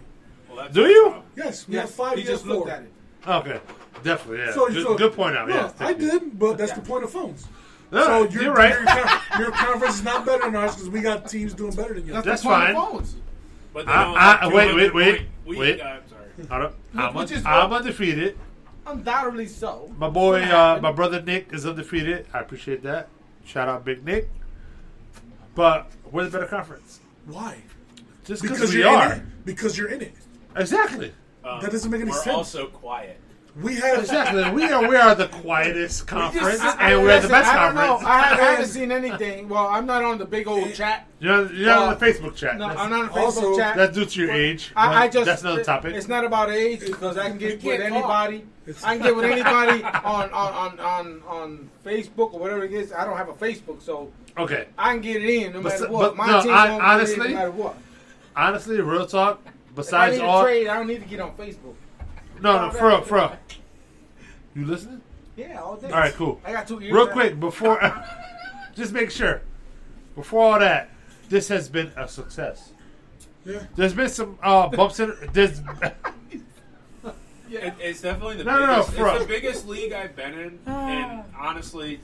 Well, that's Do you? Yes, we have 5. He just looked at it. Okay, definitely. Yeah, So- good point out. No, Yeah, I did, but that's the point of phones. No, So you're right. Your conference is not better than ours because we got teams doing better than you. That's the point fine. of phones. But they don't have Wait. 200 sorry. Hold up. Which is I'm undefeated. Undoubtedly so. My boy, my brother Nick is undefeated. I appreciate that. Shout out Big Nick. But we're the better conference. Why? Just Because because we you're are. in it. Because you're in it. Exactly. That doesn't make any we're sense. also quiet. We have Exactly. We are the quietest conference, and we're the Listen, best I don't know. conference. I haven't seen anything. Well, I'm not on the big old chat. You're not on the Facebook chat. No, That's- I'm not on the Facebook Also, chat. That's due to your age. I but just that's another topic. It's not about age because I can get You with can't anybody. I can get with anybody on Facebook or whatever it is. I don't have a Facebook, so Okay. I can get it in no But matter s- what. but My no, team I- won't honestly- get it no matter what. Honestly, real talk. If I Besides need to all, trade, I don't need to get on Facebook. no, for real. You listening? Yeah, all day. All right, cool. I got 2 ears. Real quick, before just make sure. Before all that, this has been a success. Yeah. There's been some bumps in. There's It's definitely the No, biggest. no, It's the biggest league I've been in, and honestly,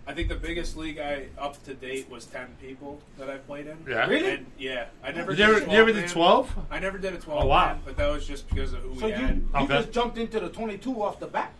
I think the biggest league I up to date was 10 people that I played in. Yeah. Really? And I never. you did never, a you ever 12 did man. 12? I never did a 12 Oh, wow. man, but that was just because of who So we you had. Okay. just jumped into the 22 off the bat.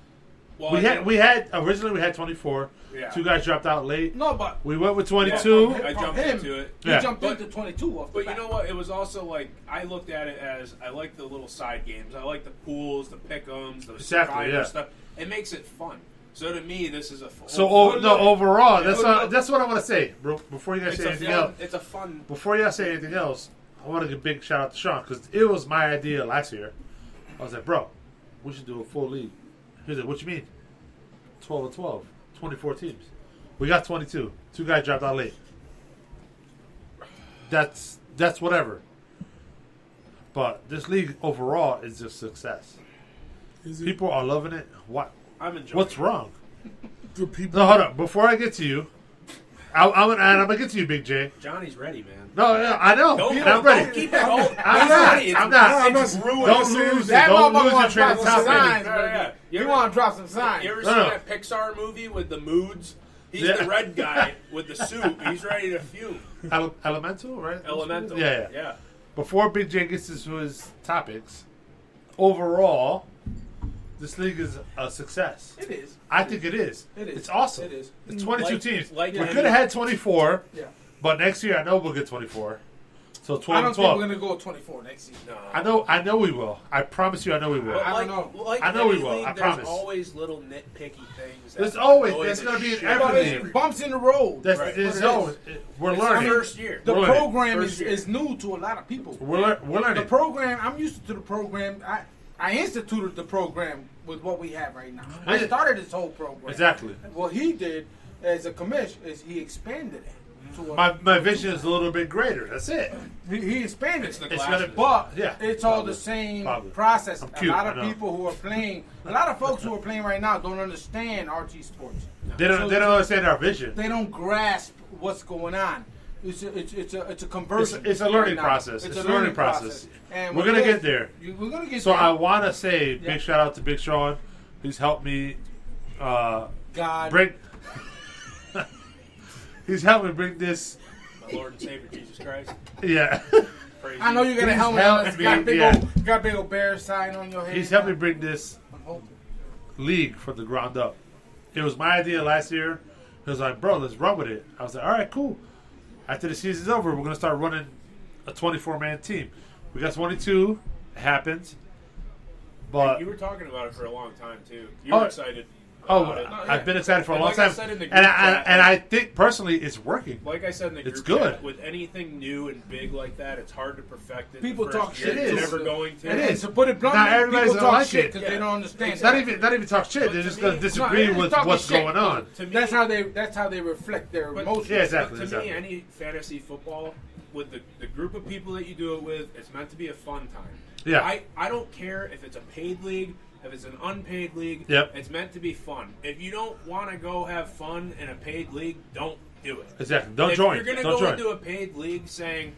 Well, We had originally we had 24. Yeah. 2 guys dropped out late. No, but We went with 22. I jumped him. into it. you Yeah. jumped But- into 22 off the But bat. you know what? It was also like I looked at it as I like the little side games. I like the pools, the pick'ems, the Exactly, survivor yeah. stuff. It makes it fun. So to me, this is a fun. Overall, Yeah. that's what I want to say. Before you guys It's say a anything fun. else, It's a fun. before you guys say anything else, I want to give a big shout out to Sean because it was my idea last year. I was like, bro, we should do a full league. He's like, what you mean? 12 and 12, 24 teams. We got 22. 2 guys dropped out late. That's whatever. But this league overall is a success. Is it People are loving it. What? I'm enjoying. What's wrong? the people? No, hold up. Before I get to you, I'm gonna get to you, Big J. Johnny's ready, man. No, I know. I'm ready. Don't keep it going. I'm not. It's I'm not. It's I'm ruined. Don't saying lose it. that Don't motherfucker lose your want to train drop of some thought. signs, Yeah, yeah. baby. You You ever- want to drop some signs. You ever No, seen no. that Pixar movie with the moods? He's Yeah. the red guy with the suit. He's ready to fume. Elemental, right? Elemental. Yeah. Before Big J gets into his topics, overall, this league is a success. It is. I think it is. It is. It's awesome. It is. It's 22 Like- teams. like we any- could have had 24, Yeah. but next year I know we'll get 24. So 12 I don't and think 12. we're going to go 24 next season. No. I know we will. I promise you I know we will. But I like, don't know. like I know we any will. league, I there's promise. always little nitpicky things. There's that always- annoy there's the gonna be in shit every out of But league. you. it's bumps in the road. That's Right. it's It always, we're It's learning. the first year. The We're learning. program First year. is new to a lot of people. We're The learning. program, I'm used to the program. I instituted the program with what we have right now. I Yeah. started this whole program. Exactly. What he did as a commission is he expanded it. To My vision is a little bit greater. That's it. he expanded It's the it. It's glasses. gonna- But Yeah. it's all Probably. the same Probably. process. I'm A cute, lot I of know. people who are playing, a lot of folks who are playing right now don't understand RT sports. They don't understand our vision. They don't grasp what's going on. It's a conversion. It's a learning right now. process. It's a learning process. And We're with gonna this, get there. We're gonna get So there. I want to say Yeah. big shout out to Big Sean, who's helped me God. bring. He's helped me bring this. My Lord and Savior Jesus Christ. Yeah, Praise I know you. you got a He's helmet helped on. It's me, got big old bear sign on your head. he's helped me bring this I'm hoping. league from the ground up. It was my idea last year. He was like, "Bro, let's run with it." I was like, "All right, cool." After the season's over, we're gonna start running a 24-man team. We got 22. It happens, but You were talking about it for a long time too. You were excited. about it. I've been excited for a And long like I time, said in the group and chat, I think personally it's working. Like I said in the group It's good. chat, with anything new and big like that, it's hard to perfect it. People the first talk year. shit. It It's is. never going to. It And is. to put it bluntly, Not everybody's people gonna talk like shit it. because Yeah. they don't understand. It's that. not even talk shit. But They're to just me- gonna no, disagree they're with talking what's shit. going on. To me, That's how they reflect their But- emotions. Yeah, exactly. But to me, any fantasy football with the group of people that you do it with, it's meant to be a fun time. Yeah. I don't care if it's a paid league, if it's an unpaid league. Yep. It's meant to be fun. If you don't want to go have fun in a paid league, don't do it. Exactly. Don't if join. you're gonna Don't go join. into a paid league saying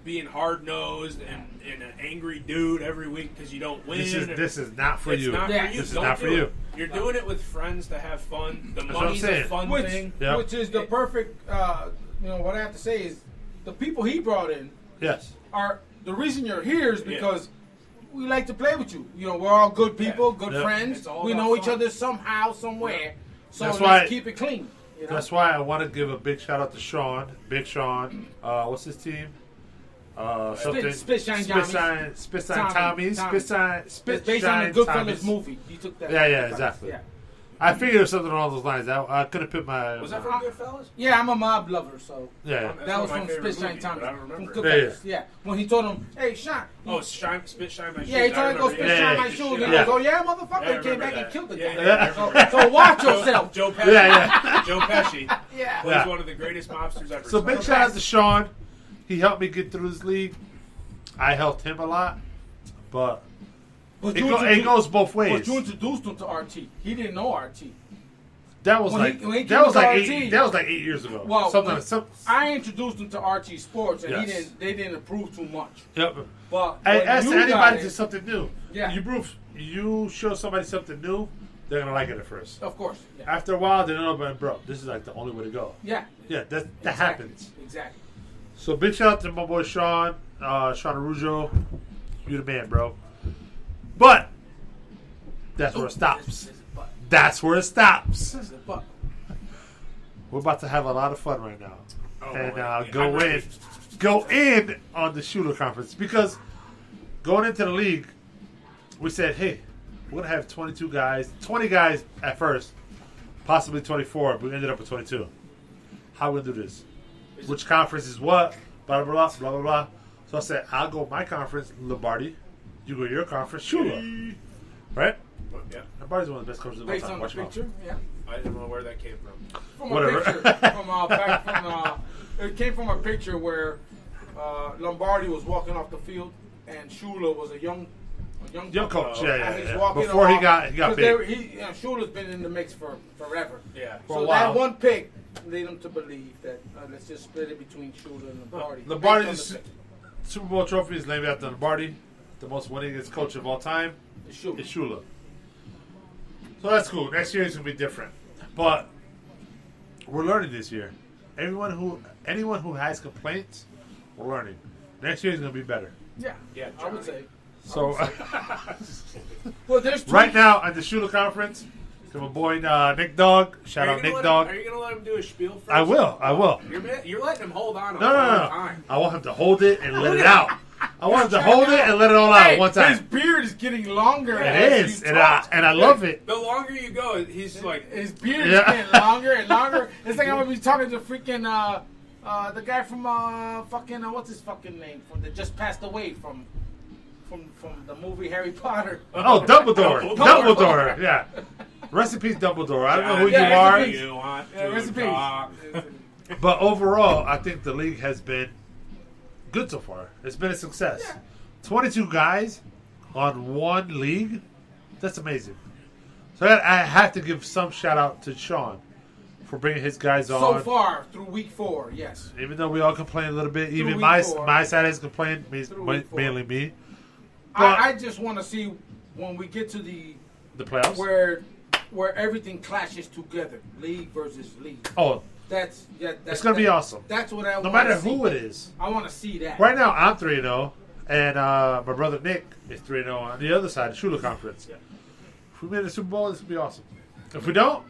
being hard nosed and an angry dude every week because you don't win. This is not for it's you. not Yeah. for you. This is Don't not for do you. it. You're doing it with friends to have fun. The That's what I'm money's a saying. fun which, thing. Yeah. which is the perfect. What I have to say is, the people he brought in Yes. are the reason you're here is because we like to play with you. You know, we're all good people, good Yeah. friends. It's all We about know each fun. other somehow, somewhere. So That's let's why- keep it clean. You know? That's why I want to give a big shout out to Sean, Big Sean. What's his team? Something. Spit Shine Spit Tommies. Shine, Spit Shine Tommies. Tommy. Spit It's based on Shine the Goodfellas Tommies. movie. He took that. Yeah, exactly. Yeah. I figured it was something along those lines. I could have put my. Was that from Goodfellas? Yeah, I'm a mob lover, so Yeah. That's that one was of my from favorite Spit Shine movies, but I Tommy. don't From remember. Goodfellas. Yeah. When he told him, "Hey, Sean." Oh, Spit Shine My Shoes. Yeah, he I told him to go remember, spit yeah. shine my shoes. And Yeah. he goes, "Oh yeah, motherfucker!" Yeah, I He came back remember and that. killed the Yeah, guy. yeah, I remember So watch yourself. Joe Pesci. Yeah. Joe Pesci. Yeah. Plays Yeah. one of the greatest mobsters ever. So big shout out to Sean. He helped me get through this league. I helped him a lot, but But it goes both ways. But you introduced him to RT. He didn't know RT. That was when like he that was like RT, 8. That was like 8 years ago. Well, I I introduced him to RT Sports, and Yes. they didn't approve too much. Yep. But As you to anybody got to it, something new. Yeah. You show somebody something new, they're gonna like it at first. of course. Yeah. After a while, they're gonna know, bro, this is like the only way to go. Yeah. Yeah, that Exactly. happens. Exactly. So big shout out to my boy Sean Arujo. You the man, bro. But that's where it stops. That's where it stops. We're about to have a lot of fun right now, and go in on the shooter conference, because going into the league, we said, hey, we're gonna have 22 guys, 20 guys at first, possibly 24. But we ended up with 22. How we gonna do this? Which conference is what? Blah blah blah blah blah blah. So I said, I'll go my conference, Lombardi. You go your conference, Shula. Right? Yeah. Lombardi's one of the best coaches of all Based time. on the Watch him out. picture, yeah. I didn't know where that came from. From Whatever. a picture, it came from a picture where Lombardi was walking off the field, and Shula was a young Coach, and yeah. he's walking Before he off, got 'cause big. Shula's been in the mix for forever. Yeah. For a So while. that one pick led him to believe that let's just split it between Shula and Lombardi. Lombardi's Based on the pick. Super Bowl trophy is named after Lombardi, the most winningest coach of all time. It's Shula. It's Shula. So that's cool. Next year is gonna be different, but we're learning this year. Anyone who has complaints, we're learning. Next year is gonna be better. Yeah, Yeah, I would say. So Well, there's two, right now at the Shula conference, to my boy Nick Dog. Shout out Nick Dog. Are you gonna let him do a spiel first? I will. You're letting him hold on a No. long time. I want him to hold it and let it out. I want him to hold it and let it all out at one His time. beard is getting longer. It as is, you and talk. I love it. The longer you go, he's like, His beard Yeah. is getting longer and longer. It's like I'm gonna be talking to freaking the guy from fucking what's his fucking name from that just passed away from the movie Harry Potter. Oh, Dumbledore. Dumbledore. Dumbledore. Yeah. Rest in peace, Dumbledore. I don't know who Yeah, you are, rest in peace. you want Yeah, to rest in peace. talk. but overall, I think the league has been good so far. It's been a success. Yeah. 22 guys on one league. That's amazing. So I have to give some shout out to Sean for bringing his guys on. So far through week 4, yes. Even though we all complain a little bit, even week my 4. my side has complained, Through week 4. mainly me. But I just want to see when we get to the playoffs. where everything clashes together, league versus league. Oh, That's it's gonna be awesome. That's what I No want. matter who it is. I want to see that. Right now, I'm 3-0, and my brother Nick is 3-0 on the other side, the Shula Conference. Yeah. If we win the Super Bowl, it's going to be awesome. If we don't,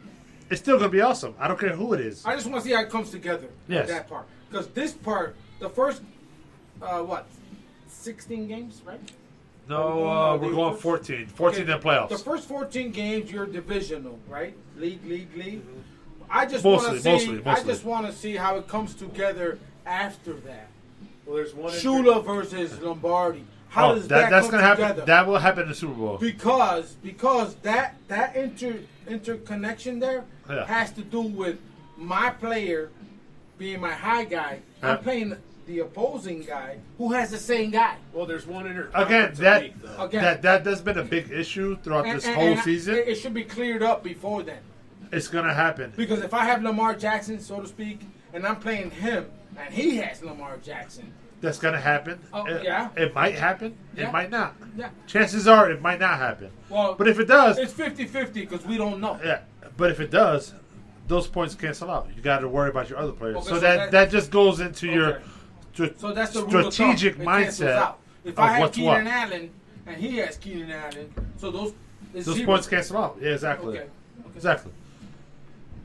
it's still going to be awesome. I don't care who it is. I just want to see how it comes together. Yes. That part, because this part, the first, 16 games, right? No, we're going 14. 14 Okay, in playoffs. The first 14 games, you're divisional, right? League. I just Mostly, want to see. mostly. I just want to see how it comes together after that. Well, there's one. Shula versus Lombardi. How does that that's come gonna happen. together? That will happen in the Super Bowl. Because that interconnection there Yeah. has to do with my player being my high guy. Yeah. I'm playing the opposing guy who has the same guy. Well, there's one Again, interconference a week, though. Again, that's been a big issue throughout this whole season. It should be cleared up before then. It's gonna happen. Because if I have Lamar Jackson, so to speak, and I'm playing him, and he has Lamar Jackson, That's gonna happen. Oh, it, yeah. It might happen. Yeah. It might not. yeah. Chances are it might not happen. Well, But if it does, it's 50-50 because we don't know. yeah. But if it does, those points cancel out. You got to worry about your other players. Okay, so so that just goes into your So that's the rule strategic of thumb. It cancels mindset out. If of I have what's Keenan what. Allen and he has Keenan Allen, so those Those points cancel out. Yeah, exactly. Okay. Exactly.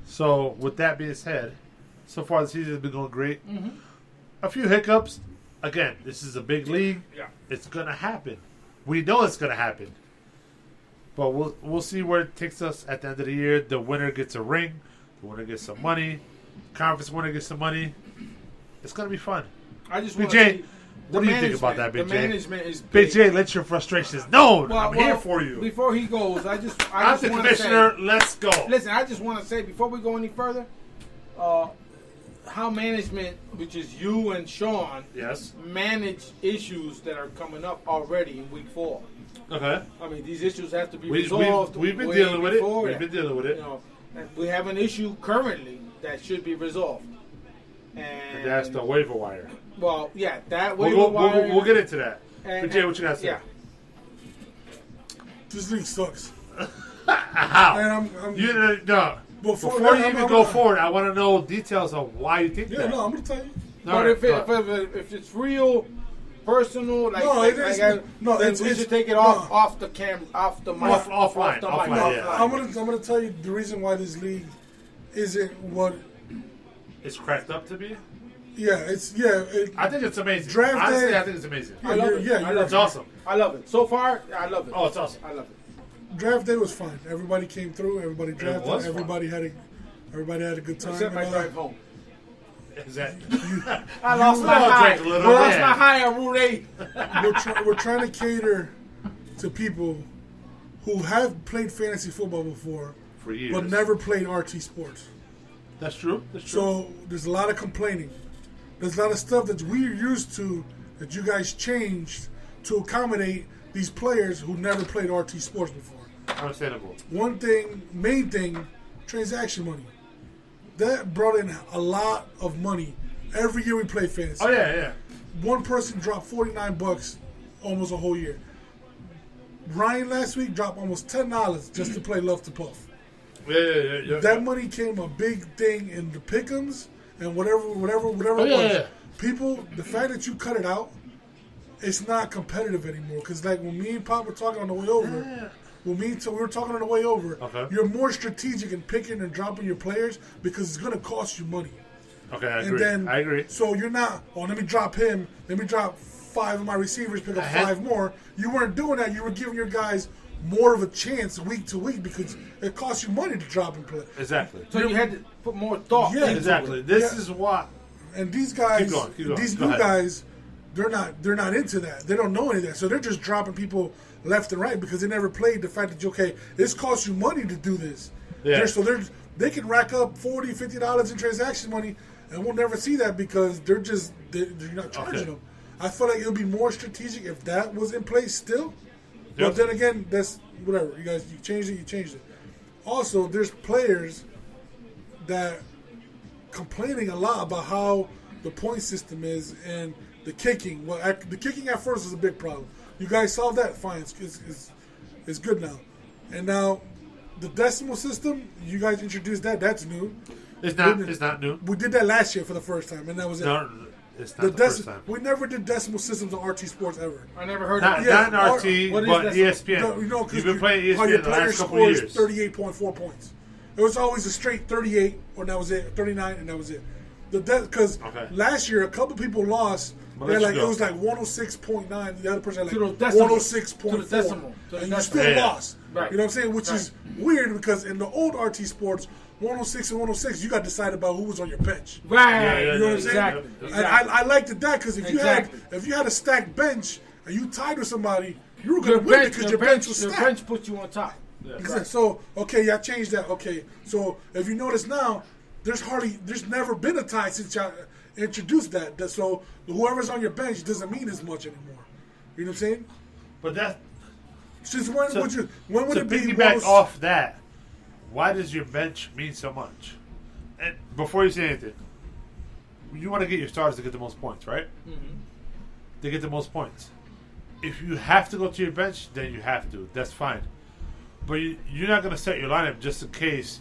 So with that being said, so far the season has been going great. Mm-hmm. A few hiccups. Again, this is a big league. Yeah. It's gonna happen. We know it's gonna happen. But we'll see where it takes us at the end of the year. The winner gets a ring. The winner gets some money. Conference winner gets some money. It's gonna be fun. I just Big want J, to see what do you think about that, Big The J? management is Big big. J, let your frustrations known. Well, I'm here for you. Before he goes, I just I'm the want to say, commissioner. Let's go. listen, I just want to say before we go any further, how management, which is you and Sean, Yes. manage issues that are coming up already in week 4. Okay. I mean, these issues have to be resolved. We've been way dealing with it. before We've that. been dealing with it. You know, and we have an issue currently that should be resolved. And that's the waiver wire. Well, yeah, that waiver wire. We'll get into that. And, But Jay, what you got to say? Yeah. This league sucks. How? And I'm No. Before Before that, you even go forward, I want to know details of why you think yeah, that. no, I'm gonna tell you. But if it's real, personal, like, No, it is. then It's we should take it off no. off the cam, off the mic, Offline, the offline, mic. yeah. I'm gonna tell you the reason why this league isn't what. It's cracked up to be? Yeah, I think it's amazing. Draft Honestly, day- I think it's amazing. I love it. Yeah, I love It's it. awesome. I love it. So far, I love it. Oh, it's awesome. I love it. Draft day was fine. Everybody came through. Everybody drafted. was fun. Everybody had a good time. Except my and all drive that. home. Exactly. I lost my all high. drank a little, I lost yeah. my high on Route 8. We're trying to cater to people who have played fantasy football before, For years. but never played RT sports. That's true. That's true. So there's a lot of complaining. There's a lot of stuff that we're used to that you guys changed to accommodate these players who never played RT sports before. Understandable. Main thing, transaction money. That brought in a lot of money every year we play fantasy. Oh, yeah. One person dropped $49 almost a whole year. Ryan last week dropped almost $10 just to play Love to Puff. Yeah. That money came a big thing in the pick'ems and whatever Oh, it was. yeah. People, the fact that you cut it out, it's not competitive anymore. Because like when me and Pop were talking on the way over, we were talking on the way over. Okay. You're more strategic in picking and dropping your players because it's going to cost you money. Okay, I And agree. then, I agree. So you're not, let me drop him. Let me drop 5 of my receivers, pick up 5 more. You weren't doing that. You were giving your guys more of a chance week to week because it costs you money to drop and play. Exactly. So you had to put more thought Yeah. into Exactly. it. This is what. And these guys, Keep going. these Go new ahead. guys, they're not into that. They don't know any of that. So they're just dropping people left and right because they never played the fact that this costs you money to do this. Yeah. They can rack up $40, $50 in transaction money, and we'll never see that because they're not charging Okay. them. I feel like it would be more strategic if that was in place still. Yep. But then again, that's whatever. You changed it. Also, there's players that complaining a lot about how the point system is and the kicking. Well, the kicking at first was a big problem. You guys solved that, fine. It's good now. And now the decimal system, you guys introduced that. That's new. It's not new. We did that last year for the first time, and that was it. No, it's not the first time. We never did decimal systems on RT Sports ever. I never heard Not, of Yeah, that. not in RT, what is but that? ESPN. Because You've been playing how your ESPN the player last couple of scores years. 38.4 points. It was always a straight 38, or that was it. 39, and that was it. Because Okay. last year a couple people lost. Well, They had let's it go. was like 106.9. The other person had To the like decimal. 106.4. To the decimal. To the And you decimal. still Yeah. lost. Right. You know what I'm saying? Which is weird because in the old RT Sports, 106 and 106, you got decided by who was on your bench. Right. Yeah, You know what I'm saying? Exactly. And I liked it that because if you Exactly. had a stacked bench and you tied with somebody, you were going Your to win bench, because your bench was your stacked. bench puts you on top. Exactly. So, okay, y'all changed that. Okay, so if you notice now, there's never been a tie since y'all introduced that. So whoever's on your bench doesn't mean as much anymore. You know what I'm saying? But that Since when So- would to it be? piggyback off that, why does your bench mean so much? And before you say anything, you want to get your starters to get the most points, right? Mm-hmm. They get the most points. If you have to go to your bench, then you have to. That's fine. But you're not going to set your lineup just in case,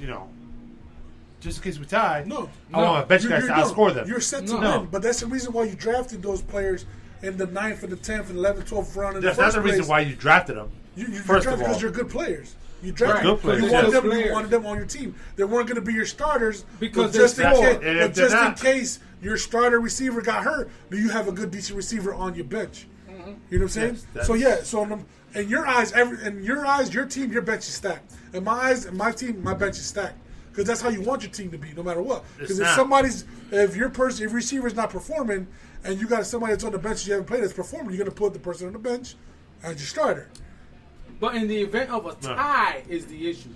just in case we tie. No, I want my bench guys to outscore them. You're set to No. win, but that's the reason why you drafted those players in the 9th and the 10th and 11th, 12th round. In That's the not first the reason place. why you drafted them. You First of drafted all. because you're good players. You drafted Good players, You yeah. wanted, them, Players. you wanted them on your team. They weren't going to be your starters Because but just in they're case, small. And but if they're just in not- case your starter receiver got hurt, do you have a good decent receiver on your bench? You know what I'm saying? Yes, So yeah, so in your eyes, your team, your bench is stacked. In my eyes, in my team, my bench is stacked. Because that's how you want your team to be, no matter what. Because It's not. if your receiver's not performing, and you got somebody that's on the bench you haven't played that's performing, you're going to put the person on the bench as your starter. But in the event of a tie is the issue.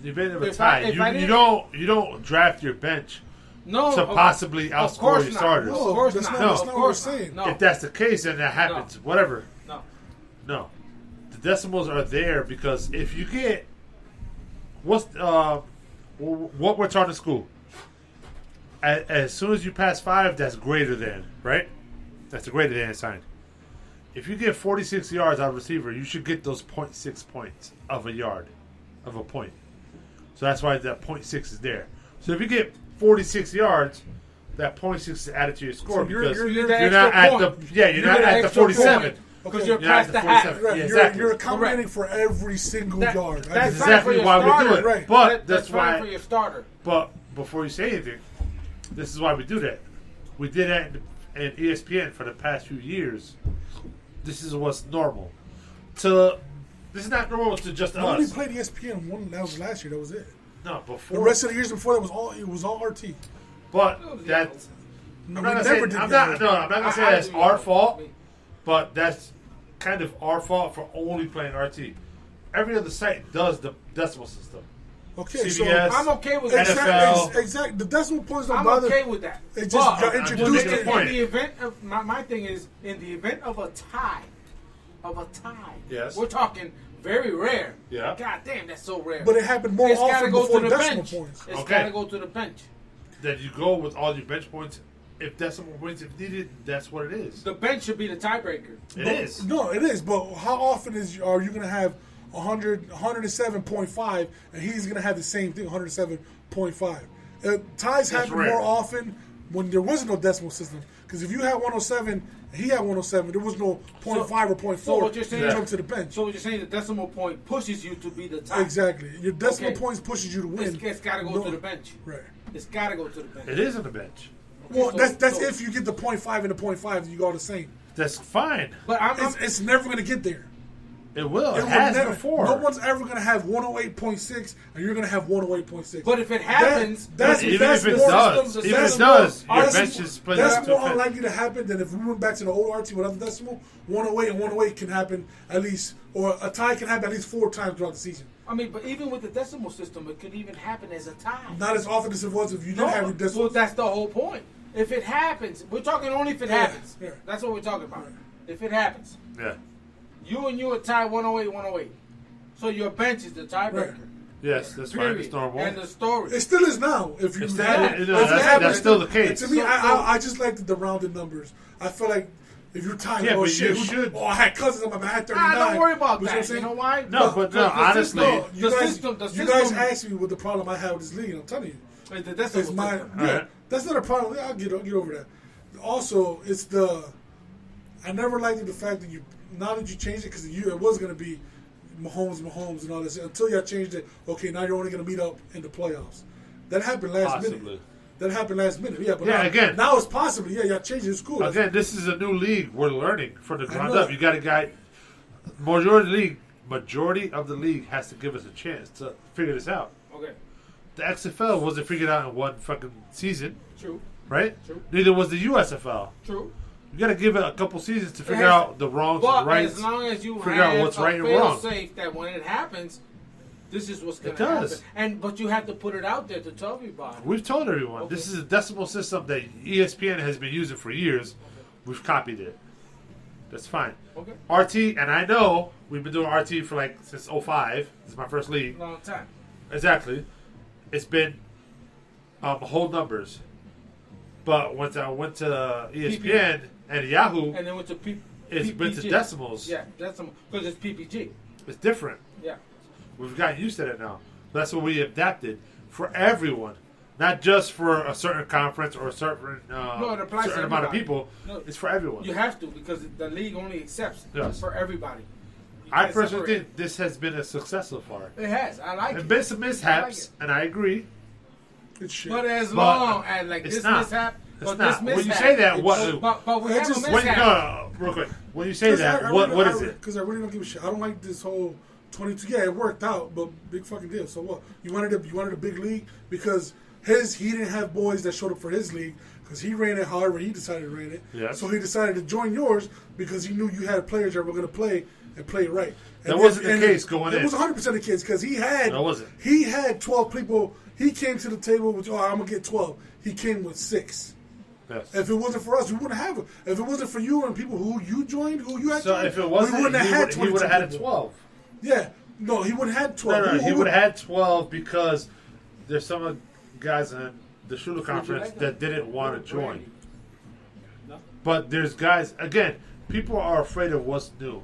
The event of a If tie, I- if I you didn't- don't draft your bench to possibly outscore your starters. No, Of course that's not. not, No, that's of not what we're course not. saying. No. If that's the case, then that happens. Whatever. No. The decimals are there because if you get what we're taught in school, as soon as you pass 5, that's greater than, right? That's the greater than sign. If you get 46 yards out of receiver, you should get those 0.6 points of a yard, of a point. So that's why that 0.6 is there. So if you get 46 yards, that 0.6 is added to your score So because you're not at you're not at the 47. Because Okay. you're You're past at the the half. 47. Right, Yeah, exactly. you're accommodating for every single yard. That's exactly fine for why your we do starter. it. Right. But That's fine why. for your starter. But before you say anything, this is why we do that. We did that in ESPN for the past few years. This is what's normal. This is not normal to just I only us. played ESPN one. That was last year. That was it. No, The before. rest of the years before that was all RT. But that. No, I'm we not never saying, did I'm that. not gonna say that's our fault, but that's kind of our fault for only playing RT. Every other site does the decimal system. Okay, CBS, so I'm okay with NFL. that. Exactly. The decimal points don't I'm bother. okay with that. It just But got I'm just introduced making a in point. in the event of my thing is in the event of a tie, Yes. we're talking very rare. Yeah. God damn, that's so rare. But it happened more It's gotta often go before to the decimal bench. points. It's Okay. got to go to the bench. Then you go with all your bench points. If decimal points, if needed, that's what it is. The bench should be the tiebreaker. It is. No, it is. But how often are you going to have 107.5 and he's going to have the same thing, 107.5? Ties That's happen rare. more often when there was no decimal system. Because if you had 107 and he had 107, there was no 0.5 or 0.4 So what you're saying- to come to the bench. So what you're saying, the decimal point pushes you to be the tie. Exactly. Your decimal Okay. points pushes you to win. It's got to go No. to the bench. Right. It's got to go to the bench. It is on the bench. Well, So- that's so- if you get the 0.5 and the 0.5, you go the same. That's fine. But It's never going to get there. It will. It will has never- before. No one's ever going to have 108.6, and you're going to have 108.6. But if it happens, that's even that's if it more- does, systems- even if that's it does, more- your that's bench more- is split That's up to more fit. unlikely to happen than if we went back to the old RT with other decimal. 108 and 108 can happen at least, or a tie can happen at least 4 times throughout the season. I mean, but even with the decimal system, it could even happen as a tie. Not as often as it was if you didn't have the decimal. Well, that's the whole point. If it happens, we're talking only if it Yeah, happens. yeah. That's what we're talking about. If it happens, Yeah. you and you are tied 108. So your bench is the tiebreaker. Right. Yes, that's fine. Period. It's normal. And the story. It still is now. If you It's still- have it- if no, it that's- happens- that's still the case. To me, So- I just like the rounded numbers. I feel like if you're tied, Yeah, oh but shit, you should- oh, I had cousins on my back, I had 39. Don't worry about You know what I'm that. You saying? know why? No, but no, Because the honestly- system- You the guys, system, the you system, guys asked me what the problem I have with this league. I'm telling you, the decimal it's my system. yeah. Alright. That's not a problem. I'll get over that. Also, it's the I never liked the fact that now that you changed it because it was going to be Mahomes and all this until y'all changed it. Okay, now you're only going to meet up in the playoffs. That happened last minute. Possibly. That happened last minute. Yeah, but Yeah, now, again. now it's possible. Yeah, y'all changed it. It's cool. Again, this is a new league. We're learning from the ground know. up. You got a guy. Majority of the league has to give us a chance to figure this out. Okay, The XFL wasn't figured out in one fucking season, true, right? True. Neither was the USFL. true. You got to give it a couple seasons to figure has- out the wrongs But and rights. as long as you figure out have what's a right and fail wrong. safe that when it happens, this is what's going It to happen. does. But you have to put it out there to tell everybody. We've told everyone Okay. this is a decimal system that ESPN has been using for years. We've copied it. That's fine. Okay, RT, and I know we've been doing RT for like since 05. This is my first league. long time. Exactly. It's been whole numbers. But once I went to ESPN and Yahoo, And then with the it's been to PPG. decimals. Yeah, decimal because it's PPG. It's different. Yeah. We've gotten used to that now. That's what we adapted for everyone, not just for a certain conference or a certain, No, it applies to certain amount of everybody. people. No, It's for everyone. You have to because the league only accepts Yes. for everybody. You I can't personally separate. think this has been a success so far. It has. I like There's it. been some mishaps, and I agree. It's shit. But as But long as like it's this not. mishap, It's but not. this mishap. When you say that, what? But we It's have a just- When, mishap. no, real quick. When you say that, what is it? Because I really don't give a shit. I don't like this whole 22. Yeah, it worked out, but big fucking deal. So what? You wanted a big league because he didn't have boys that showed up for his league because he ran it however he decided to run it. Yes. So he decided to join yours because he knew you had players that were going to play and play right. That wasn't the case going in. It was 100% the case because he had. No, it wasn't. He had 12 people. He came to the table with, I'm going to get 12. He came with 6. Yes. If it wasn't for us, we wouldn't have it. If it wasn't for you and people who you joined, who you had So joined, if it wasn't, we wouldn't have had 22 he would have had a people. 12. Yeah. No, he would have had 12. No, he would have had 12 because there's some guys in the Shula conference that didn't want to join. But there's guys, again, people are afraid of what's new.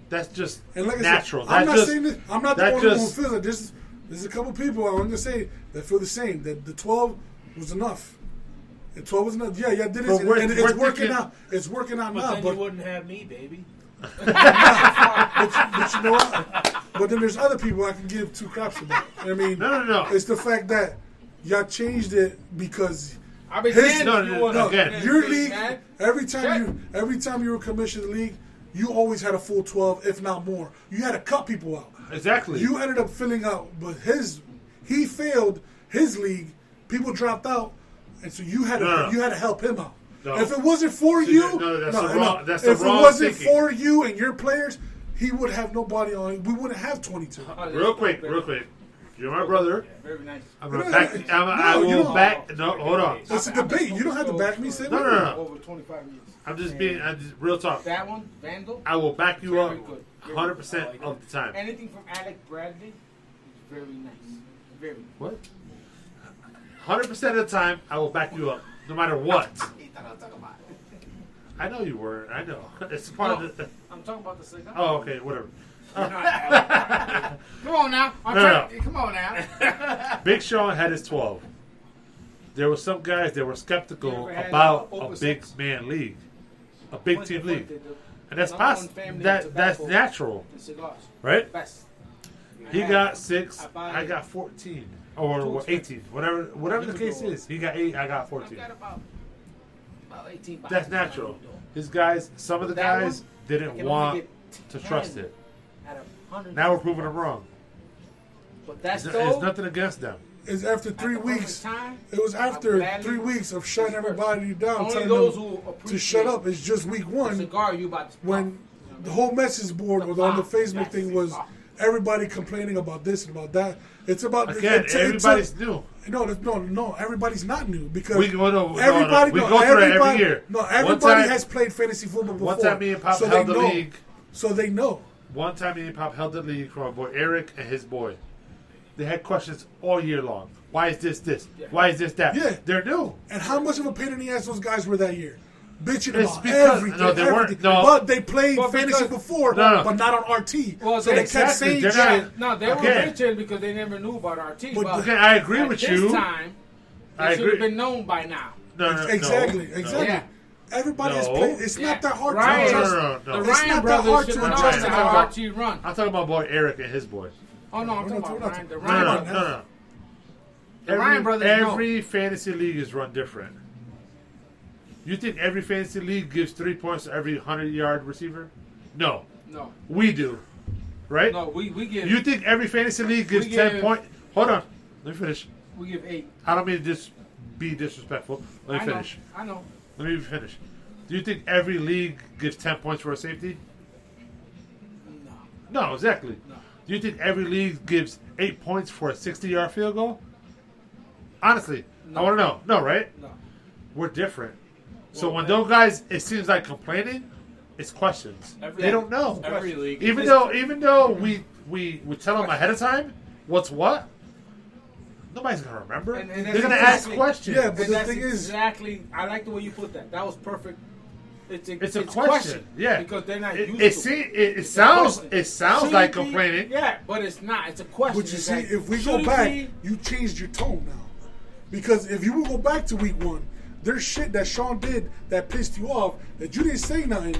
That's just And like natural. I said, I'm not just, saying this. I'm not the that only one who just- feels it. There's a couple people I'm going to say that feel the same. That the 12 was enough. The 12 was enough. Yeah, did it. But we're And it's working thinking- out. It's working out But now. then But you wouldn't have me, baby. but you know what? But then there's other people I can give 2 craps about. I mean, No. It's the fact that y'all changed it because I mean, his, no, again. your league. Every time you were commissioned the league, you always had a full 12, if not more. You had to cut people out. Exactly. You ended up filling out, but he failed his league. People dropped out, and so you had to help him out. No. If it wasn't for you, that's if the it wrong wasn't thinking. for you and your players, he would have nobody on. We wouldn't have 22. Real quick. You're my brother. Very nice. I'm gonna back. I you will don't. back. No, hold on. It's a debate. You don't have to back me. Say No. Over 25 years. I'm just being real talk. That one, Vandal. I will back you Very up good. 100% of the time. Anything from Alec Bradley is very nice. Very nice. What? 100% of the time, I will back you up, no matter what. I know you weren't. I know. It's part of the. I'm talking about the cigar. Oh, okay, whatever. Come on now. Come on now. Big Sean had his 12. There were some guys that were skeptical You ever had, about a Opus big X? man league, a big team league, and that's Number one possible. family That's tobacco natural, and cigars. right? Best. He got 6. I buy- I got 14 or 18. Whatever the case is. He got 8. I got I 14. got about 18 That's natural. His guys, some of the That guys one, I didn't can want only get to 10 trust it. out of 100. Now we're proving them wrong. But that's There's nothing against them. It's after 3 the weeks. perfect time, It was after gladly 3 weeks of shutting everybody down, only telling those them who to appreciate shut up. It's just week the 1 cigar you about to when the whole message board was on the Facebook thing was everybody complaining about this and about that. It's about Again, everybody's new. No, everybody's not new because We go through everybody it every year. No, One everybody time- has played fantasy football before. One time me and Pop so held they the know. league. So they know. One time me and Pop held the league from our boy Eric and his boy. They had questions all year long. Why is this? Why is this that? Yeah. They're new. And how much of a pain in the ass those guys were that year? Bitching It's about because- everything. no, they weren't- everything. no. But they played But fantasy because- before, No. but not on RT. Well, so they exactly. kept saying They're shit. not- No, they were Again. bitching because they never knew about RT. But But Okay, I agree at with this you. time, I it should agree. have been known by now. No. Exactly. Yeah. Everybody has No. played. It's Yeah. not that hard Ryan, to No, adjust. no. The It's Ryan not that brothers hard should to have known adjust. how RT run. I'm talking about boy Eric and his boy. Oh no, I'm No, talking no, about no, Ryan. The no, Ryan No. brothers. The Ryan Every, brothers know. every fantasy league is run different. You think every fantasy league gives 3 points to every 100-yard receiver? No. No, We do. Right? no, we give You think every fantasy league gives We 10 give- points? Hold on. Let me finish. 8. I don't mean to just be disrespectful. Let me finish. I know. Let me finish. Do you think every league gives 10 points for a safety? No. No, exactly. No. Do you think every league gives 8 points for a 60-yard field goal? Honestly, I want to know. No, right? No. We're different. So when those guys, it seems like complaining, it's questions. They don't know. Every league. Even though we tell them ahead of time what's what, nobody's gonna remember. And They're that's gonna ask exactly- questions. Yeah, but And the that's thing is, exactly. I like the way you put that. That was perfect. It's a question. Yeah, Because they're not It, used it, to see, it. it sounds Question. it sounds Should like it be- complaining. Yeah, but it's not. It's a question. but you It's see, like, if we should go it back, be- you changed your tone now. Because if you will go back to week 1, there's shit that Sean did that pissed you off that you didn't say nothing,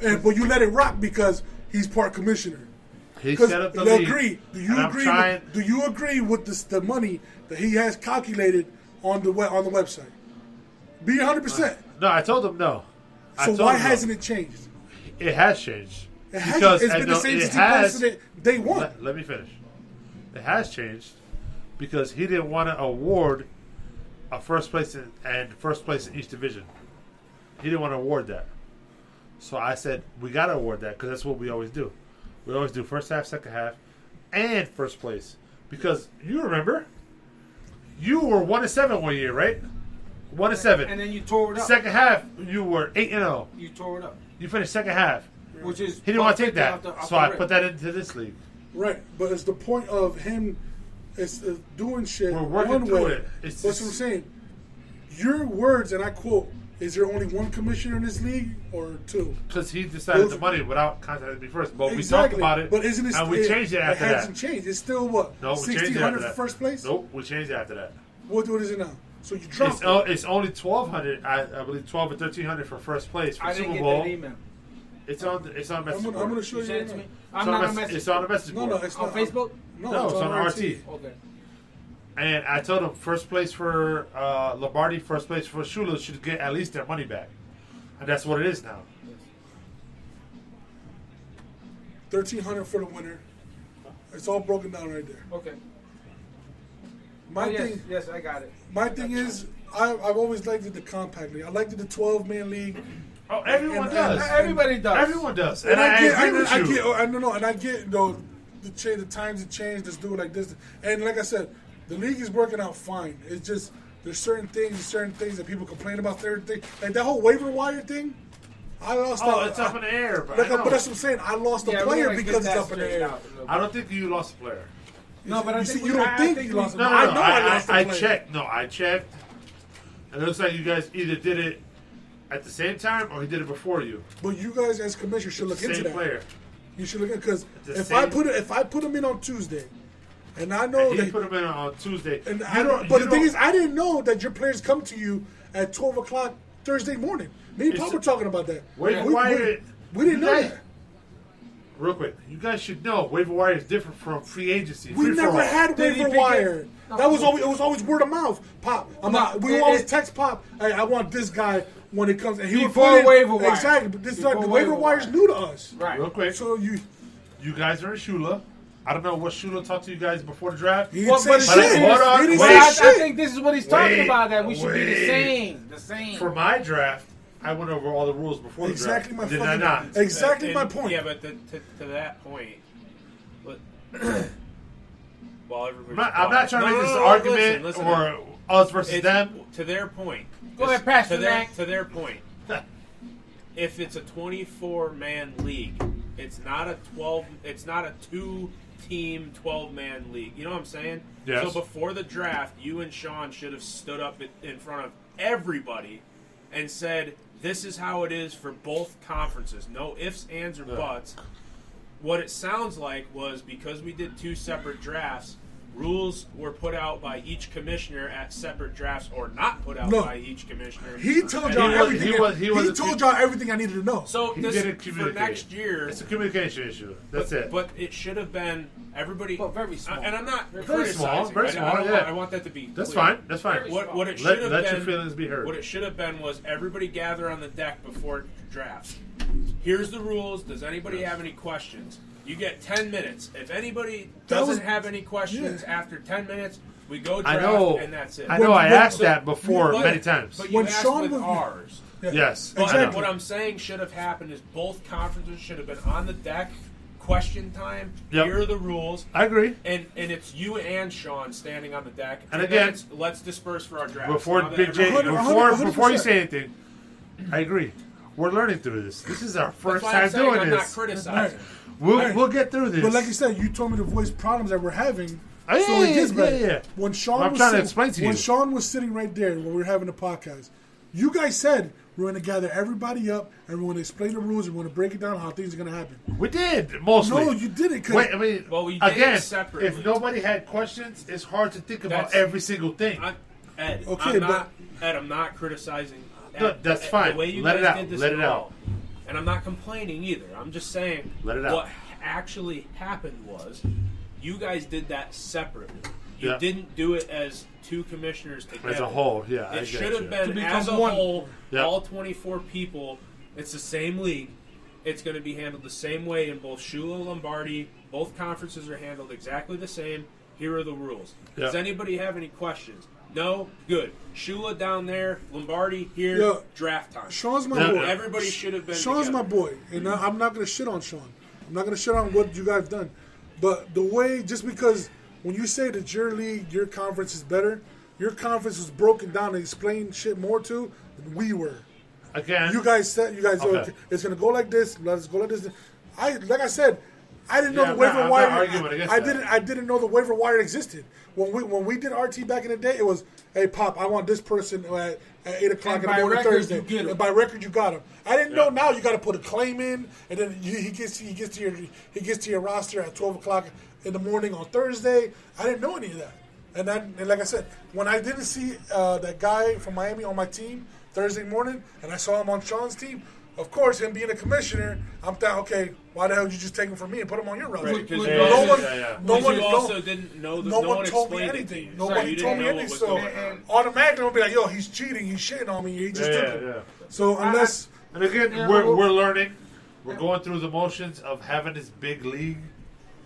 but you let it rock because he's part commissioner. He Because set up the do league. and I'm trying- you agree with the money that he has calculated on the website? Be 100%. No, I told him no. I So told why him no. hasn't it changed? It has changed. It hasn't. Because It's I been know the same it since he has- posted it day 1. Let me finish. It has changed because he didn't want to award a first place and first place in each division. He didn't want to award that. So I said, we got to award that because that's what we always do. We always do first half, second half, and first place. Because you remember, you were 1-7 one year, right? 1-7. And then you tore it up. Second half, you were 8-0. You tore it up. You finished second half. Which is He didn't want to take that, off so the I rip. put that into this league. Right, but it's the point of him. It's doing shit We're working one through way. it. It's That's what I'm just- saying. Your words, and I quote: "Is there only one commissioner in this league, or two?" Because he decided Those- the money without contacting me first. But we Exactly. talked about it, But isn't it? and we changed it after It that. hasn't changed. It's still what? No, we changed it 1,600 after for that. first place. Nope, we changed it after that. What is it now? So you dropped it. It's only 1,200. I believe 1,200 or 1,300 for first place for I Super didn't get Bowl. that email. It's on message I'm board. going to show You you. sent it right to me? now. I'm not on It's message. on the message No, board. no, it's On not Facebook? No, it's on RT. Okay. And I told him first place for Lombardi, first place for Shula should get at least their money back. And that's what it is now. 1,300 for the winner. It's all broken down right there. Okay. My yes, thing. yes, I got it. My thing is, I've always liked it the compact league. I liked it the 12-man league. Oh, everyone And- does. Everybody does. Everyone does. And I get, agree with I you. get, I don't know, and I get the times have changed. Let's do it like this. And like I said, the league is working out fine. It's just there's certain things that people complain about. Certain things, like that whole waiver wire thing. I lost. Oh, it's up in the air, but Like, I know. but that's what I'm saying. I lost a Yeah, we player gotta get because it's that up in the straightened air. out a little I don't think you lost a player. No, but I you think see, we- you don't I think think you we- lost a No, player. I no, know I lost a I player. checked. No, I checked. And it looks like you guys either did it at the same time or he did it before you. But you guys, as commissioners, should look into Same that. player. You should look into because The if same- I put him in on Tuesday, and I know He that. put him in on Tuesday. And You but the thing is, I didn't know that your players come to you at 12 o'clock Thursday morning. Me and It's- Pop were talking about that. Waiver we, wire. we didn't you know guys- that. Real quick, you guys should know waiver wire is different from free agency. We free for never all. had Did he waiver pick wire. it? No. That was always word of mouth. Pop, we it- always it- text Pop. Hey, I want this guy when it comes. And he would Before put in- waiver wire. Exactly, but this is Before not, the waiver waiver wire is wire. new to us. Right. Real quick, So you guys are in Shula. I don't know what Shula talked to you guys before the draft. he didn't Well, say but shit. hold on, He didn't wait. say I shit. think this is what he's talking Wait, about, that we should be the wait. same. The same. For my draft, I went over all the rules before Exactly the my draft. Did fucking I not? Exactly And- my point. Yeah, but to that point, but while everybody's I'm not trying to make this an no, argument listen. or us versus It's, them. to their point. Go ahead, Pastor to their, Mac. to their point. If it's a 24-man league, it's not a 12. It's not a 2-team 12-man league. You know what I'm saying? Yes. So before the draft, you and Sean should have stood up in front of everybody and said, "This is how it is for both conferences. No ifs, ands, or buts." What it sounds like was because we did 2 separate drafts, rules were put out by each commissioner at separate drafts, or not put out No. by each commissioner. He told And y'all was- everything. he was- told y'all everything I needed to know. So He this didn't for communicate. next year, It's a communication issue. That's it. but it should have been everybody. But very small. And I'm not Very criticizing. small, very I small, don't yeah. want, I want that to be. That's clear. fine. That's fine. Very What it should Let, have let been. your feelings be heard. What it should have been was everybody gather on the deck before draft. Here's the rules. Does anybody have any questions? You get 10 minutes. If anybody That doesn't was- have any questions yeah. after 10 minutes, we go I draft, know. and that's it. I know. I When- asked that before But- many times. But you When asked Sean with was- ours. Yeah. Yes. But Exactly. what I'm saying should have happened is both conferences should have been on the deck. Question time. Yep. Here are the rules. I agree. And it's you and Sean standing on the deck. And 10 again, minutes, let's disperse for our draft. Before Now that Big J, everybody- 100%. before you say anything, I agree. We're learning through this. This is our That's first why time I'm saying doing I'm not this. criticizing. We'll get through this. But like you said, you told me to voice problems that we're having, Oh, yeah, so it gets yeah, better. yeah. When Sean I'm was trying to sitting, explain to you. when Sean was sitting right there when we were having the podcast, you guys said we're going to gather everybody up and we're going to explain the rules and we're going to break it down how things are going to happen. We did mostly. No, you didn't. 'Cause Wait, I mean, Well, we did again, it separately. if nobody had questions, it's hard to think about That's- every single thing. Ed, Okay, I'm not criticizing. No, that's fine. The way you Let guys it out. did this Let at it all. And I'm not complaining either. I'm just saying Let it out. what actually happened was you guys did that separately. You Yeah. didn't do it as 2 commissioners together. As a whole, yeah. I It get should you. have been To as a become one. whole, Yeah. all 24 people. It's the same league. It's going to be handled the same way in both Shula, Lombardi. Both conferences are handled exactly the same. Here are the rules. Does Yeah. anybody have any questions? No, good. Shula down there, Lombardi here, Yeah. draft time. Sean's my boy. Everybody should have been. Sean's together. my boy, and I'm not gonna shit on Sean. I'm not gonna shit on what you guys done, but the way, just because when you say that your league, your conference is better, your conference was broken down and explained shit more to than we were. Again, You guys said Okay. okay, it's gonna go like this. Let's go like this. Like I said, I didn't know Yeah, the waiver I'm not wire. arguing against I that. didn't know the waiver wire existed. When we did RT back in the day, it was, hey Pop, I want this person at 8 o'clock in the by morning record, Thursday. you get 'em. And by record, you got him. I didn't know now you got to put a claim in, and then he gets to your roster at 12 o'clock in the morning on Thursday. I didn't know any of that. And like I said, when I didn't see that guy from Miami on my team Thursday morning, and I saw him on Sean's team, of course, him being a commissioner, I'm thinking, okay, why the hell did you just take him from me and put him on your roster? Right, because Yeah, No one, yeah. no one, you no- also didn't know that no one told me explained it to anything. you. Nobody you told didn't me know anything. what was So going on. automatically, I'll be like, yo, he's cheating. He's shitting on me. He just took him. yeah. So unless And again, Yeah, we're learning. We're going through the motions of having this big league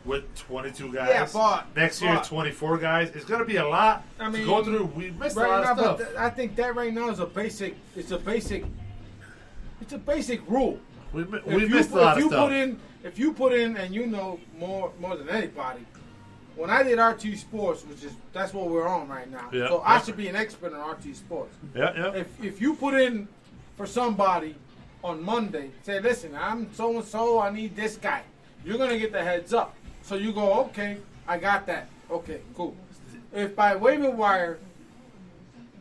with 22 guys. Yeah, but- next year, but- 24 guys. It's going to be a lot I mean, to go through. We missed a Right lot now, of stuff. but I think that right now is a basic. It's a basic rule. we If missed a lot of stuff. If you put in, and you know more than anybody, when I did RT Sports, that's what we're on right now. Yeah, So I yeah. should be an expert in RT Sports. Yeah. If you put in for somebody on Monday, say, listen, I'm so and so, I need this guy. You're gonna get the heads up. So you go, okay, I got that. Okay, cool. If by waiver wire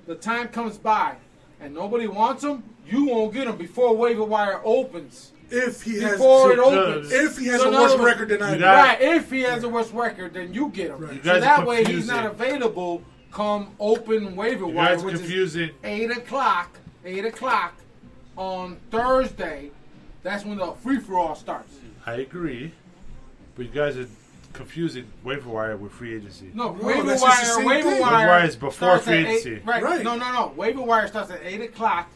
the time comes by and nobody wants him, you won't get him before waiver wire opens. if he has Before it no, opens. if he has So a in worse other words- record than I You do. got- Right, if he has a worse record, then you get him. Right. You So guys that are way he's confusing. not available come open waiver You wire, guys are which confusing. is 8 o'clock on Thursday. That's when the free-for-all starts. I agree. But you guys are confusing waiver wire with free agency. No, No, waiver that's just the wire. same Waiver thing. wire. Waiver wire is before starts free at 8 agency. Right. Right. No. Waiver wire starts at 8 o'clock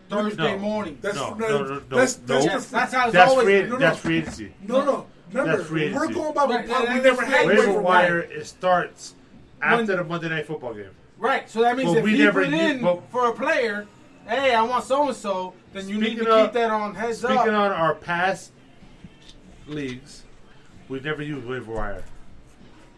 Thursday No. morning. That's No, no, no, no, that's no. Yes, that's how it's That's always free. been. no. That's free agency. no. Remember, That's free we're agency. going by Right, we that's never free had agency. Waiver wire it starts after When- the Monday Night Football game. Right. So that means But if we he never put knew- in but- for a player, hey, I want so and so, then you need Speaking to of- keep that on heads Speaking up. on our past leagues, we never used waiver wire.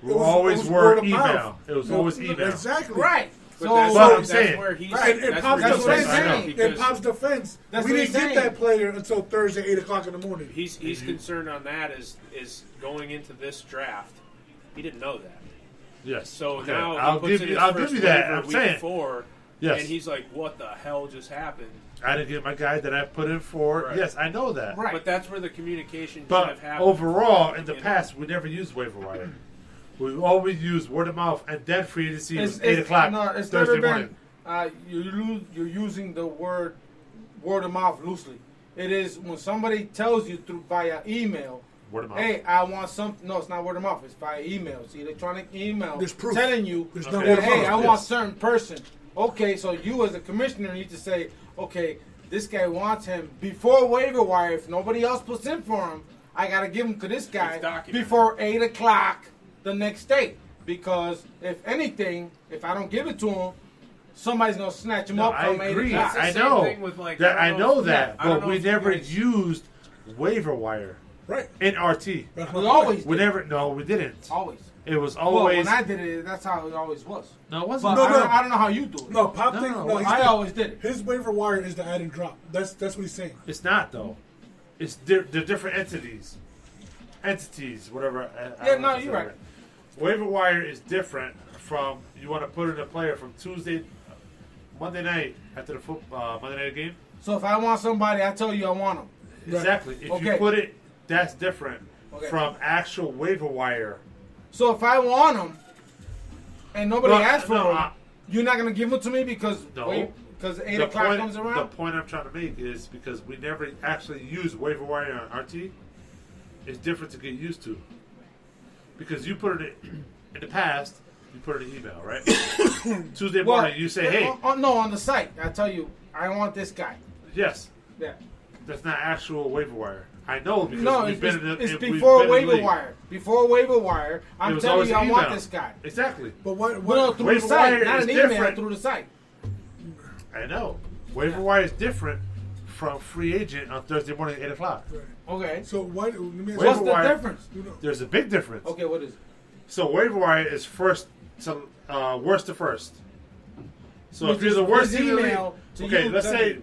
We It was always word were of email. mouth. It was No, always email. Exactly. Right. But So that's, But I'm that's saying- where he's. Right, and that's Pop's where that's what I'm he's saying. at, In because Pop's defense, That's we what didn't he's get saying. that player until Thursday, 8 o'clock in the morning. he's concerned on that is going into this draft. He didn't know that. Yes. So Okay. now I'll he puts give in you. his I'll first give you that. waiver I'm week saying. before, Yes. and he's like, "What the hell just happened?" I didn't get my guy that I put in for. Right. Yes, I know that. Right. But that's where the communication should But have happened. overall, in the You know? past, we never used waiver wire. We always used word of mouth, and then free agency was It's- 8 o'clock No, it's Thursday never been. morning. You're using the word of mouth loosely. It is when somebody tells you through via email. Word of mouth. Hey, I want something. No, it's not word of mouth. It's via email. It's electronic email. There's proof. telling you There's Okay. no that, word of hey, mouth. I want Yes. certain person. Okay, so you as a commissioner need to say, okay, this guy wants him before waiver wire. If nobody else puts in for him, I gotta give him to this guy It's documented. before 8 o'clock the next day. Because if anything, if I don't give it to him, somebody's gonna snatch him No, up I from 8 agree. o'clock. That's the I same know. thing with, like, That I I don't know know- that, I don't but know we if you never guys- used waiver wire Right. in RT. That's We my always point. We did. never. No, we didn't. Always. It was Well, always. when I did it, that's how it always was. no, it But wasn't. No, I don't know how you do it. No, Pop No, thing. no, No, I always did it. His waiver wire is the add and drop. That's what he's saying. It's not though. It's they're different entities, whatever. I Yeah, don't know no, if you're it's right. Waiver wire is different from you want to put in a player from Tuesday, Monday night after the Monday night game. So if I want somebody, I tell you I want them. Right. Exactly. If you Okay. put it, that's different Okay. from actual waiver wire. So if I want them and nobody No, asks for no, them, you're not gonna give them to me because No. because 8 The o'clock point, comes the around. point I'm trying to make is because we never actually use waiver wire on RT. It's different to get used to because you put it in the past. You put it in email, right? Tuesday morning, you say, "Hey, no, on the site, I tell you, I want this guy. yes." Yeah. That's not actual waiver wire. I know because No, we've been in the, it's we've before been in the waiver league. wire. Before waiver wire, It I'm was telling always you, I an want email. this guy. Exactly. But what? No, through the Waiver site, wire not is an email, different. through the site. I know. Waiver wire is different from free agent on Thursday morning at 8 o'clock. Right. Okay. So what? Let me ask Waiver What's you, the wire- difference? There's a big difference. Okay, what is it? So waiver wire is first to worst to first. So Which if you're is the worst his team in the email league, to okay, you,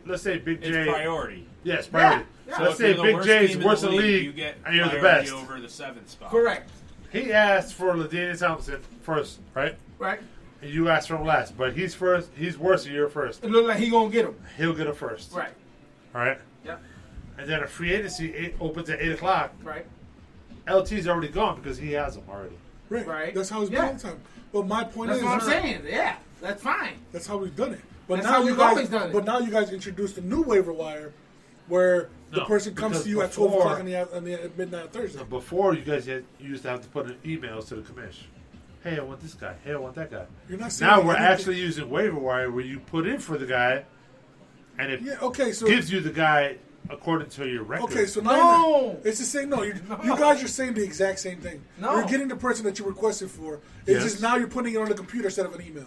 let's say Big It's J. priority. Yes, priority. Yeah. So let's if you're say the Big worst J's team in worst in the you league, get and you're the priority best. over the 7th spot. Correct. He asked for LaDainian Thompson first, right? Right. And you asked for him last, but he's first. He's worse, and you're first. It looks like he gonna get him. He'll get him first. Right. All right. Yep. And then a free agency opens at 8 o'clock. Right. LT's already gone because he has them already. right. Right. That's how it's been Yeah. all the time. But my point That's is, what I'm saying. Yeah, that's fine. that's how we've done it. But That's now how you we've guys, always done it. but now you guys introduced a new waiver wire, where the No, person comes because to you at before- 12 o'clock at midnight on Thursday. Before you guys you used to have to put in emails to the commish. Hey, I want this guy. Hey, I want that guy. You're not saying Now we're anything- actually using waiver wire where you put in for the guy, and it Yeah. Okay. So gives you the guy according to your record. Okay, so now No. it's the same. No, you guys are saying the exact same thing. No. You're getting the person that you requested for. It's Yes. just now you're putting it on the computer instead of an email.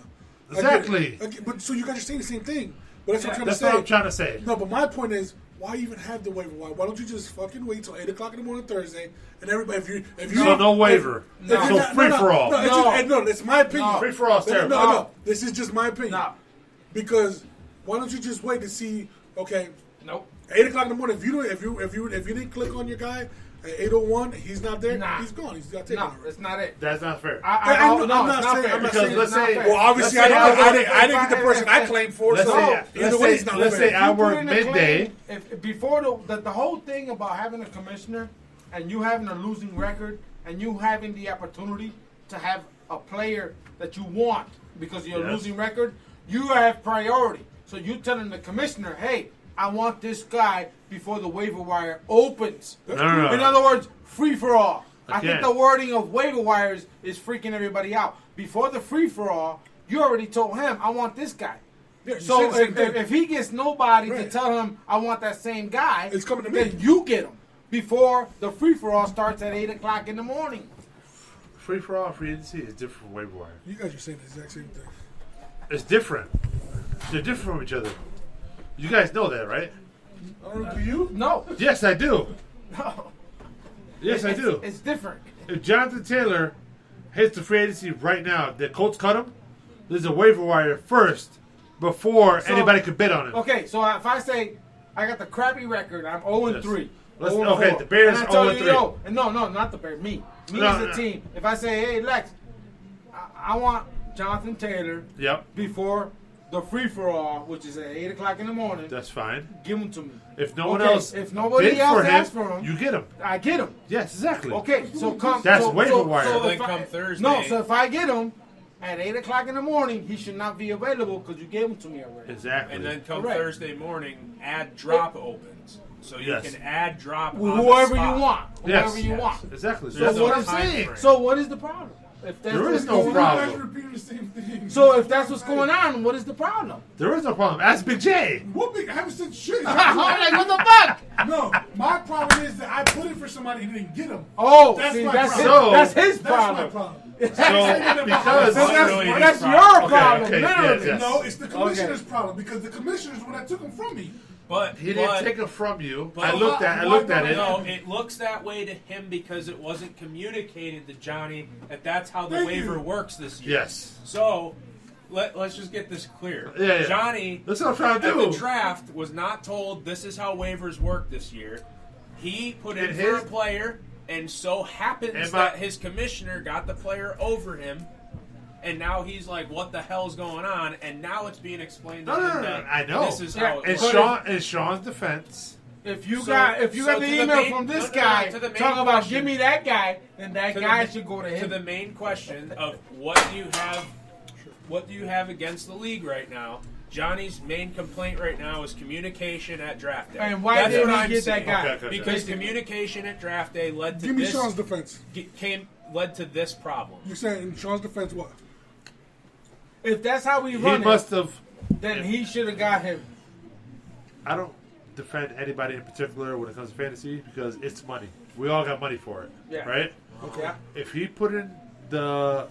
I get it. Exactly. I get- but so you guys are saying the same thing. But that's what I'm trying That's to say. what I'm trying to say. No, but my point is, why even have the waiver wire? Why don't you just fucking wait till 8 o'clock in the morning Thursday, and everybody, if you So no waiver. if you're So not- free for all. No, it's No. just, no, it's my opinion. No. Free for all is terrible. No, this is just my opinion. No. Because why don't you just wait to see? Okay, Nope. 8 o'clock in the morning. If you didn't click on your guy at 8:01, he's not there. Nah. He's gone. He's got taken. No, already. that's not it. That's not fair. I'm No, not it's not saying- fair. I'm not Because saying let's it's not say- fair. Well, obviously, let's I say- didn't get the person I claimed for. Let's So say, either let's way, say, it's not let's fair. say I You put work in a midday. claim, if before the whole thing about having a commissioner and you having a losing record and you having the opportunity to have a player that you want because of your Yes. losing record, you have priority. So you telling the commissioner, hey, I want this guy before the waiver wire opens. No. In other words, free for all. I think Again. the wording of waiver wires is freaking everybody out. Before the free for all, you already told him, I want this guy. Yeah, you So said the same thing. if he gets nobody to Right. tell him, I want that same guy, It's coming to me. then you get him before the free for all starts at 8 o'clock in the morning. Free for all, free agency is different from waiver wire. You guys are saying the exact same thing. It's different. They're different from each other. You guys know that, right? I don't know. Do you? No. Yes, I do. No. Yes, I do. It's different. If Jonathan Taylor hits the free agency right now, the Colts cut him, there's a waiver wire first before So- anybody could bid on him. Okay, so if I say I got the crappy record, I'm 0-3. Let's- 0-4, okay, the Bears and I tell 0-3. you, yo, and no, not the Bears, me No, as a no. team. If I say, hey, Lex, I want Jonathan Taylor Yep, before the free for all, which is at 8 o'clock in the morning, that's fine. give him to me. If no one Okay, else if nobody bid else for him, asks for him, you get him. I get him. Yes, exactly. Okay, so come. That's so, waiver so, wire. So Then if I- come Thursday. No, so if I get him at 8 o'clock in the morning, he should not be available because you gave him to me already. Exactly. And then come Correct. Thursday morning, add drop opens. So you Yes. can add drop on Whoever the spot. you want. Yes. Whoever you want. Exactly. So So that's what what I'm I'm time saying. frame. So what is the problem? If that's There what's is no going You problem. guys are repeating the same thing. So if that's what's going on, what is the problem? There is no problem. Ask Big J. What big? I haven't said shit. I'm like, what the fuck? No, my problem is that I put it for somebody who didn't get him. Oh, That's see, my that's his, problem. that's his That's my problem. problem. So because So that's, really his that's problem. your Okay, problem, okay, literally. yes. No, it's the commissioner's problem because the commissioner's one that took him from me. But he didn't take it from you. but- I looked at it. No, it looks that way to him because it wasn't communicated to Johnny that's how the Thank waiver you. works this year. Yes. So let's just get this clear. Yeah. Johnny That's what I'm trying to at do. the draft was not told this is how waivers work this year. He put in And for a his- player, and so happens And that his commissioner got the player over him. And now he's like, "What the hell's going on?" And now it's being explained to No, him no, no, that I know. this is Yeah, how it In works. Sean's defense, If you So- got so the to the email main- from this no, no, guy to the main talking about question. give me that guy, then that To the guy ma- should go to to him. the main question of what do you have against the league right now? Johnny's main complaint right now is communication at draft day. And why That's didn't what he I'm get that saying. guy? Okay. Because communication at draft day led to Give me this. Sean's defense. Led to this problem. You're saying in Sean's defense what? If that's how we he run must have. it, then he should have got him. I don't defend anybody in particular when it comes to fantasy because it's money. We all got money for it, right? Okay. If he put in the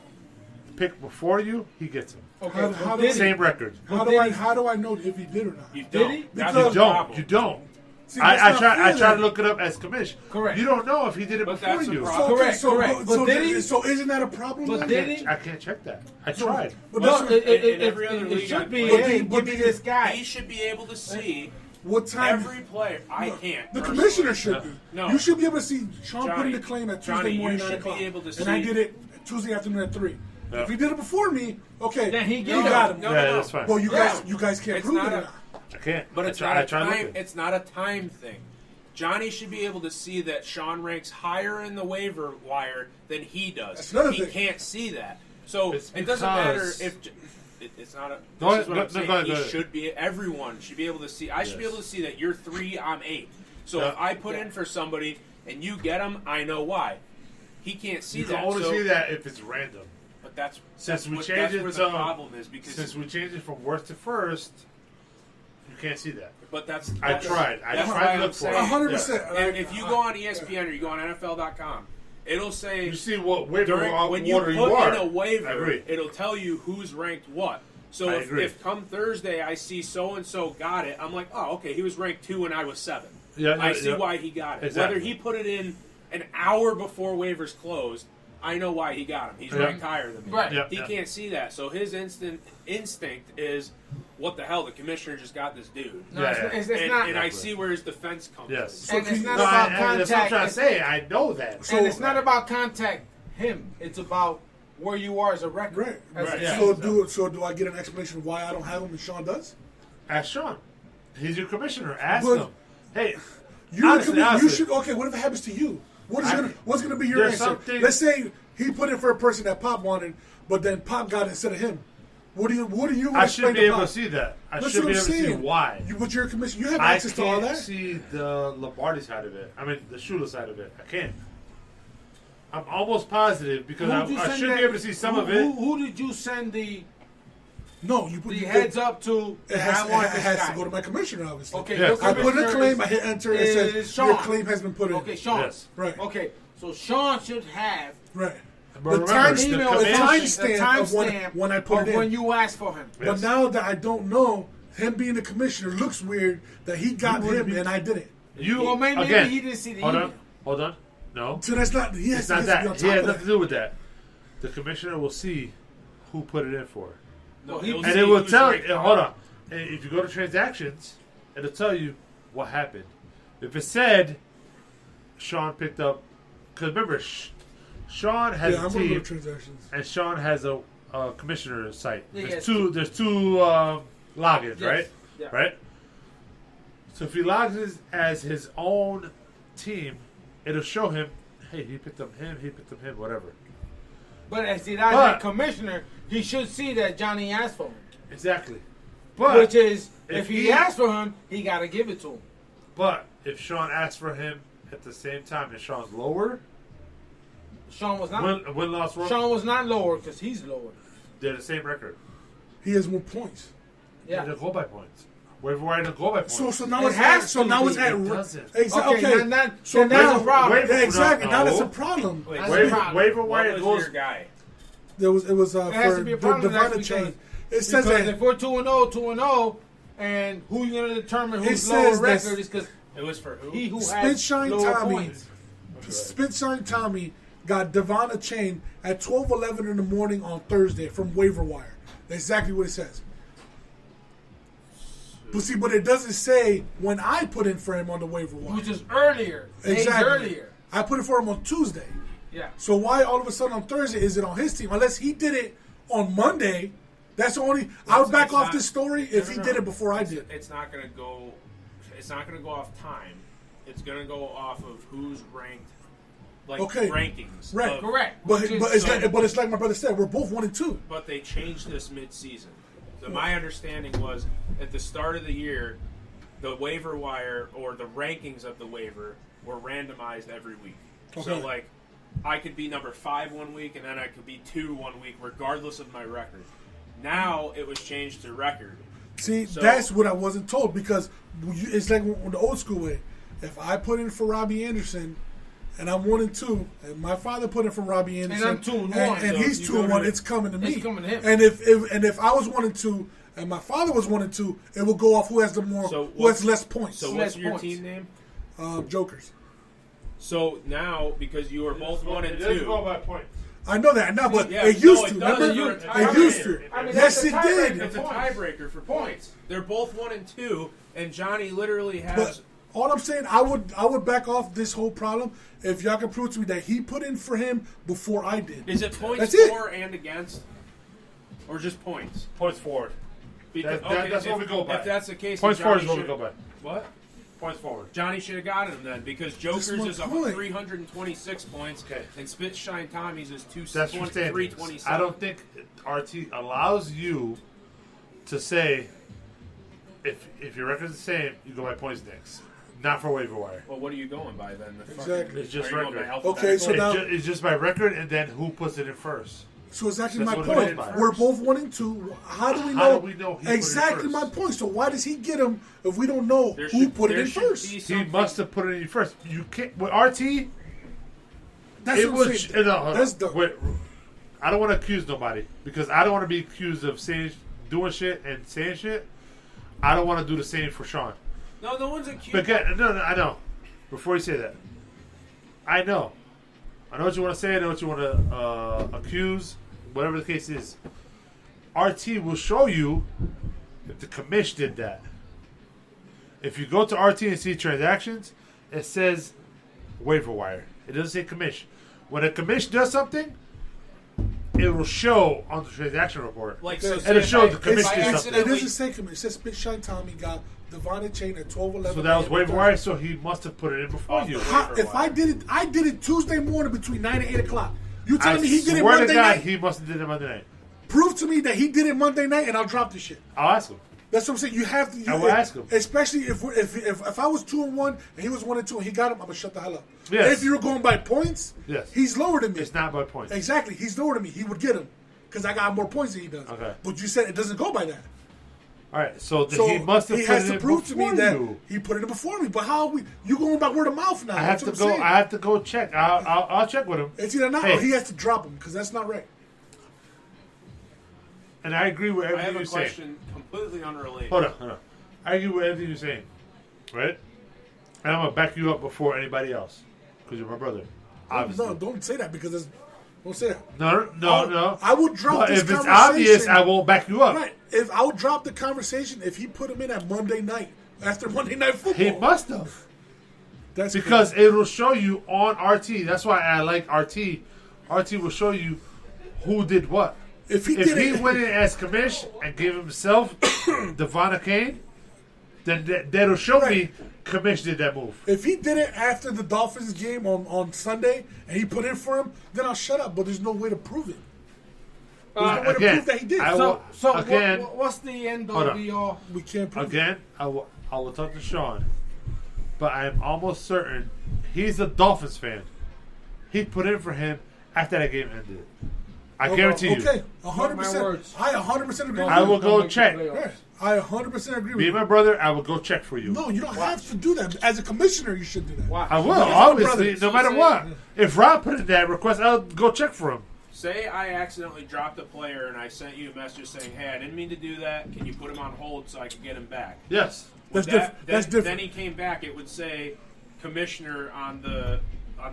pick before you, he gets him. Okay. Same record. How do I know if he did or not? You Did he? don't. You don't. See, I try to look it up as commission. Correct. You don't know if he did it But before that's a you. problem. Correct. But did he? So isn't that a problem? But then? did he? I can't check that. I tried. But Well, that's in every other it league should I be, play- hey, But give me this guy. He should be able to see what time? every player. I can't. The personally. commissioner should be. No. You should be able to see Sean put Johnny, in the claim at Johnny, Tuesday you morning, should 9 be o'clock. able to and I see- did it Tuesday afternoon at 3. Yeah. If he did it before me, okay, Then he you get got it. him. No, Yeah, that's fine. Well, you guys can't It's prove not it or a- not. I can't. But it's I not a try to look time. it. It's not a time thing. Johnny should be able to see that Sean ranks higher in the waiver wire than he does. That's another He thing. can't see that. So It's it doesn't matter because- if it's not a. Go This is ahead, what I'm no, saying. go ahead, He go ahead. should be. Everyone should be able to see. I should be Yes. able to see that you're 3, I'm 8. So Yeah. if I put in for somebody and you get him, I know why. He can't see You that. can only so, see that if it's random. But that's Since we what, changed that's it where to the problem is because. Since we changed it from worst to first, you can't see that. But that's. I that's- tried. I that's tried why to I'm look for saying- it. 100%. If you go on ESPN or you go on NFL.com, it'll say You see what waiver when you order put you are. in a I waiver, agree. it'll tell you who's ranked what. So I if, agree. if come Thursday I see so and so got it, I'm like, oh, okay, he was ranked 2 and I was 7. Yeah, I yeah, see yeah. why he got it. Exactly. Whether he put it in an hour before waivers closed, I know why he got him. He's Yeah. ranked higher than me. Right. Yeah, He yeah. can't see that. So his instinct is, what the hell? The commissioner just got this dude. No, Yeah, it's and, not. and I see where his defense comes Yes. from. And it's not No, about and that's what I'm contact. trying to say. I know that. So- And it's not about contact him. It's about where you are as a record. Right. As a Right, team. yeah. So do I get an explanation of why I don't have him and Sean does? Ask Sean. He's your commissioner. Ask But- him. Hey, You honestly, you should. Okay, what if it happens to you? What's gonna be your There's answer? something- Let's say he put in for a person that Pop wanted, but then Pop got it instead of him. What do you I explain should be to able Pop? to see that. I That's should what be I'm able to see saying. why. But you're a commissioner. You have I access to all can't that. see the Lombardi side of it. I mean, the Shula side of it. I can't. I'm almost positive because Who'd you I send should that- be able to see some who- of it. Who did you send the No, you put heads up to? It has, I want it this has guy. to go to my commissioner, obviously. Okay, Yes. your I put in a commissioner claim. I hit enter. It is says Sean. your claim has been put in. Okay, Sean. Yes. Right. Okay, so Sean should have Right. But The remember, time- the email the commission- timestamp of when I put of it in. when you asked for him. But Yes. now that I don't know, him being the commissioner looks weird that he got You wouldn't him be- and I didn't. You Well, maybe again, he didn't see the hold email. on, hold on. No, So that's not. He has it's to not be that. on He top has of nothing to that. do with that. The commissioner will see who put it in for, No, he- he'll and see it will who's tell. ranked Hold on. And if you go to transactions, it'll tell you what happened. If it said Sean picked up, because remember, Sean has Yeah, a I'm gonna go team, to transactions. and Sean has a commissioner site. Yeah, There's yes. two. There's two logins, Yes. right? Yeah. Right. So if he logs as his own team, it'll show him, hey, he picked up him, he picked up him, whatever. But as the But- commissioner, he should see that Johnny asked for him. Exactly. But Which is, if if he he- asked for him, he got to give it to him. but if Sean asks for him at the same time and Sean's lower, Sean was not. win loss roll, Sean was not lower because he's lower. they're the same record. He has more points. They Yeah. don't go by points. Waiver wire don't go by points. So now It it's has at. So to now be. it's at. It doesn't. Exactly. Okay, Okay. then that- So then that's now, a problem. Yeah, exactly. No. Now that's a problem. Wait, That's waiver, a problem. waiver what wire was goes. your guy? It was It has for to be a the problem Divina because- chain. It says Because that if we're 2-0, and who you gonna determine It who's says lower that's- record is because It was for who? he who Spit has Shine lower Tommy. points. Spit Shine Tommy got Divina chain at 12:11 in the morning on Thursday from waiver wire. That's exactly what it says. But see, but it doesn't say when I put in for him on the waiver wire. Which is earlier. Days Exactly. earlier. I put it for him on Tuesday. Yeah. So why all of a sudden on Thursday is it on his team? Unless he did it on Monday. That's the only. I would back It's off not- this story if No, he no, did no. it before I did. It's not going to go. It's not going to go off time. It's going to go off of who's ranked, like Okay. rankings. Right. of- Correct. But Which is- it's like my brother said. We're both 1-2. But they changed this mid-season. So my understanding was at the start of the year, the waiver wire or the rankings of the waiver were randomized every week. So Okay. like, I could be number 5 one week, and then I could be 2 one week, regardless of my record. Now it was changed to record. See, So- that's what I wasn't told because it's like on the old school way. If I put in for Robbie Anderson and I'm 1-2, and my father put in for Robbie Anderson, I'm 2-1, and so he's you go 2-1, to- it's coming to me. It's coming to him. And if I was 1-2 and my father was 1-2, it will go off who has who has less points. So Less what's your points. team name? Jokers. So now, because you were both 1 and It doesn't 2, go by points. I know that now, but Yeah, it no, used it to. does. Remember? It's a It tiebreaker. used to. I mean, Yes, that's it a did. tiebreaker. it's a tiebreaker for points. They're both 1 and 2, and Johnny literally has. But all I'm saying, I would back off this whole problem if y'all can prove to me that he put in for him before I did. Is it points That's it. for and against, or just points? Points forward. Because, That's what we go by. If that's the case, Points then forward Johnny is what we go by. What? Points forward. Johnny should have got him then because Joker's my is point. 326 points, Okay. and Spit Shine Tommy's is That's your standings. 327. I don't think RT allows you to say if your record's the same, you go by points next, not for waiver wire. Well, what are you going by then? Exactly. It's just Are you going record. by Okay, so alphabetical? now- It's just by record, and then who puts it in first. So it's actually That's my what it point. is. We're both 1-2. How do we know? How do we know he put it exactly first? my point. So why does he get him if we don't know There who should- put it there in should first? be He something- must have put it in first. You can't with RT. That's It what I'm was. saying. That's dumb. Wait, I don't want to accuse nobody because I don't want to be accused of doing shit and saying shit. I don't want to do the same for Sean. No one's accused. But again, no, I know. Before you say that, I know what you want to say. I know what you want to accuse. Whatever the case is, RT will show you if the commish did that. If you go to RT and see transactions, it says waiver wire. It doesn't say commish. When a commish does something, it will show on the transaction report. Like, Okay. so And say it if shows I- the commission if I did something. It accidentally- doesn't say commit. It says Spit Shine Tommy got Devon Chain at 12-11. So that was waiver wire. So he must have put it in before Off you. the How, waiver if wire. I did it Tuesday morning between 9 and 8 o'clock. You I telling me he did it swear to Monday God, night? he must have did it Monday night. Prove to me that he did it Monday night, and I'll drop the shit. I'll ask him. That's what I'm saying. You have to. I will ask him. Especially if I was 2-1 and he was 1-2 and he got him, I'm gonna shut the hell up. Yes. If you were going by points, Yes. he's lower than me. It's not by points. Exactly, he's lower than me. He would get him because I got more points than he does. Okay. But you said it doesn't go by that. All right, so, So he must have he put has it to in prove to me before that you. he put it in before me. But how are we? You going by word of mouth now? I have That's to what go. I'm I saying. have to go check. I'll check with him. It's either not Hey. or he has to drop him because that's not right. And I agree with I everything have a you're saying. question completely unrelated. Hold on. I agree with everything you're saying, right? And I'm gonna back you up before anybody else because you're my brother. Obviously. No, don't say that because don't say that. No. I would drop But this if it's conversation. obvious, I won't back you up. Right. If I would drop the conversation if he put him in at Monday night after Monday Night Football. He must have. That's Because crazy. it will show you on RT. That's why I like RT. RT will show you who did what. if he If did he it, went in as commish and gave himself Devon Kane, then that'll show me commish did that move. if he did it after the Dolphins game on Sunday and he put in for him, then I'll shut up. But there's no way to prove it. There's no way to Again, prove that he did. I So, will- so again- what's the end Hold of on. the all? We can't prove it. Again, I will talk to Sean, but I'm almost certain he's a Dolphins fan. He put in for him after that game ended. I guarantee you. Okay, Mark my 100%. words. I 100% agree with I you. will go Don't make the check. playoffs. Yeah, I 100% agree with Me you. and my brother, I will go check for you. No, you don't have to do that. As a commissioner, you should do that. Watch. I will, No, it's my obviously, brother. no matter So what. say- If Rob put in that request, I'll go check for him. Say I accidentally dropped a player and I sent you a message saying, "Hey, I didn't mean to do that. Can you put him on hold so I can get him back?" Yes. Would That's different. That's Then different. he came back. It would say commissioner on the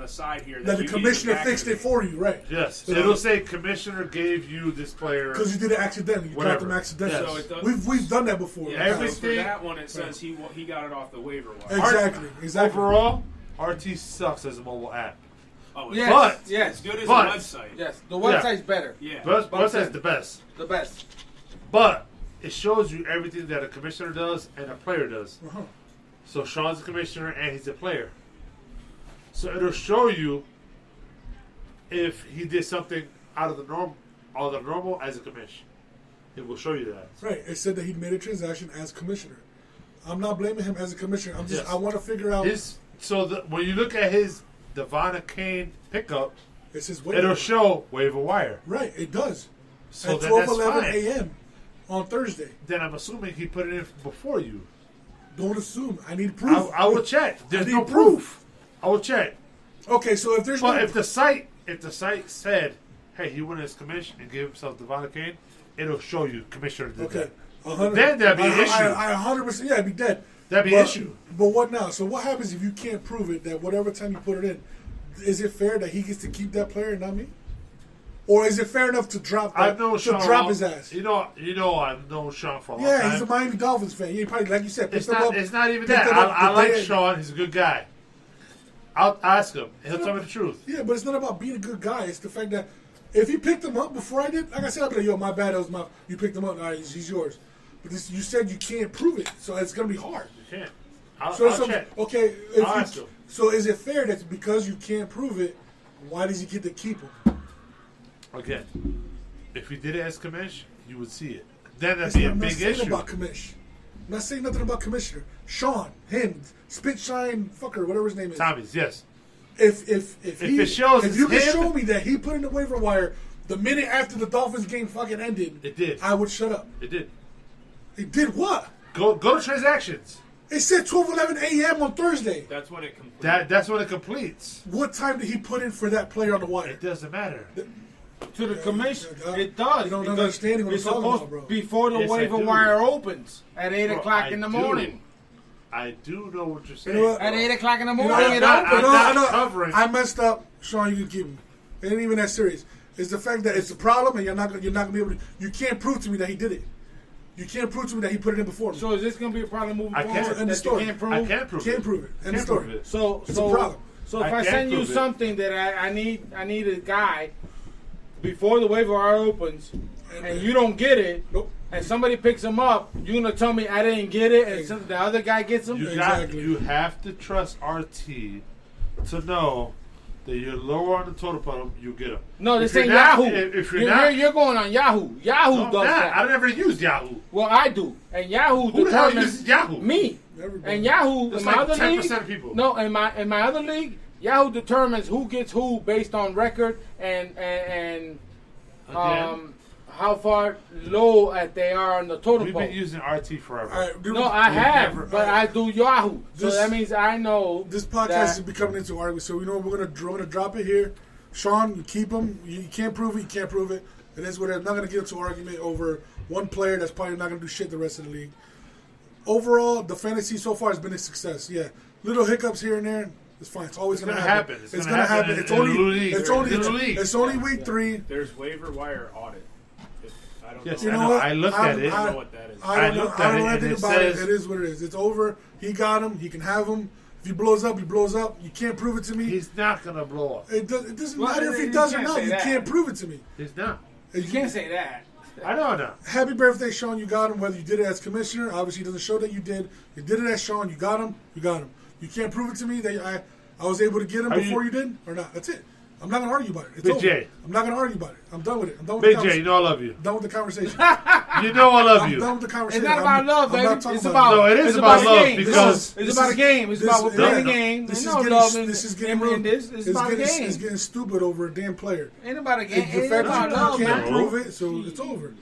side here That the you need commissioner him back fixed in it for you, right? Yes. So- It'll say commissioner gave you this player. Because you did it accidentally. You dropped Whatever. him accidentally. Yes. So it does- We've done that before. Yeah, Every- so for Everything- that one, it says he got it off the waiver wire. Exactly. Overall, RT sucks as a mobile app. Oh, Yes, But- as yes, good as but- a website. yes. The website's better. Yeah. But website's the best. The best. But it shows you everything that a commissioner does and a player does. Uh-huh. So Sean's a commissioner and he's a player. So it'll show you if he did something out of the normal as a commish. It will show you that. Right. It said that he made a transaction as commissioner. I'm not blaming him as a commissioner. I'm just Yes. I want to figure out. When you look at his Devon Kane pickup, It's his it'll show waiver wire. Right. It does. So At then 12:11 that's fine. a.m. on Thursday. Then I'm assuming he put it in before you. Don't assume. I need proof. I will check. There's I no need proof. I will check. Okay, so if there's But no if the site said, hey, he won his commission and gave himself Devon Kane, it'll show you commissioner did okay, that. 100, Then that'd be an issue. I 100%. Yeah, I'd be dead. That'd be an issue. But what now? So what happens if you can't prove it? That whatever time you put it in, is it fair that he gets to keep that player and not me? Or is it fair enough to drop that, drop his ass? You know, I've known Sean for a long time. Yeah, he's a Miami Dolphins fan. Yeah, probably like you said. It's not even that. I like Sean. He's a good guy. I'll ask him. He'll tell me the truth. Yeah, but it's not about being a good guy. It's the fact that if he picked him up before I did, like I said, I'd be like, yo, my bad. You picked him up. All right, he's yours. But you said you can't prove it, so it's gonna be hard. You can't. I'll check. Okay. I'll ask him. So is it fair that because you can't prove it, why does he get to keep him? Again, if he did it as commish, you would see it. Then that'd It's be not, a I'm not big saying issue. about commish. I'm not saying nothing about commissioner. Sean, him, spit shine fucker, whatever his name is. Tommy's, yes. If it shows if you it's can him- show me that he put in the waiver wire the minute after the Dolphins game fucking ended, It did. I would shut up. It did. He did what? Go to transactions. It said 12:11 a.m. on Thursday. That's when it completes. That's when it completes. What time did he put in for that player on the wire? It doesn't matter. To the commission, yeah, it does. you don't because understand what it's I'm talking supposed about, bro. before the Yes, I waiver do. wire opens at 8 Bro, o'clock I in the do. morning. I do know what you're You saying. know what? At 8 o'clock in the You know morning, what? it not- opens. I'm not covering. I messed up. Sean, you can keep him. It ain't even that serious. It's the fact that it's a problem, and you're not gonna be able to. You can't prove to me that he did it. You can't prove to me that he put it in before me. So is this going to be a problem moving I can't. forward? End of That you story. can't prove? I can't prove it. Can't prove it. End of Can't story. prove it. So It's a problem. So if I I can't send you prove it. something that I need a guy before the waiver wire opens, and you don't get it, Nope. and somebody picks him up, you're gonna tell me I didn't get it, and the other guy gets him. Exactly. You have to trust RT to know that you're lower on the total column, you get them. No, this If ain't you're not- Yahoo. if you're not- you're going on Yahoo. Yahoo No, I'm does not. that. I never used Yahoo. Well, I do, and Yahoo Who the hell determines uses Yahoo? me. Everybody. And Yahoo That's in my like other 10% league. of people. No, in my other league, Yahoo determines who gets who based on record and Again, how far low at they are on the total we've poll. been using RT forever. All right, dude, No, I have, never- but I do Yahoo, so This- that means I know This podcast that- is becoming into argument, so you know what, we're gonna drop it here. Sean, you keep him. You can't prove it. You can't prove it. It is what it is. I'm not gonna get into an argument over one player that's probably not gonna do shit the rest of the league. Overall, the fantasy so far has been a success. Yeah, little hiccups here and there. It's fine. It's always It's gonna gonna happen. happen. It's gonna happen. in It's the only. league. It's only. In the league. It's only week 3. There's waiver wire audit. I don't Yes, know. You I know know. what? I looked I- at it. I don't know what that is. I don't know. looked I at don't know it, and anything it about it. says- It is what it is. It's over. He got him. He can have him. If he blows up, he blows up. You can't prove it to me. He's not gonna blow up. It doesn't Well, matter if he you does or can't not. say You that. can't prove it to me. He's not. You can't say that. I know. Happy birthday, Sean. You got him. Whether you did it as commissioner, obviously it doesn't show that you did. You did it as Sean. You got him. You got him. You can't prove it to me that I was able to get him Are before you- you did or not. That's it. I'm not going to argue about it. It's Big over. J. I'm not going to argue about it. I'm done with it. I'm done with Big the J, conversation. you know I love you. Done with the conversation. You know I love I'm you. done with the conversation. It's not about love, I'm baby. not talking It's about about No, it is it's about a love game. because- it's about a game. It's about this- playing a no, game. This Ain't is no getting, love in this is getting in real. this. It's about a game. It's getting stupid over a damn player. Ain't about a game. The Ain't fact about that love, you can't man. prove it, so it's over.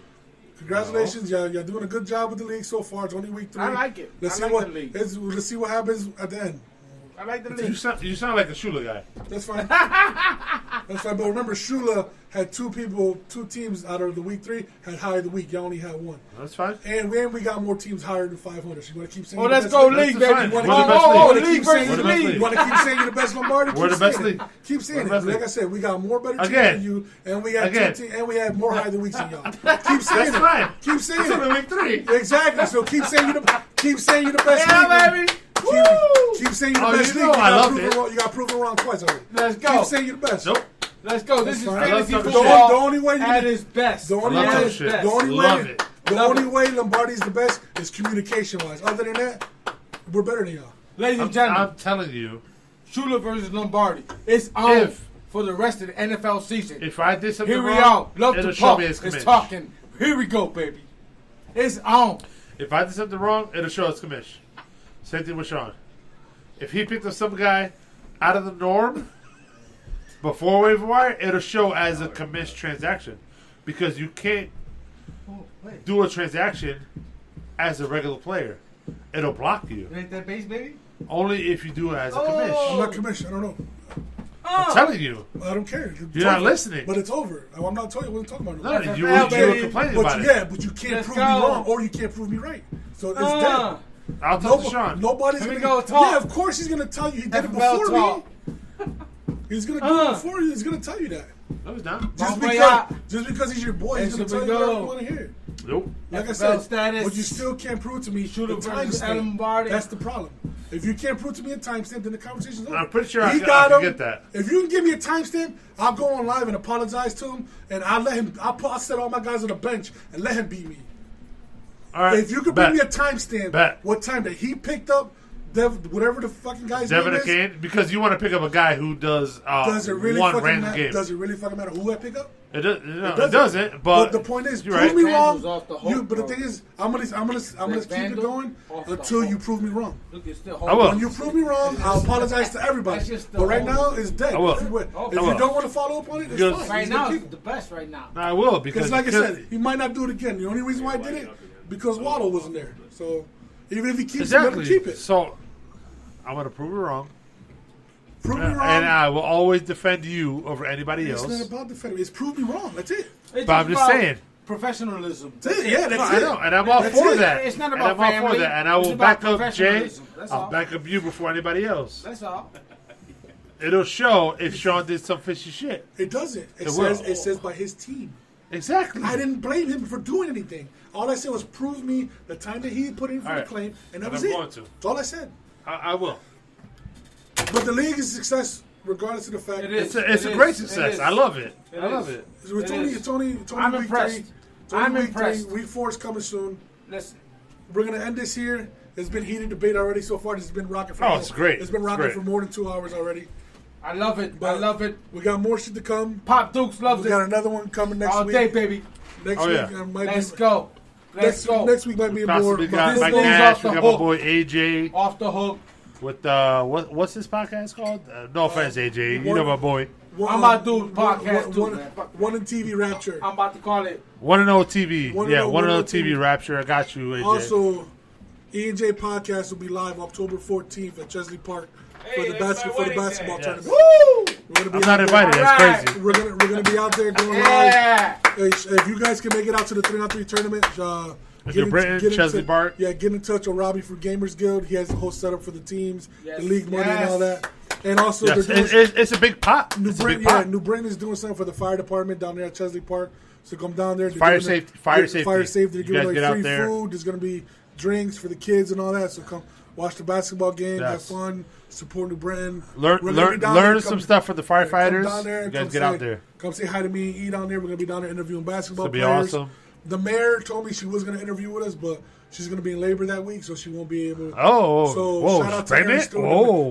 Congratulations, y'all doing a good job with the league so far. It's only week 3. I like it. Let's I see like what the league. let's see what happens at the end. I like the You league. sound like a Shula guy. That's fine. That's fine. But remember, Shula had 2 teams out of the week 3 had higher the week. Y'all only had 1. That's fine. And we got more teams higher than 500. So you want to keep saying? Oh, you're let's the go best league, That's baby. fine. We're the best wanna league. keep League saying- versus We're the best league. league. You want to keep saying you're the best Lombardi? We're Keep the best saying it. league. Keep saying We're it. the best Like league. I said, we got more better teams Again. than you, and we had Again. and we had more high the weeks than y'all. Keep saying That's it. fine. Keep saying It's only it. week 3. Exactly. So keep saying you're the best Yeah, league. baby. Woo! Keep saying you're the Oh, best you league. know I loved it. You got proven wrong twice already. Let's go. Keep saying you're the best. Nope. Let's go. This is fine. fantasy I love football the only way you at can- its best. The only I love way, that At shit. its the best. only Love way, it. the Love only it. way Lombardi's the best is communication wise. Other than that, we're better than y'all. Ladies and gentlemen, I'm telling you, Shula versus Lombardi. It's on If- for the rest of the NFL season. if I did something Here we wrong, are. Love it'll to show pop. me as It's commish. talking. Here we go, baby. It's on. If I did something wrong, it'll show us commish. Same thing with Sean. If he picked up some guy out of the norm before waiver wire, it'll show as a commish transaction because you can't do a transaction as a regular player. It'll block you. You ain't that base, baby? Only if you do it as a I'm commish. not commissioned. I don't know. I'm telling you. I don't care. You're not listening. But it's over. I'm not telling you what I'm talking about. No, you were complaining about it. Yeah, but you can't prove me wrong or you can't prove me right. So it's dead. I'll talk to Sean. Nobody's going to talk. Yeah, of course he's going to tell you. He did it before me. He's going to do it before you. He's going to tell you that. No, he's not. Just because he's your boy, he's going to tell you whatever you want to hear. Nope. Like I said, but you still can't prove to me the timestamp. That's the problem. If you can't prove to me a timestamp, then the conversation's over. I'm pretty sure I can get that. If you can give me a timestamp, I'll go on live and apologize to him, and I'll let him. I'll set all my guys on the bench and let him beat me. All right. If you could bring me a timestamp, what time that he picked up, whatever the fucking guy's Devin name is, Kane, because you want to pick up a guy who does it really one random game. Does it really fucking matter who I pick up? It doesn't. But the point is, you're prove right. me wrong. But The thing is, I'm gonna keep it going until you prove me wrong. I will. When you prove me wrong, I'll apologize to everybody. But right now, it's dead. I will. If you don't want to follow up on it, it's fine. Right now, it's the best right now. I will because like I said, he might not do it again. The only reason why I did it because Waddle wasn't there. So even if he keeps it, let him keep it. So I'm gonna prove it wrong. Prove me wrong. And I will always defend you over anybody else. It's not about defending me. It's prove me wrong. That's it. But I'm just saying. Professionalism. That's it. Yeah, that's it. I know, and I'm all for that. It's not about family. I'm all for that. And I will back up Jay. I'll back up you before anybody else. That's all. It'll show if Sean did some fishy shit. It doesn't. It says by his team. Exactly. I didn't blame him for doing anything. All I said was prove me the time that he put in for the claim, and that was it. That's all I said. I will. But the league is a success, regardless of the fact. It's a great success. I love it. I love it. It's only I'm week impressed. 3. I'm impressed. Week 4 is coming soon. Listen. We're going to end this here. There's been heated debate already so far. This has been rocking for it's great. It's been rocking for more than 2 hours already. I love it. But I love it. We got more shit to come. Pop Dukes loves it. We got another one coming next week. All day, baby. Next week. Let's go. Let's go. Next week might be more. We got Mike Nash. We got my boy AJ. Off the hook. With what's this podcast called? No offense, AJ. You know my boy. I'm about to do a podcast too, man. One in TV Rapture. I'm about to call it 1-0 TV. 1-0 TV Rapture. I got you, AJ. Also, E&J podcast will be live October 14th at Chesley Park for the basketball tournament. Woo! I'm not invited. That's crazy. We're gonna be out there doing live. If you guys can make it out to the 3-on-3 tournament, if you're Britain, Chesley Park. Yeah, get in touch with Robbie for Gamers Guild. He has the whole setup for the teams, the league money and all that. And also, it's a big pot. New Britain is doing something for the fire department down there at Chesley Park. So come down there. Fire safety. Fire safety. They're giving away free food. There's gonna be drinks for the kids and all that. So come watch the basketball game, have fun, support New Britain. Learn some stuff for the firefighters. Come down there. You guys get out there. Come say hi to me, eat down there. We're gonna be down there interviewing basketball players. It'll be awesome. The mayor told me she was going to interview with us, but she's going to be in labor that week, so she won't be able. Shout out to Erin Stewart. Whoa!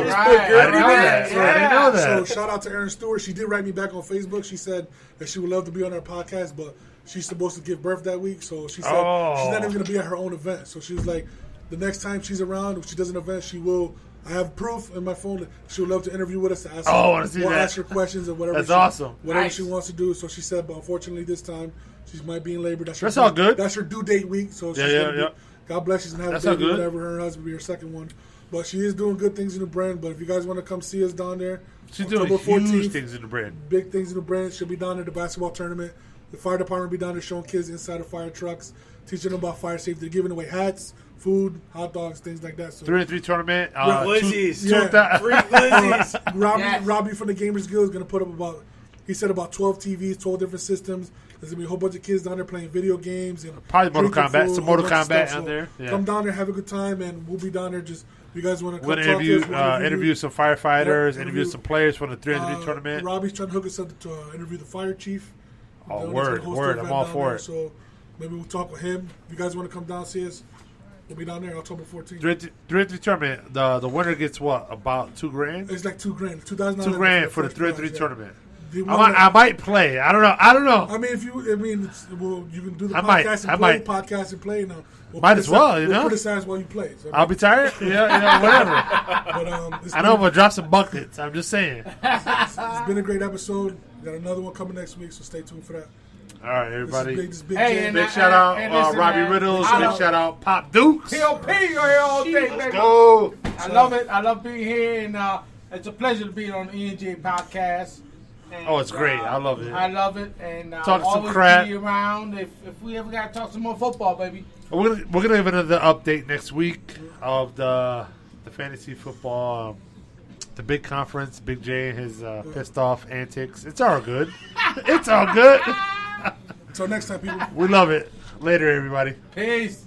I didn't know that. So shout out to Erin Stewart. She did write me back on Facebook. She said that she would love to be on our podcast, but she's supposed to give birth that week, so she said she's not even going to be at her own event. So she was like, the next time she's around, if she does an event, she will. I have proof in my phone that she would love to interview with us to ask ask her questions or whatever. That's awesome. Whatever she wants to do. So she said, but unfortunately this time she might be in labor. That's all good. That's her due date week. So she's gonna be, God bless, she's gonna have a baby, whatever. Her and her husband will be her second one. But she is doing good things in the brand. But if you guys want to come see us down there, she's doing huge things in the brand. Big things in the brand. She'll be down at the basketball tournament. The fire department will be down there showing kids inside of fire trucks, teaching them about fire safety. They're giving away hats, food, hot dogs, things like that. So 3-on-3 tournament. Glizzies. Free glizzies. Robbie from the Gamers Guild is going to put up about 12 TVs, 12 different systems. There's going to be a whole bunch of kids down there playing video games. And probably Mortal Kombat. Some Mortal Kombat out there. Yeah. Come down there, have a good time, and we'll be down there just... You guys want to come interview some firefighters, interview some players from the 3-on-3 tournament. Robbie's trying to hook us up to interview the fire chief. Word. I'm all for it. So maybe we'll talk with him. If you guys want to come down and see us, we'll be down there October 14th. 3-on-3 tournament. The winner gets what? About $2,000? It's like $2,000. $2,000 for the 3-on-3 tournament. I might play. I don't know. I mean, you can do the podcast and play. Now, might as well, We'll criticize while you play. So, I'll be tired. Whatever. But I know I'm gonna drop some buckets. I'm just saying. It's been a great episode. We got another one coming next week, so stay tuned for that. All right, everybody. This is big Hey, J. and Big shout out listen, Robbie man, Riddlez. I Big love- shout out Pop Dukes. POP all day, Let's baby. go. I love it. I love being here, and it's a pleasure to be on the ENJ podcast. And, Oh, it's great. I love it. I love it, and Talk some always crap. be around if we ever got to talk some more football, baby. We're gonna have another update next week of the fantasy football, the big conference. Big J and his pissed off antics. It's all good. It's all good. Until next time, people. We love it. Later, everybody. Peace.